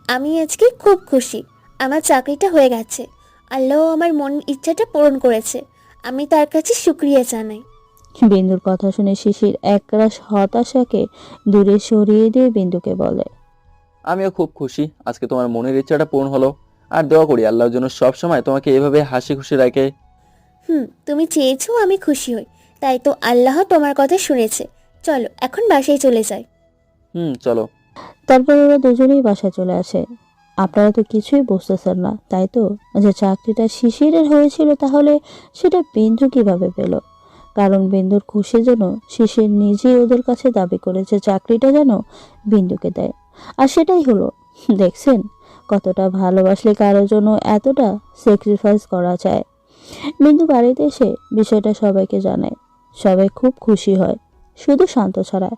E: আমি আজকে খুব খুশি, আমার চাকরিটা হয়ে গেছে। আল্লাহ আমার মনের ইচ্ছাটা পূরণ করেছে। আমি তার কাছে শুক্রিয়া জানাই।
B: বিন্দুর কথা শুনে শিশির একরাশ হতাশাকে দূরে সরিয়ে দিয়ে বিন্দুকে বলে,
D: আমিও খুব খুশি, আজকে তোমার মনের ইচ্ছাটা পূরণ হলো। আর দোয়া করি আল্লাহর জন্য সব সময় তোমাকে এভাবে হাসি খুশি রাখে।
E: তুমি চেয়েছো আমি খুশি হই, তাই তো আল্লাহ তোমার কথা শুনেছে। চলো এখন বাসায় চলে যাই।
D: চলো।
B: তারপর ওরা দুজনেই বাসায় চলে আসে। আপনারা তো কিছুই বুঝতেছেন না, তাই তো? যে চাকরিটা শিশিরের হয়েছিল, তাহলে সেটা বিন্দু কিভাবে পেল? কারণ বিন্দুর খুশির জন্য শিশির নিজেই ওদের কাছে দাবি করেছে চাকরিটা যেন বিন্দুকে দেয়। আর সেটাই হলো। দেখছেন কতটা ভালোবাসলে কারোর জন্য এতটা স্যাক্রিফাইস করা যায়। বিন্দু বাড়িতে এসে বিষয়টা সবাইকে জানায়। সবাই খুব খুশি হয়, শুধু শান্ত ছাড়া,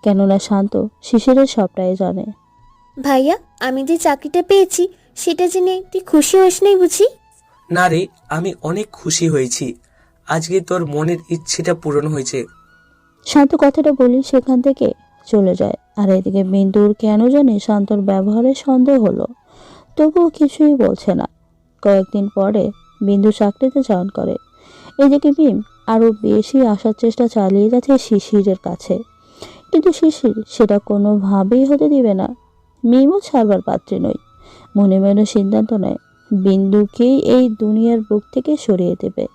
B: কেননা শান্ত শিশিরের সবটাই জানে।
E: ভাইয়া, আমি যে চাকরিটা পেয়েছি সেটা জেনে তুই খুশি হোস নাই বুঝি?
F: না রে, আমি অনেক খুশি হয়েছি। আজকে তোর মনের ইচ্ছেটা পূরণ হয়েছে।
B: শান্ত কথাটা বলি সেখান থেকে চলে যায়। আর এদিকে বিন্দুর কেন জানি শান্তর ব্যবহারে সন্দেহ হলো, তবুও কিছুই বলছে না। কয়েকদিন পরে বিন্দু চাকরিতে জয়েন করে। এদিকে মিম আরো বেশি আসার চেষ্টা চালিয়ে যাচ্ছে শিশিরের কাছে, কিন্তু শিশির সেটা কোনোভাবেই হতে দিবে না। মিমও ছাড়বার পাত্রী নয়। মনে মনে সিদ্ধান্ত নেয় বিন্দুকেই এই দুনিয়ার বুক থেকে সরিয়ে দেবে।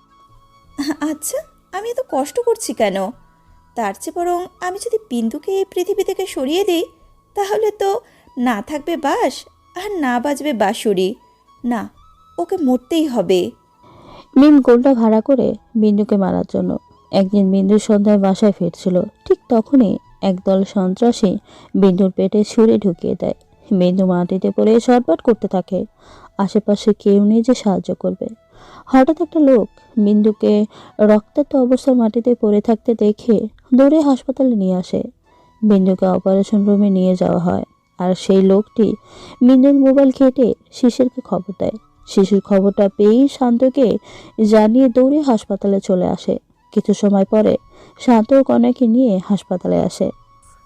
K: আচ্ছা, আমি এত কষ্ট করছি কেন? তার চেয়ে বরং আমি যদি বিন্দুকে এই পৃথিবী থেকে সরিয়ে দিই, তাহলে তো না থাকবে বাঁশ আর না বাজবে বাঁশুরি। না, ওকে মরতেই হবে।
B: মিম গোলটা ভাড়া করে বিন্দুকে মারার জন্য। একদিন বিন্দুর সন্ধ্যায় বাসায় ফিরছিল, ঠিক তখনই একদল সন্ত্রাসী বিন্দুর পেটে ছুরি ঢুকিয়ে দেয়। বিন্দু মাটিতে পড়ে ছটফট করতে থাকে। আশেপাশে কেউ নেই যে সাহায্য করবে। হঠাৎ একটা লোক বিন্দুকে রক্তাক্ত অবস্থায় মাটিতে পড়ে থাকতে দেখে দৌড়ে হাসপাতালে নিয়ে আসে। বিন্দুকে অপারেশন রুমে নিয়ে যাওয়া হয়। আর সেই লোকটি বিন্দুর মোবাইল ঘেঁটে শিশিরকে খবর দেয়। শিশুর খবরটা পেয়েই শান্তকে জানিয়ে দৌড়ে হাসপাতালে চলে আসে। কিছু সময় পরে শান্ত ও কনাকে নিয়ে হাসপাতালে আসে।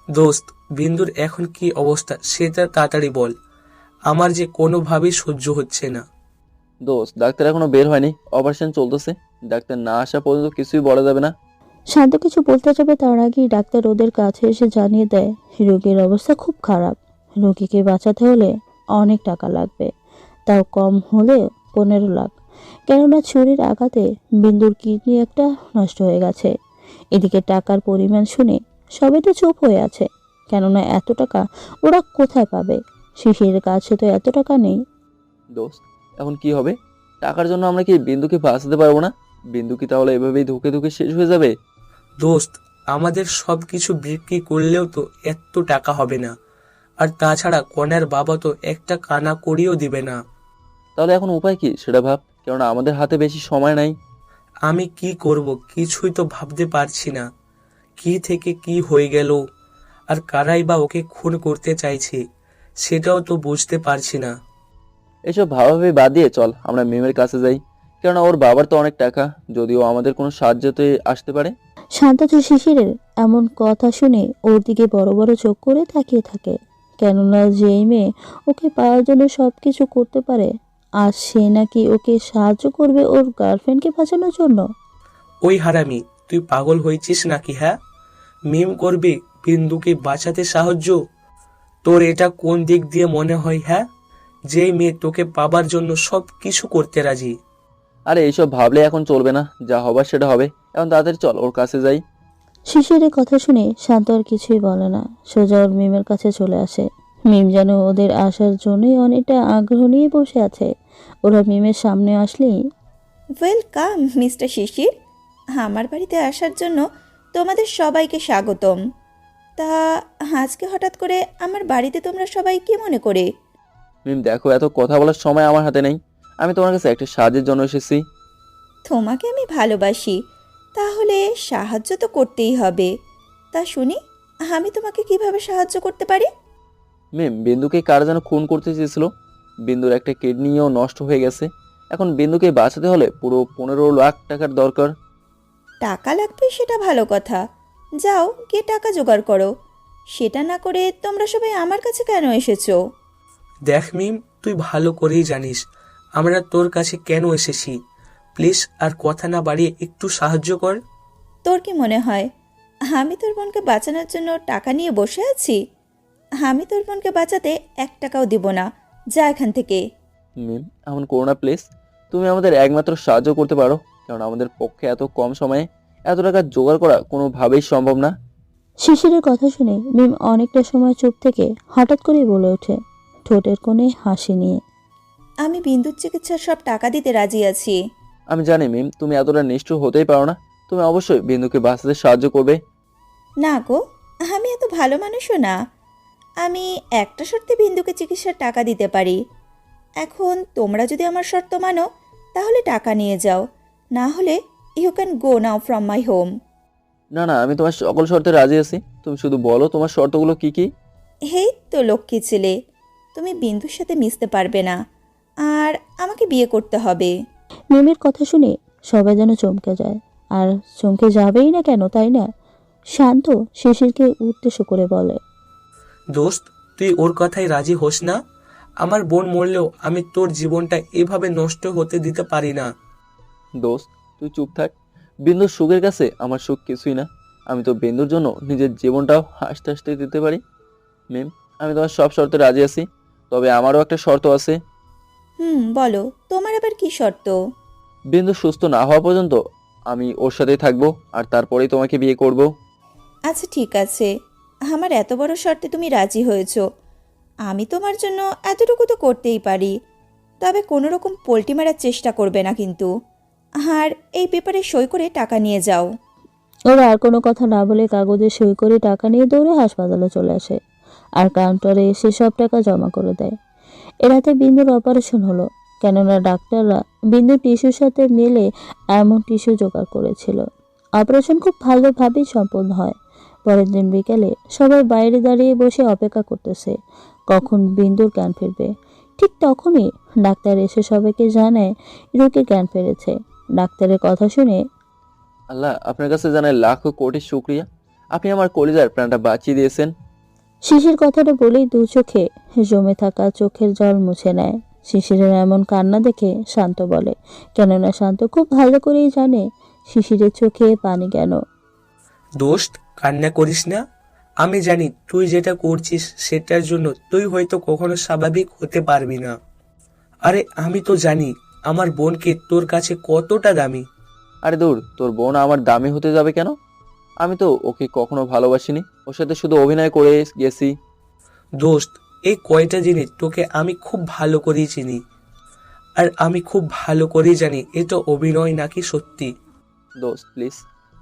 F: দোস্ত, বিন্দুর এখন কি অবস্থা সেটা তাড়াতাড়ি বল। আমার যে কোনোভাবেই সহ্য হচ্ছে না।
D: দোস্ত, ডাক্তার এখনো বের হয়নি, অপারেশন চলতেছে। ডাক্তার না আসা পর্যন্ত কিছুই বলা যাবে না।
B: শান্ত কিছু বলতে যাবে তার আগেই ডাক্তার ওদের কাছে এসে জানিয়ে দেয় রোগীর অবস্থা খুব খারাপ। রোগীকে বাঁচাতে হলে অনেক টাকা লাগবে, তাও কম হলে 15 লাখ। কেননা ছুরির আঘাতে বিন্দুর কিডনি একটা নষ্ট হয়ে গেছে। এদিকে টাকার পরিমাণ শুনে সবাই তো চুপ হয়ে আছে, কেননা এত টাকা ওরা কোথায় পাবে? শিশিরের কাছে তো এত টাকা নেই।
D: দোস্ত, এখন কি হবে? টাকার জন্য আমরা কি বিন্দুকে বাঁচাতে পারবো না? বিন্দু কি তাহলে এভাবেই ধুকে ধুকে শেষ হয়ে যাবে?
F: দোস্ত, আমাদের সব কিছু বিক্রি করলেও তো এত টাকা হবে না। আর তাছাড়া কনের বাবা তো একটা কানা করিও দিবে না।
D: তাহলে এখন উপায় কি সেটা ভাব, কেননা আমাদের হাতে বেশি সময় নাই।
F: আমি কি করব কিছুই তো ভাবতে পারছি না। কি থেকে কি হয়ে গেল, আর কারাই বা ওকে খুন করতে চাইছে সেটাও তো বুঝতে পারছি না।
D: এসব ভাবাভাবি বাদ দিয়ে চল আমরা মিমের কাছে যাই, কেননা ওর বাবার তো অনেক টাকা, যদিও আমাদের কোনো সাহায্যতে আসতে পারে।
B: শান্ত তো শিশিরের এমন কথা শুনে ওর দিকে বড় বড় চোখ করে তাকিয়ে থাকে, কেননা যেই মেয়ে ওকে পাওয়ার জন্য সবকিছু করতে পারে, আর সে নাকি ওকে সাহায্য করবে ওর গার্লফ্রেন্ডকে বাঁচানোর জন্য।
F: ওই হারামি, তুই পাগল হয়েছিস নাকি? হ্যাঁ, মিম করবে বিন্দুকে বাঁচাতে সাহায্য? তোর এটা কোন দিক দিয়ে মনে হয়? হ্যাঁ, যে মেয়ে তোকে পাবার জন্য সব কিছু করতে রাজি।
D: আরে এইসব ভাবলে এখন চলবে না, যা হবার সেটা হবে। এখন তাড়াতাড়ি চল ওর কাছে যাই।
B: শিশিরের কথা শুনে শান্ত আর কিছুই বলে না, সোজা ওর মিমের কাছে চলে আসে। মিম যেন ওদের আসার জন্যই অনেকটা আগ্রহ নিয়ে বসে আছে। ওরা মিমের সামনে আসলেই,
K: ওয়েলকাম মিস্টার শিশির, আমার বাড়িতে আসার জন্য তোমাদের সবাইকে স্বাগতম। তা আজকে হঠাৎ করে আমার বাড়িতে তোমরা সবাই কি মনে করে?
D: মিম দেখো, এত কথা বলার সময় আমার হাতে নেই। আমি তোমার কাছে একটা সাহায্যের জন্য এসেছি।
K: তোমাকে আমি ভালোবাসি, তাহলে সাহায্য তো করতেই হবে। তা শুনি, আমি তোমাকে কিভাবে সাহায্য করতে পারি?
D: মিম, বিন্দুকে কারা যেন খুন করতে চেয়েছিল। বিন্দুর একটা কিডনিও নষ্ট হয়ে গেছে। এখন বিন্দুকে বাঁচাতে হলে পুরো 15 লাখ টাকার দরকার।
K: টাকা লাগবে সেটা ভালো কথা, যাও গিয়ে টাকা জোগাড় করো। সেটা না করে তোমরা সবাই আমার কাছে কেন এসেছো?
F: দেখ মিম, তুই ভালো করেই জানিস আমরা তোর কাছে কেন এসেছি। প্লিজ আর কথা না বাড়িয়ে একটু সাহায্য কর।
K: তোর কি মনে হয় আমি তোর বোনকে বাঁচানোর জন্য টাকা নিয়ে বসে আছি? আমি তোর বোনকে বাঁচাতে 1 টাকাও দিব না, যা এখান থেকে।
D: মিম, এমন করো না প্লিজ। তুমি আমাদের একমাত্র সাহায্য করতে পারো, কারণ আমাদের পক্ষে এত কম সময়ে এত টাকা জোগাড় করা কোনোভাবেই সম্ভব না।
B: শিশিরের কথা শুনে মিম অনেকটা সময় চুপ থেকে হঠাৎ করেই বলে ওঠে, ঠোঁটের কোণে হাসি নিয়ে,
K: আমি বিন্দুর চিকিৎসার সব টাকা দিতে রাজি আছি।
D: আমি জানি মিম, তুমি এতটা নিষ্ঠুর হতেই পারো না। তুমি অবশ্যই বিন্দুকে বাঁচাতে সাহায্য করবে।
K: না গো, আমি এত ভালো মানুষও না। আমি একটা শর্তে বিন্দুকে চিকিৎসার টাকা দিতে পারি। এখন তোমরা যদি আমার শর্ত মানো তাহলে টাকা নিয়ে যাও, না হলে you can go now from my home.
D: না না, আমি তোমার সকল শর্তে রাজি আছি। তুমি শুধু বলো তোমার শর্তগুলো কি কি।
K: হেই তো লক্ষ্মী ছেলে, তুমি বিন্দুর সাথে মিশতে পারবে না, আর আমাকে বিয়ে করতে হবে।
B: মিমের কথা শুনে সবাই যেন চমকে যায়, আর চমকে যাবেই না কেন, তাই না? শান্ত শিশিরকে উদ্দেশ্য করে বলে,
F: দোস্ত, তুই ওর কথায় রাজি হোস না? আমার বোন মরলেও আমি তোর জীবনটা এভাবে নষ্ট হতে দিতে পারি না।
D: দোস্ত, তুই চুপ থাক। বিন্দুর সুখের কাছে আমার সুখ কিছুই না। আমি তো বিন্দুর জন্য নিজের জীবনটাও হাসতে হাসতে দিতে পারি। মিম, আমি তোমার সব শর্তে রাজি আছি, তবে আমারও একটা শর্ত আছে।
K: বলো, তোমার আবার কি শর্ত?
D: বিন্দু সুস্থ না হওয়া পর্যন্ত আমি ওর সাথেই থাকবো, আর তারপরেই তোমাকে বিয়ে করব।
K: আচ্ছা ঠিক আছে, আমার এত বড় শর্তে তুমি রাজি হয়েছো, আমি তোমার জন্য এতটুকু তো করতেই পারি। তবে কোনো রকম পোল্টি মারার চেষ্টা করবে না কিন্তু। আর এই পেপারে সই করে টাকা নিয়ে যাও।
B: ওরা আর কোনো কথা না বলে কাগজে সই করে টাকা নিয়ে দৌড়ে হাসপাতালে চলে আসে, আর কাউন্টারে এসে সব টাকা জমা করে দেয়। এরাতে বিন্দুর অপারেশন হলো, কেননা ডাক্তাররা বিন্দুর টিস্যুর সাথে মিলে এমন টিস্যু জোগাড় করেছিল। অপারেশন খুব ভালোভাবেই সম্পন্ন হয়। পরের দিন বিকেলে সবাই বাইরে দাঁড়িয়ে বসে অপেক্ষা করতেছে কখন বিন্দুর জ্ঞান ফিরবে। ঠিক তখনই ডাক্তার এসে সবাইকে জানায় রোগীর জ্ঞান ফিরেছে। ডাক্তারের কথা শুনে
D: আল্লাহ, আপনার কাছে জানাই লাখো কোটি শুক্রিয়া। আপনি আমার কলিজার প্রাণটা বাঁচিয়ে দিয়েছেন।
B: শিশির কথাটা বলেই দু চোখে জমে থাকা চোখের জল মুছে নেয়। শিশিরের এমন কান্না দেখে শান্ত বলে, কেননা শান্ত খুব ভালো করেই জানে শিশিরের চোখে পানি কেন।
F: দোস্ত, কান্না করিস না। আমি জানি তুই যেটা করছিস সেটার জন্য তুই হয়তো কখনো স্বাভাবিক হতে পারবি না। আরে আমি তো জানি আমার বোনকে তোর কাছে কতটা দামি।
D: আরে দূর, তোর বোন আমার দামি হতে যাবে কেন? আমি তো ওকে কখনো ভালোবাসিনি, ওর সাথে শুধু অভিনয় করে গেছি।
F: দোস্ত, এই কয়টা জিনিস তোকে আমি খুব ভালো করেই চিনি, আর আমি খুব ভালো করেই জানি এটা অভিনয় নাকি সত্যি।
D: দোস্ত প্লিজ,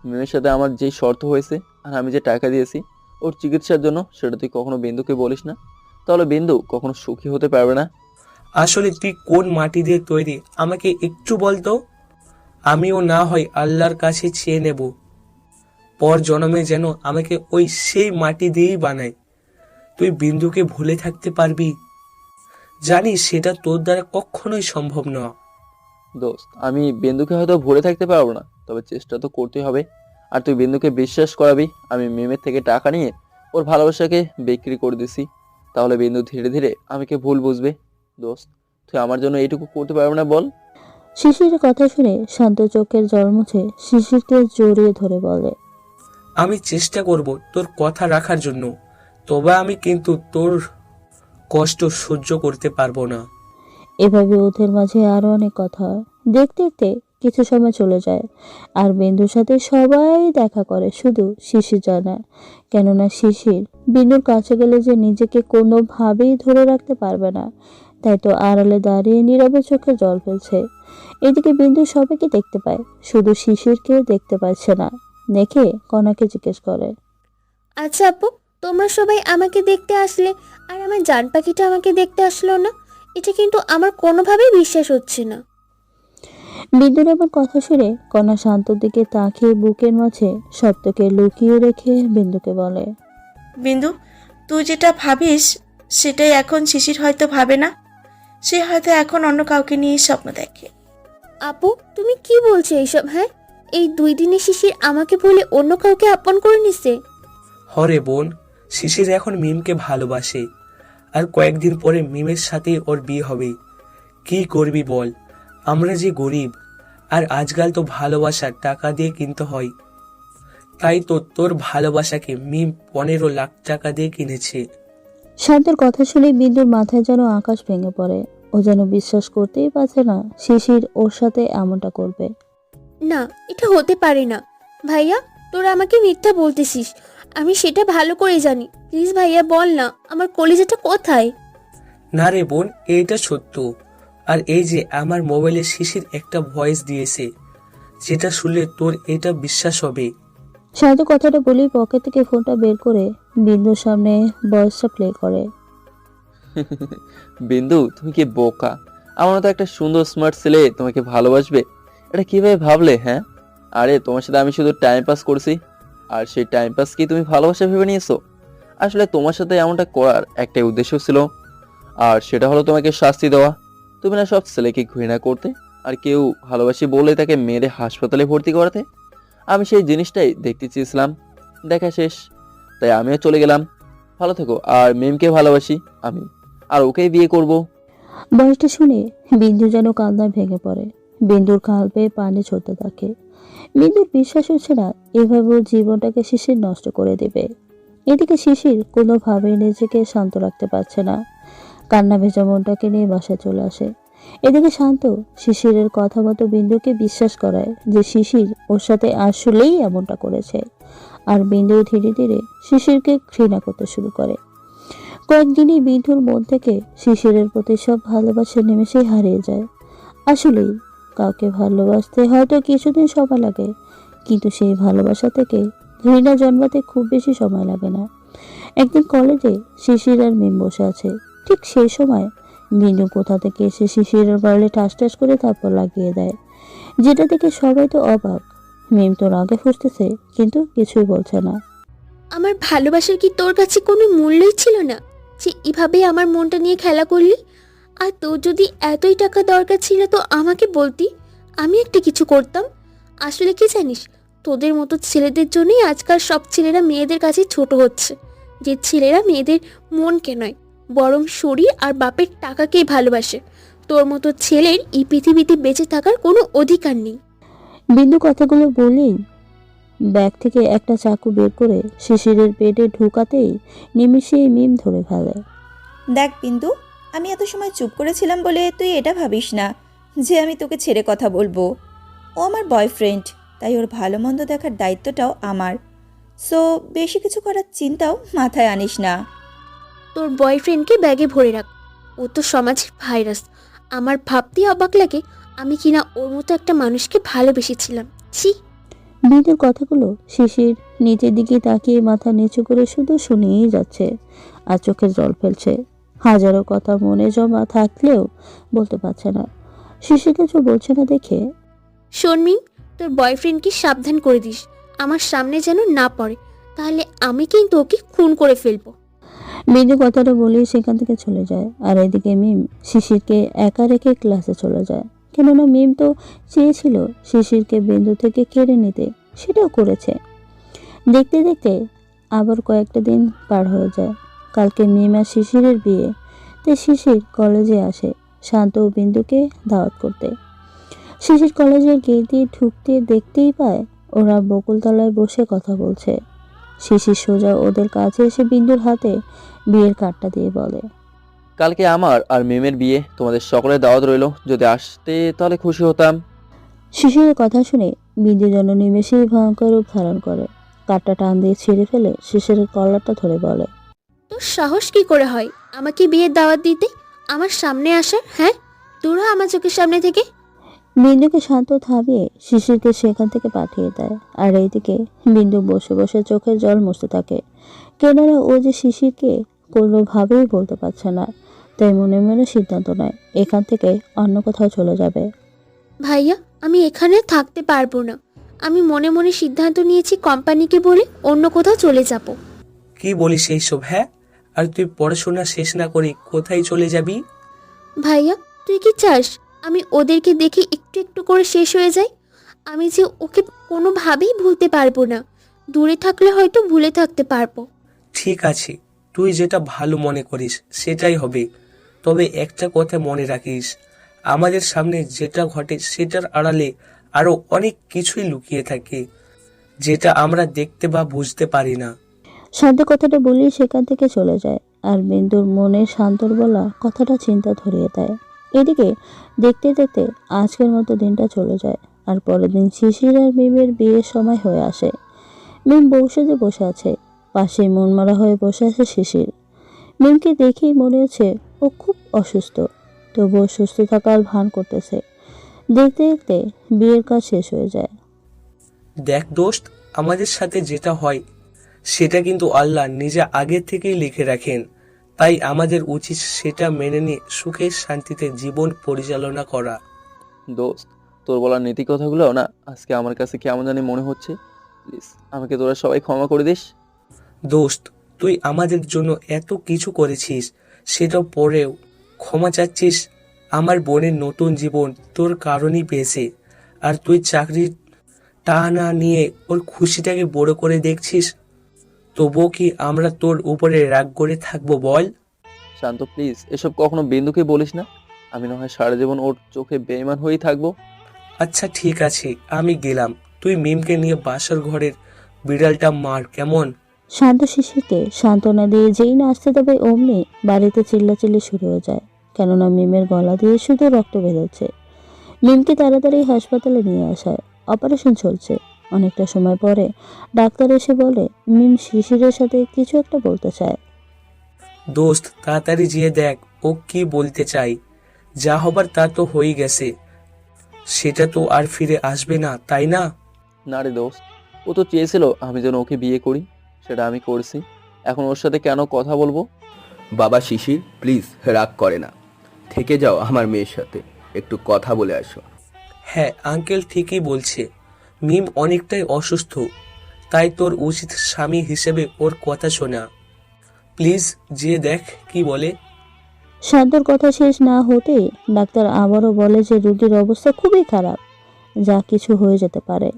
D: মেয়ের সাথে আমার যেই শর্ত হয়েছে আর আমি যে টাকা দিয়েছি ওর চিকিৎসার জন্য, সেটা তুই কখনো বিন্দুকে বলিস না, তাহলে বিন্দু কখনো সুখী হতে পারবে না।
F: আসলে তুই কোন মাটি দিয়ে তৈরি আমাকে একটু বলতো, আমিও না হয় আল্লাহর কাছে চেয়ে নেব পর জন্মে যেন আমাকে ওই সেই মাটি দিয়েই বানায়। তুই বিন্দুকে ভুলে থাকতে পারবি? জানিস সেটা তোর দ্বারা কখনোই সম্ভব নয়।
D: দোস্ত, আমি বিন্দুকে হয়তো ভুলে থাকতে পারবো না, তবে চেষ্টা তো করতেই হবে। আর তুই বিন্দুকে বিশ্বাস করাবি আমি মিমের থেকে টাকা নিয়ে ওর ভালোবাসাকে বিক্রি করে দিছি, তাহলে বিন্দু ধীরে ধীরে আমাকে ভুল বুঝবে। দোস্ত, তুই আমার জন্য এইটুকু করতে পারবে না বল?
B: শিশিরের কথা শুনে শান্ত চোখের জল মুছে শিশিরকে জড়িয়ে ধরে বলে,
F: আমি চেষ্টা করব তোর কথা রাখার জন্য, তবে আমি কিন্তু তোর কষ্ট সহ্য করতে পারবো না।
B: এভাবে ওদের মাঝে আরো অনেক কথা হয়। দেখতে দেখতে কিছু সময় চলে যায়, আর বিন্দুর সাথে সবাই দেখা করে, শুধু শিশির যায় না। কেননা শিশির বিন্দুর কাছে গেলে যে নিজেকে কোনোভাবেই ধরে রাখতে পারবে না, তাই তো আড়ালে দাঁড়িয়ে নীরবে চোখে জল ফেলছে। এদিকে বিন্দু সবাইকে দেখতে পায়, শুধু শিশিরকে দেখতে পাচ্ছে না। দেখে কনাকে জিজ্ঞেস করে,
E: আচ্ছা আপু, তোমরা সবাই আমাকে দেখতে আসলে আর আমার জান পাখিটা আমাকে দেখতে আসলো না, এটা কিন্তু আমার কোনোভাবেই বিশ্বাস হচ্ছে না।
B: বিন্দুর এমন কথা শুনে কণা শান্তর দিকে তাকিয়ে বুকের মাঝে সত্যকে লুকিয়ে রেখে বিন্দুকে বলে,
G: বিন্দু, তুই যেটা ভাবিস সেটাই এখন শিশির হয়তো ভাবে না, সে হয়তো এখন অন্য কাউকে নিয়ে স্বপ্ন দেখে।
E: আপু, তুমি কি বলছো এইসব? হ্যাঁ, এই 2 দিনে শিশির আমাকে বলে অন্য কাউকে আপন করে নিছে?
F: হরে বোন, শিশির এখন মিমকে ভালোবাসে, আর কয়েকদিন পরে মিমের সাথে ওর বিয়ে হবে। কি করবি বল, আমরা যে গরিব, আর আজকাল তো ভালোবাসা টাকা দিয়ে কিনতে হয়। তাই তো তোর ভালোবাসাকে মিম 15 লাখ টাকা দিয়ে কিনেছে।
B: শান্তর কথা শুনে বিন্দুর মাথায় যেন আকাশ ভেঙে পড়ে। ও যেন বিশ্বাস করতেই পারছে না শিশির ওর সাথে এমনটা করবে।
E: না, এটা হতে পারে না। ভাইয়া, তোরা আমাকে মিথ্যা বলতেছিস, আমি সেটা ভালো করে জানি। প্লিজ ভাইয়া বল না, আমার কলিজাটা কোথায়?
F: না রে বোন, এইটা সত্য। আর এই যে আমার মোবাইলে শিশির একটা ভয়েস দিয়েছে, যেটা শুনলে তোর এটা বিশ্বাস হবে।
B: শান্ত কথাটা বলেই পকেট থেকে ফোনটা বের করে বিন্দুর সামনে ভয়েসটা প্লে করে।
D: বিন্দু, তুমি কি বোকা? আমার তো একটা সুন্দর স্মার্ট ছেলে তোমাকে ভালোবাসবে, এটা কিভাবে ভাবলে? হ্যাঁ, আরে তোমার সাথে আমি শুধু টাইম পাস করছি, আর সেই টাইম পাস কি তুমি ভালোবাসা ভেবে নিয়েছো? আসলে তোমার সাথে এমনটা করার একটাই উদ্দেশ্য ছিল, আর সেটা হলো তোমাকে শাস্তি দেওয়া। তুমি না সব ছেলেকে ঘৃণা করতে, আর কেউ ভালোবাসি বলে তাকে মেরে হাসপাতালে ভর্তি করাতে। আমি সেই জিনিসটাই দেখতে চেয়েছিলাম, দেখা শেষ, তাই আমিও চলে গেলাম। ভালো থেকো, আর মিমকে ভালোবাসি আমি, আর ওকেই বিয়ে করব।
B: বয়সটা শুনে বিন্দু যেন কান্নায় ভেঙে পড়ে। বিন্দুর কাল পেয়ে পানি ছড়তে থাকে। বিন্দুর বিশ্বাস হচ্ছে না এভাবে ওর জীবনটাকে শিশির নষ্ট করে দেবে। এদিকে শিশির কোনোভাবেই নিজেকে শান্ত রাখতে পারছে না। কান্না ভেজা মনটাকে নিয়ে বাসায় চলে আসে। এদিকে শান্ত শিশিরের কথা মতো বিন্দুকে বিশ্বাস করায় যে শিশির ওর সাথে আসলেই এমনটা করেছে। আর বিন্দু ধীরে ধীরে শিশিরকে ঘৃণা করতে শুরু করে। কয়েকদিনই বিন্দুর মন থেকে শিশিরের প্রতি সব ভালোবাসা নিমেষেই হারিয়ে যায়। আসলেই কাউকে ভালোবাসতে হয়তো কিছুদিন সময় লাগে, কিন্তু সেই ভালোবাসা থেকে ঘৃণা জন্মাতে খুব বেশি সময় লাগে না। একদিন কলেজে শিশির আর মিম বসে আছে। ঠিক সেই সময় বিন্দু কোথা থেকে এসে শিশিরের গালে ঠাস ঠাস করে তারপর লাগিয়ে দেয়, যেটা দেখে সবাই তো অবাক। মিম তো রাগে ফুসতেছে, কিন্তু কিছুই বলছে না।
E: আমার ভালোবাসার কি তোর কাছে কোনো মূল্যই ছিল না যে এভাবে আমার মনটা নিয়ে খেলা করলি? আর তোর যদি এতই টাকা দরকার ছিল তো আমাকে বলতি, আমি একটা কিছু করতাম। আসলে কি জানিস, তোদের মতো ছেলেদের জন্যই আজকাল সব ছেলেরা মেয়েদের কাছে ছোট হচ্ছে। যে ছেলেরা মেয়েদের মনকে নয়, বরং শরীর আর বাপের টাকাকেই ভালোবাসে। তোর মতো ছেলের এই পৃথিবীতে বেঁচে থাকার কোনো অধিকার নেই।
B: বিন্দু কথাগুলো বলেই ব্যাগ থেকে একটা চাকু বের করে শিশিরের পেটে ঢুকাতেই নিমিষেই মিম ধরে ফেলে।
K: দেখ বিন্দু, আমি এত সময় চুপ করেছিলাম বলে তুই এটা ভাবিস না যে আমি তোকে ছেড়ে কথা বলবো। ও আমার বয়ফ্রেন্ড, তাই ওর ভালো মন্দ দেখার দায়িত্বটাও আমার। সো বেশি কিছু করার চিন্তাও মাথায় আনিস না।
E: তোর বয়ফ্রেন্ডকে ব্যাগে ভরে রাখ। ও তো সমাজের ভাইরাস। আমার ভাবতেই অবাক লাগে আমি কিনা ওর মতো একটা মানুষকে ভালোবেসেছিলাম। ছি।
B: বিন্দুর কথাগুলো শিশির নিচের দিকে তাকিয়ে মাথা নিচু করে শুধু শুনিয়েই যাচ্ছে আর চোখে জল ফেলছে। হাজারো কথা মনে জমা থাকলেও বলতে পারছে না। শিশির কিছু বলছে না দেখে,
E: শোন মিম, তোর বয়ফ্রেন্ডকে সাবধান করে দিস, আমার সামনে যেন না পড়ে, তাহলে আমি কিন্তু ওকে খুন করে ফেলবো।
B: বিন্দু কথাটা বলেই সেখান থেকে চলে যায়। আর এদিকে মিম শিশিরকে একা রেখে ক্লাসে চলে যায়। কেননা মিম তো চেয়েছিল শিশিরকে বিন্দু থেকে কেড়ে নিতে, সেটাও করেছে। দেখতে দেখতে আবার কয়েকটা দিন পার হয়ে যায়। কালকে মিম আর শিশিরের বিয়ে, তাই শিশির কলেজে আসে শান্ত ও বিন্দুকে দাওয়াত করতে। শিশির কলেজের গেট দিয়ে ঢুকতে দেখতেই পায় ওরা বকুলতলায় বসে কথা বলছে। শিশির সোজা ওদের কাছে এসে বিন্দুর হাতে বিয়ের কার্ডটা দিয়ে বলে,
D: কালকে আমার আর মিমের বিয়ে, তোমাদের সকলের দাওয়াত রইল, যদি আসতে তাহলে খুশি হতাম।
B: শিশিরের কথা শুনে বিন্দু যেন নিমেষেই ভয়ঙ্কর রূপ ধারণ করে। কার্ডটা টান দিয়ে ছিঁড়ে ফেলে শিশিরের কলারটা ধরে বলে,
E: তোর সাহস কি করে হয় আমাকে বিয়ের দাওয়াত দিতে, আমার সামনে আসার? হ্যাঁ, দূর হ আমার চোখের সামনে থেকে।
B: বিন্দুকে শান্ত থামিয়ে শিশিরকে সেখান থেকে পাঠিয়ে দেয়। আর এইদিকে বিন্দু বসে বসে চোখের জল মুছতে থাকে। কেননা ও যে শিশিরকে কোনোভাবেই বলতে পারছে না, তাই মনে মনে সিদ্ধান্ত নেয় এখান থেকে অন্য কোথাও চলে যাবে।
E: ভাইয়া, আমি এখানে থাকতে পারবো না। আমি মনে মনে সিদ্ধান্ত নিয়েছি কোম্পানিকে বলে অন্য কোথাও চলে যাব।
F: কি বলিস এইসব? হ্যাঁ, আর তুই পড়াশোনা শেষ না করে কোথায় চলে যাবি?
E: ভাইয়া, তুই কি চাস আমি ওদেরকে দেখে একটু একটু করে শেষ হয়ে যাই? আমি যে ওকে কোনোভাবেই ভুলতে পারবো না। দূরে থাকলে হয়তো ভুলে থাকতে পারবো।
F: ঠিক আছে, তুই যেটা ভালো মনে করিস সেটাই হবে। তবে একটা কথা মনে রাখিস, আমাদের সামনে যেটা ঘটে সেটার আড়ালে আরো অনেক কিছুই লুকিয়ে থাকে, যেটা আমরা দেখতে বা বুঝতে পারি না।
B: শান্ত কথাটা বলেই সেখান থেকে চলে যায়। আর বিন্দুর মনে শান্তর বলা কথাটা চিন্তা ধরিয়ে দেয়। এদিকে দেখতে দেখতে আজকের মতো দিনটা চলে যায়। আর পরের দিন শিশির আর মিমের বিয়ের সময় হয়ে আসে। মিম বসে আছে, পাশে মনমরা হয়ে বসে আছে শিশির। মিমকে দেখেই মনে হচ্ছে ও খুব অসুস্থ, তবুও সুস্থ থাকার ভান করতেছে। দেখতে দেখতে বিয়ের কাজ শেষ হয়ে যায়।
F: দেখ দোস্ত, আমাদের সাথে যেটা হয় সেটা কিন্তু আল্লাহ নিজে আগে থেকেই লিখে রাখেন, তাই আমাদের উচিত সেটা মেনে নিয়ে সুখে শান্তিতে জীবন পরিচালনা করা।
D: দোস্ত, তোর বলার নীতি কথাগুলো না আজকে আমার কাছে কেমন জানি মনে হচ্ছে। প্লিজ আমাকে তোরা সবাই ক্ষমা করে দিস।
F: দোস্ত, তুই আমাদের জন্য এত কিছু করেছিস, সেটা পরেও ক্ষমা চাচ্ছিস? আমার বোনের নতুন জীবন তোর কারণেই পেয়েছে, আর তুই চাকরির না নিয়ে ওর খুশিটাকে বড় করে দেখছিস। তবুও কি আমরা তোর উপরে রাগ করে থাকবো বল?
D: শান্ত প্লিজ, এসব কখনো বিন্দুকে বলিস না। আমি না হয় সারা জীবন ওর চোখে বেঈমান হয়েই থাকবো।
F: আচ্ছা ঠিক আছে, আমি গেলাম। তুই মিমকে নিয়ে বাসার ঘরের বিড়ালটা মার, কেমন?
B: শান্ত শিশিরকে সান্ত্বনা দিয়ে যেই না আসতে দেবে অমনি বাড়িতে চিল্লাচিল্লি শুরু হয়ে যায়। কেননা মিমের গলা দিয়ে শুধু রক্ত বেরোচ্ছে। মিমকে তাড়াতাড়ি হাসপাতালে নিয়ে আসায় অপারেশন চলছে। অনেকটা সময় পরে ডাক্তার এসে বলে মিম শিশিরের সাথে কিছু একটা বলতে চায়।
F: দোস্ত, তাড়াতাড়ি যেয়ে দেখ ও কি বলতে চাই। যা হবার তা তো হয়ে গেছে, সেটা তো আর ফিরে আসবে না, তাই না?
D: না রে দোস্ত, ও তো চেয়েছিল আমি যেন ওকে বিয়ে করি, সেটা আমি করছি। এখন ওর সাথে কেন কথা বলবো?
L: বাবা শিশির, প্লিজ রাগ করে না, থেকে যাও আমার মেয়ের সাথে, একটু কথা বলে আসো।
F: হ্যাঁ, আঙ্কেল ঠিকই বলছে। মিম অনেকটাই অসুস্থ, তাই তোর উচিত স্বামী হিসেবে ওর কথা শোনা। প্লিজ যেয়ে দেখ কি বলে।
B: শান্তর কথা শেষ না হতেই ডাক্তার আবারও বলে যে রোগীর অবস্থা খুবই খারাপ, যা কিছু হয়ে যেতে পারে।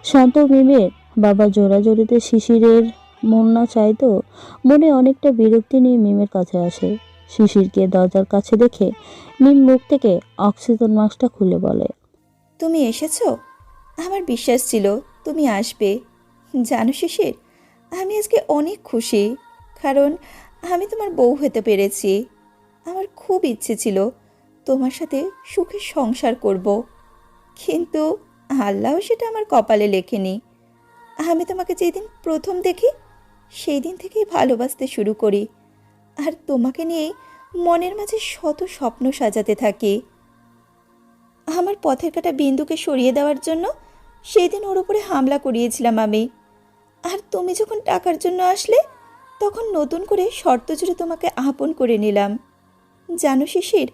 B: শান্ত মিমের বাবা জোরাজোরিতে শিশিরের মন না চাইতো মনে অনেকটা বিরক্তি নিয়ে মিমের কাছে আসে। শিশিরকে দরজার কাছে দেখে মিম মুখ থেকে অক্সিজেন মাস্কটা খুলে বলে,
K: তুমি এসেছো? আমার বিশ্বাস ছিল তুমি আসবে। জানো শিশির, আমি আজকে অনেক খুশি, কারণ আমি তোমার বউ হতে পেরেছি। আমার খুব ইচ্ছে ছিল তোমার সাথে সুখে সংসার করব, কিন্তু আল্লাহ সেটা আমার কপালে লেখেনি। আমি তোমাকে যেদিন প্রথম দেখি সেই দিন থেকেই ভালোবাসতে শুরু করি, আর তোমাকে নিয়েই মনের মাঝে শত স্বপ্ন সাজাতে থাকি। আমার পথের কাটা বিন্দুকে সরিয়ে দেওয়ার জন্য সেই দিন ওর উপরে হামলা করিয়েছিলাম আমি, আর তুমি যখন টাকার জন্য আসলে তখন নতুন করে শর্ত জুড়ে তোমাকে আপন করে নিলাম। জানো শিশির,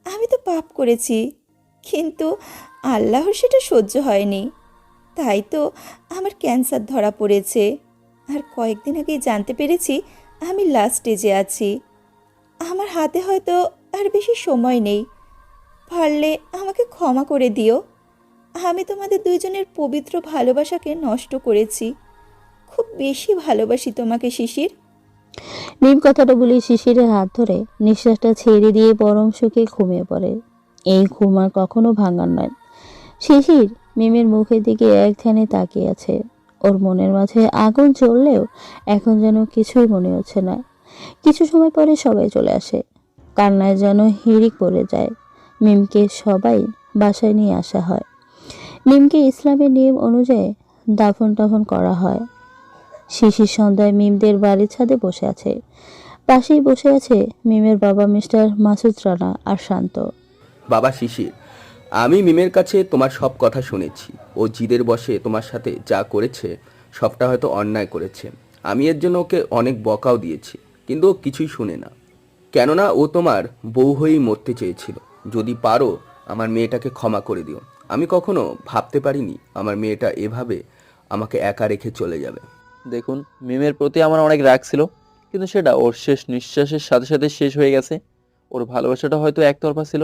K: আমি তো পাপ করেছি, কিন্তু আল্লাহর সেটা সহ্য হয়নি, তাই তো আমার ক্যান্সার ধরা পড়েছে। আর কয়েকদিন আগেই জানতে পেরেছি আমি লাস্ট স্টেজে আছি। আমার হাতে হয়তো আর বেশি সময় নেই, পারলে আমাকে ক্ষমা করে দিও। আমি তোমাদের দুইজনের পবিত্র ভালোবাসাকে নষ্ট করেছি। খুব বেশি ভালোবাসি তোমাকে শিশির।
B: মিম কথাটা বলে শিশিরের হাত ধরে নিঃশ্বাসটা ছেড়ে দিয়ে পরম সুখে ঘুমিয়ে পড়ে। এই ঘুম আর কখনো ভাঙার নয়। শিশির মিমের মুখের দিকে এক ধ্যানে তাকিয়ে আছে। ওর মনের মাঝে আগুন জ্বললেও এখন যেন কিছুই মনে হচ্ছে না। কিছু সময় পরে সবাই চলে আসে। কান্নায় যেন হিড়িক পড়ে যায়। মিমকে সবাই বাসায় নিয়ে আসা হয়। মিমকে ইসলামের নিয়ম অনুযায়ী দাফন টাফন করা হয়। শিশির সন্ধ্যায় মিমদের বাড়ির ছাদে বসে আছে। পাশেই বসে আছে মিমের বাবা মিস্টার মাসুদ রানা আর শান্ত।
L: বাবা শিশির, আমি মিমের কাছে তোমার সব কথা শুনেছি। ও জিদের বসে তোমার সাথে যা করেছে সবটা হয়তো অন্যায় করেছে। আমি এর জন্য ওকে অনেক বকাও দিয়েছি, কিন্তু ও কিছুই শুনে না। কেননা ও তোমার বউ হয়েই মরতে চেয়েছিল। যদি পারো আমার মেয়েটাকে ক্ষমা করে দিও। আমি কখনো ভাবতে পারিনি আমার মেয়েটা এভাবে আমাকে একা রেখে চলে যাবে।
D: দেখুন, মিমের প্রতি আমার অনেক রাগ ছিল, কিন্তু সেটা ওর শেষ নিঃশ্বাসের সাথে সাথে শেষ হয়ে গেছে। ওর ভালোবাসাটা হয়তো একতরফা ছিল,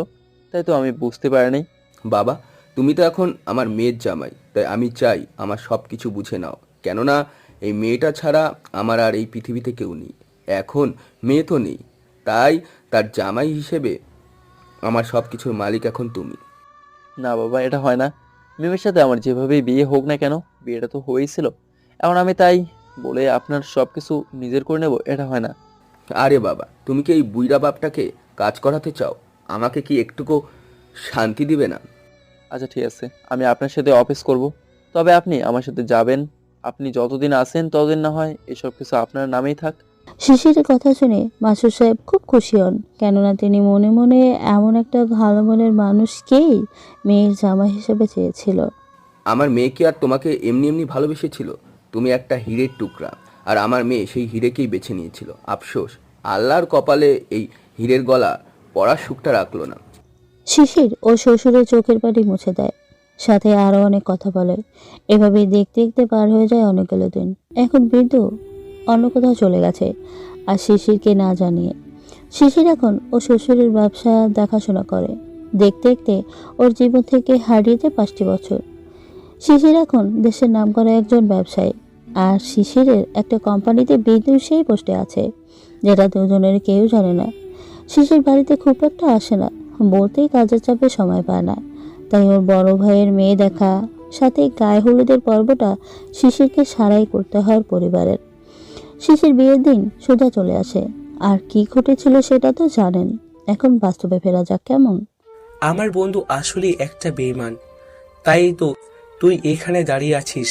D: তাই তো আমি বুঝতে পারিনি।
L: বাবা, তুমি তো এখন আমার মেয়ের জামাই, তাই আমি চাই আমার সব কিছু বুঝে নাও। কেননা এই মেয়েটা ছাড়া আমার আর এই পৃথিবীতে কেউ নেই। এখন মেয়ে তো নেই, তাই তার জামাই হিসেবে আমার সব কিছুর মালিক এখন তুমি।
D: না বাবা, এটা হয় না। মিমের সাথে আমার যেভাবেই বিয়ে হোক না কেন, বিয়েটা তো হয়েছিল। এখন আমি তাই বলে আপনার সব কিছু নিজের করে নেব, এটা হয় না।
L: আরে বাবা, তুমি কি এই বুইড়া বাপটাকে কাজ করাতে চাও? আমাকে কি একটুকু শান্তি দিবে না?
D: আচ্ছা ঠিক আছে, আমি আপনার সাথে অফিস করব, তবে আপনি আমার সাথে যাবেন। আপনি যতদিন আসেন ততদিন না হয় এসব কিছু আপনার নামেই থাক।
B: শিশিরের কথা শুনে মাসুদ সাহেব খুব খুশি হন, কেননা তিনি মনে মনে এমন একটা ভালো মনের মানুষকেই মেয়ের জামাই হিসেবে চেয়েছিল।
L: আমার মেয়ে কি আর তোমাকে এমনি এমনি ভালোবেসেছিল? তুমি একটা হীরের টুকরা, আর আমার মেয়ে সেই হীরেকেই বেছে নিয়েছিল। আফসোস, আল্লাহর কপালে এই হীরের গলা পড়ার সুখটা রাখলো না।
B: শিশির ও শ্বশুরের চোখের পানি মুছে দেয়, সাথে আরো অনেক কথা বলে। এভাবে দেখতে দেখতে পার হয়ে যায় অনেকগুলো দিন। এখন বিন্দু অন্য কোথাও চলে গেছে, আর শিশিরকে না জানিয়ে। শিশির এখন ও শ্বশুরের ব্যবসা দেখাশোনা করে। দেখতে দেখতে ওর জীবন থেকে হারিয়েছে 5টি বছর। শিশির এখন দেশের নামকরা একজন ব্যবসায়ী, আর শিশিরের একটা কোম্পানিতে বিন্দু সেই পোস্টে আছে, যেটা দুজনের কেউ জানে না। শিশির বাড়িতে খুব একটা আসে না, বলতেই কাজের চাপে সময় পায় না। তাই ওর বড় ভাইয়ের মেয়ে দেখা, সাথে গায়ে হলুদের পর্বটা শিশিরকে সারাই করতে হয় পরিবারের। শিশির বিয়ের দিন সুধা চলে আসে, আর কি ঘটেছিল সেটা তো জানেন। এখন বাস্তবে ফেরা যাক কেমন।
F: আমার বন্ধু আসলে একটা বেঈমান, তাই তো তুই এখানে দাঁড়িয়ে আছিস।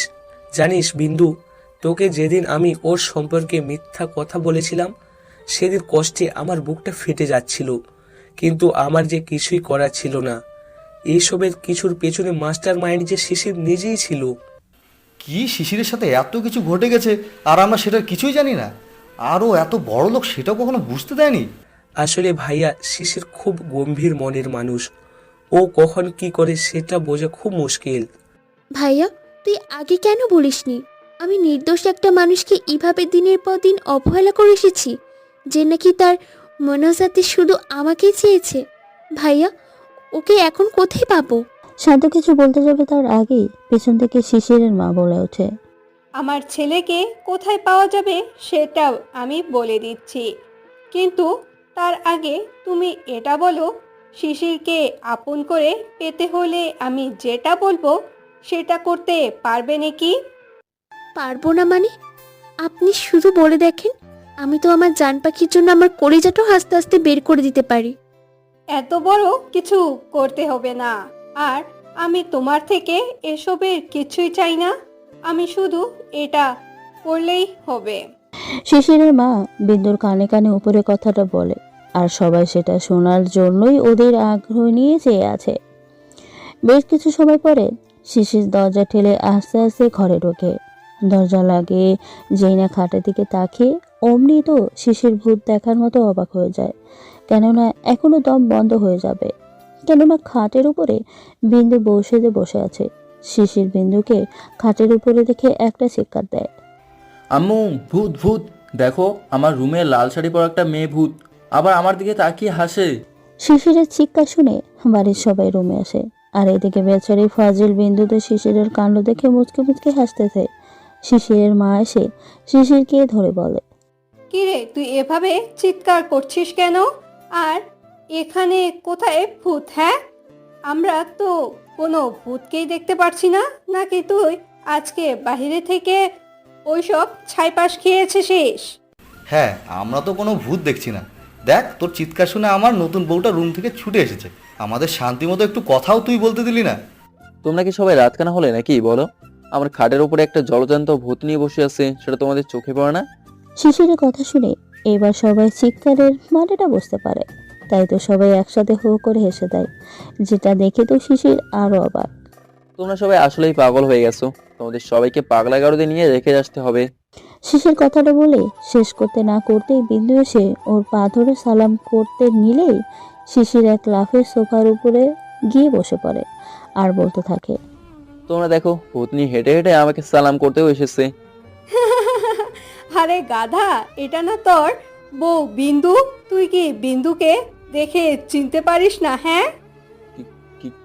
F: জানিস বিন্দু, তোকে যেদিন আমি ওর সম্পর্কে মিথ্যা কথা বলেছিলাম, সেদিন কষ্টে আমার বুকটা ফেটে যাচ্ছিল, কিন্তু আমার যে কিছুই করার ছিল না। এইসবের কিছুর পেছনে মাস্টার মাইন্ড যে শিশির নিজেই ছিল।
C: কি শিশিরের সাথে এত কিছু ঘটে গেছে আর আমরা সেটার কিছুই জানি না? আরও এত বড় লোক সেটাও কখনো বুঝতে দেয়নি।
F: আসলে ভাইয়া, শিশির খুব গম্ভীর মনের মানুষ। ও কখন কি করে সেটা বোঝা খুব মুশকিল।
E: ভাইয়া, তুই আগে কেন বলিসনি? আমি নির্দোষ একটা মানুষকে এইভাবে দিনের পর দিন অবহেলা করে এসেছি, যে নাকি তার মনাজাতে শুধু আমাকেই চেয়েছে। ভাইয়া, ওকে এখন কোথায় পাবো?
B: শান্ত কিছু বলতে যাবে তার আগেই পেছন থেকে শিশিরের মা বলে ওঠে,
H: আমার ছেলেকে কোথায় পাওয়া যাবে সেটাও আমি বলে দিচ্ছি, কিন্তু তার আগে তুমি এটা বলো, শিশিরকে আপন করে পেতে হলে আমি যেটা বলবো সেটা করতে পারবে নাকি?
E: পারবো না মানে? আপনি শুধু বলে দেখেন, আমি তো আমার জান পাখির জন্য আমার কলিজাটাও আস্তে আস্তে বের করে দিতে পারি।
H: এত বড় কিছু করতে হবে না, আর আমি তোমার থেকে এসবের কিছুই চাই না। আমি শুধু এটা করলেই হবে।
B: শিশিরের মা বিন্দুর কানে কানে উপরে কথাটা বলে, আর সবাই সেটা শোনার জন্যই ওদের আগ্রহ নিয়ে চেয়ে আছে। বেশ কিছু সময় পরে শিশির দরজা ঠেলে আস্তে আস্তে ঘরে ঢোকে। দরজা লাগিয়ে যেই না খাটের দিকে তাকিয়ে অমনি তো শিশির ভূত দেখার মতো অবাক হয়ে যায়, কেননা এখনো দম বন্ধ হয়ে যাবে। কেননা খাটের উপরে বিন্দু বসে আছে। শিশির বিন্দুকে খাটের উপরে দেখে একটা চিৎকার দেয়।
D: আম্মু, ভূত ভূত, দেখো আমার রুমে লাল শাড়ি পরা একটা মেয়ে ভূত আবার আমার দিকে তাকিয়ে হাসে।
B: শিশিরের চিৎকার শুনে বাড়ির সবাই রুমে আসে, আর এদিকে বেচারি ফাজিল বিন্দুতে শিশিরের কাণ্ড দেখে মুচকে মুচকে হাসতেছে। শিশিরের মা এসে শিশিরকে ধরে বলে,
H: কিরে, তুই এভাবে চিৎকার করছিস কেন? আর এখানে কোথায় ভূত? হ্যাঁ, আমরা তো কোনো ভূতকেই দেখতে পারছি না। নাকি তুই আজকে বাইরে থেকে ওইসব ছাইপাশ খেয়েছিস?
C: হ্যাঁ, আমরা তো কোনো ভূত দেখছি না। দেখ, তোর চিৎকার শুনে আমার নতুন বউটা রুম থেকে ছুটে এসেছে। আমাদের শান্তি মতো একটু কথাও তুই বলতে দিলি না।
D: তোমরা কি সবাই রাতকানা হলে নাকি বলো? আমার খাটের উপরে একটা জলজান্ত ভূত নিয়ে বসে আছে, সেটা তোমাদের চোখে পড়ে না?
B: শিশিরের কথা শুনে এবার সবাই চিৎকারের মানেটা বুঝতে পারে, তাই তো সবাই একসাথে হো করে হেসে দেয়, যেটা দেখে তো শিশির আরো অবাক।
D: তোমরা সবাই আসলেই পাগল হয়ে গেছো। তোমাদের সবাইকে পাগলা গারদে নিয়ে রেখে আসতে হবে।
B: শিশির কথাটা বলে শেষ করতে না করতেই বিন্দু এসে ওর পা ধরে সালাম করতে নিলেই শিশির এক লাফে সোফার উপরে গিয়ে বসে পড়ে আর বলতে থাকে,
D: তোমরা দেখো, ভূতনি হেঁটে হেঁটে আমাকে সালাম করতেও এসেছে।
H: আরে গাধা, এটা না তোর বউ বিন্দু? তুই কি বিন্দুকে দেখে চিনতে পারিস না? হ্যাঁ,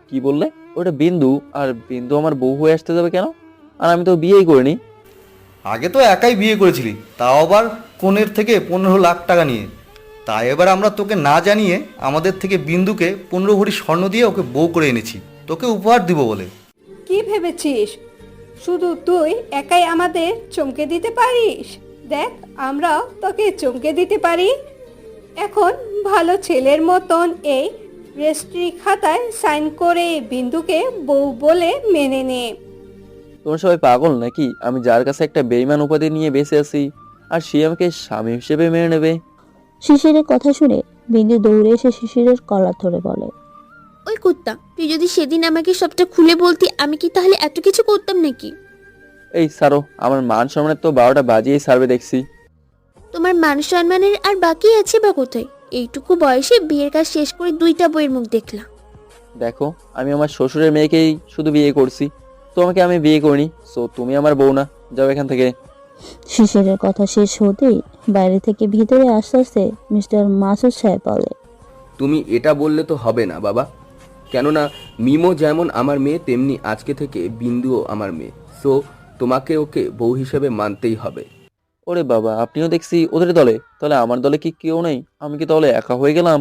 D: কি বললে? ওটা বিন্দু? আর বিন্দু আমার বউ হয়ে আসতে যাবে কেন? আর আমি তো বিয়েই করিনি।
C: আগে তো একাই বিয়ে করেছিলি, তাও আবার কনের থেকে 15 লাখ টাকা নিয়ে। তাই এবার আমরা তোকে না জানিয়ে আমাদের থেকে বিন্দুকে 15 ভরি স্বর্ণ দিয়ে ওকে বউ করে এনেছি, তোকে উপহার দিব বলে।
H: কি ভেবেছিস শুধু তুই একাই আমাদের চমকে দিতে পারিস? দেখ, আমরাও তোকে চমকে দিতে পারি। এখন ভালো ছেলের মতন এই রেজিস্ট্রি খাতায় সাইন করে বিন্দুকে বউ বলে মেনে নে।
D: তোমরা সবাই পাগল নাকি? আমি যার কাছে একটা বেইমান উপাধি নিয়ে বেঁচে আছি, আর সে আমাকে স্বামী হিসেবে মেনে নেবে?
B: শিশিরের কথা শুনে বিন্দু দৌড়ে এসে শিশিরের কলার ধরে বলে,
E: ওই কুত্তা, তুই যদি সেদিন আমাকে সবটা খুলে বলতি, আমি কি তাহলে এত কিছু করতাম নাকি?
D: এই সারো, আমার মান সম্মানের তো 12টা বাজিয়েই সারবে দেখছি।
E: তোমার মান সম্মানের আর বাকি আছে বা কোথায়? এইটুকু বয়সে বিয়ের কাজ শেষ করে 2টা বইয়ের মুখ দেখলাম।
D: দেখো, আমি আমার শ্বশুরের মেয়েকেই শুধু বিয়ে করছি, তোমাকে আমি বিয়ে করিনি। সো তুমি আমার বউ না, যাও এখান থেকে।
B: শিশিরের কথা শেষ হতেই বাইরে থেকে ভিতরে আস্তে আস্তে মিস্টার মাসুদ সাহেব বলে,
L: তুমি এটা বললে তো হবে না বাবা, কেননা মিমো যেমন আমার মেয়ে তেমনি আজকে থেকে বিন্দুও আমার মেয়ে। সো তোমাকে ওকে বউ হিসেবে মানতেই হবে।
D: ওরে বাবা, আপনিও দেখছি ওদের দলে। তাহলে আমার দলে কি কেউ নেই? আমি কি তাহলে একা হয়ে গেলাম?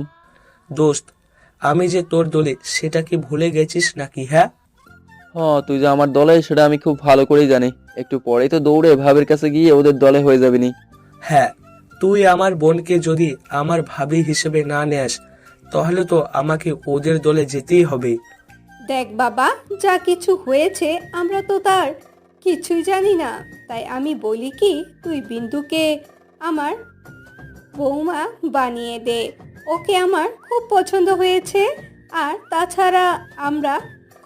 F: দোস্ত, আমি যে তোর দলে সেটা কি ভুলে গেছিস নাকি? হ্যাঁ,
D: তুই যে আমার দলে সেটা আমি খুব ভালো করেই জানি। একটু পরেই তো দৌড়ে ভাবির কাছে গিয়ে ওদের দলে হয়ে যাবিনি।
F: হ্যাঁ, তুই আমার বোনকে যদি আমার ভাবি হিসেবে না নেস, তাহলে তো আমাকে ওদের দলে যেতেই হবে।
H: দেখ বাবা, যা কিছু হয়েছে আমরা তো তার কিছুই জানি না। তাই আমি বলি কি, তুই বিন্দুকে আমার বৌমা বানিয়ে দে। ওকে আমার খুব পছন্দ হয়েছে। আর তাছাড়া আমরা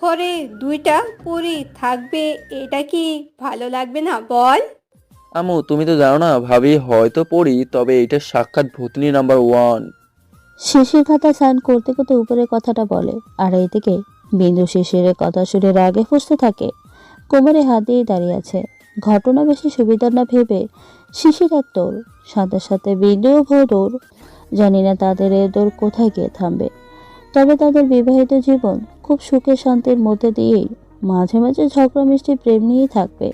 H: ঘরে 2টা পরি থাকবে, এটা কি ভালো লাগবে না বল?
D: আম্মু, তুমি তো জানো না, ভাবি হয়তো পড়ি, তবে এটা সাক্ষাৎ ভূতনি নাম্বার 1।
B: শিশির খাতা সাইন করতে করতে উপরে কথাটা বলে, আর এইদিকে বিন্দু শিশিরের কথা শুনে রাগে ফুঁসতে থাকে। কোমরে হাত দিয়ে দাঁড়িয়ে আছে। ঘটনা বেশি সুবিধার না ভেবে শিশির এক দৌড়, সাথে সাথে বিন্দুও ভো দৌড়। জানি না তাদের এ দৌড় কোথায় গিয়ে থামবে, তবে তাদের বিবাহিত জীবন খুব সুখে শান্তির মধ্যে দিয়েই মাঝে মাঝে ঝগড়া মিষ্টি প্রেম নিয়েই থাকবে।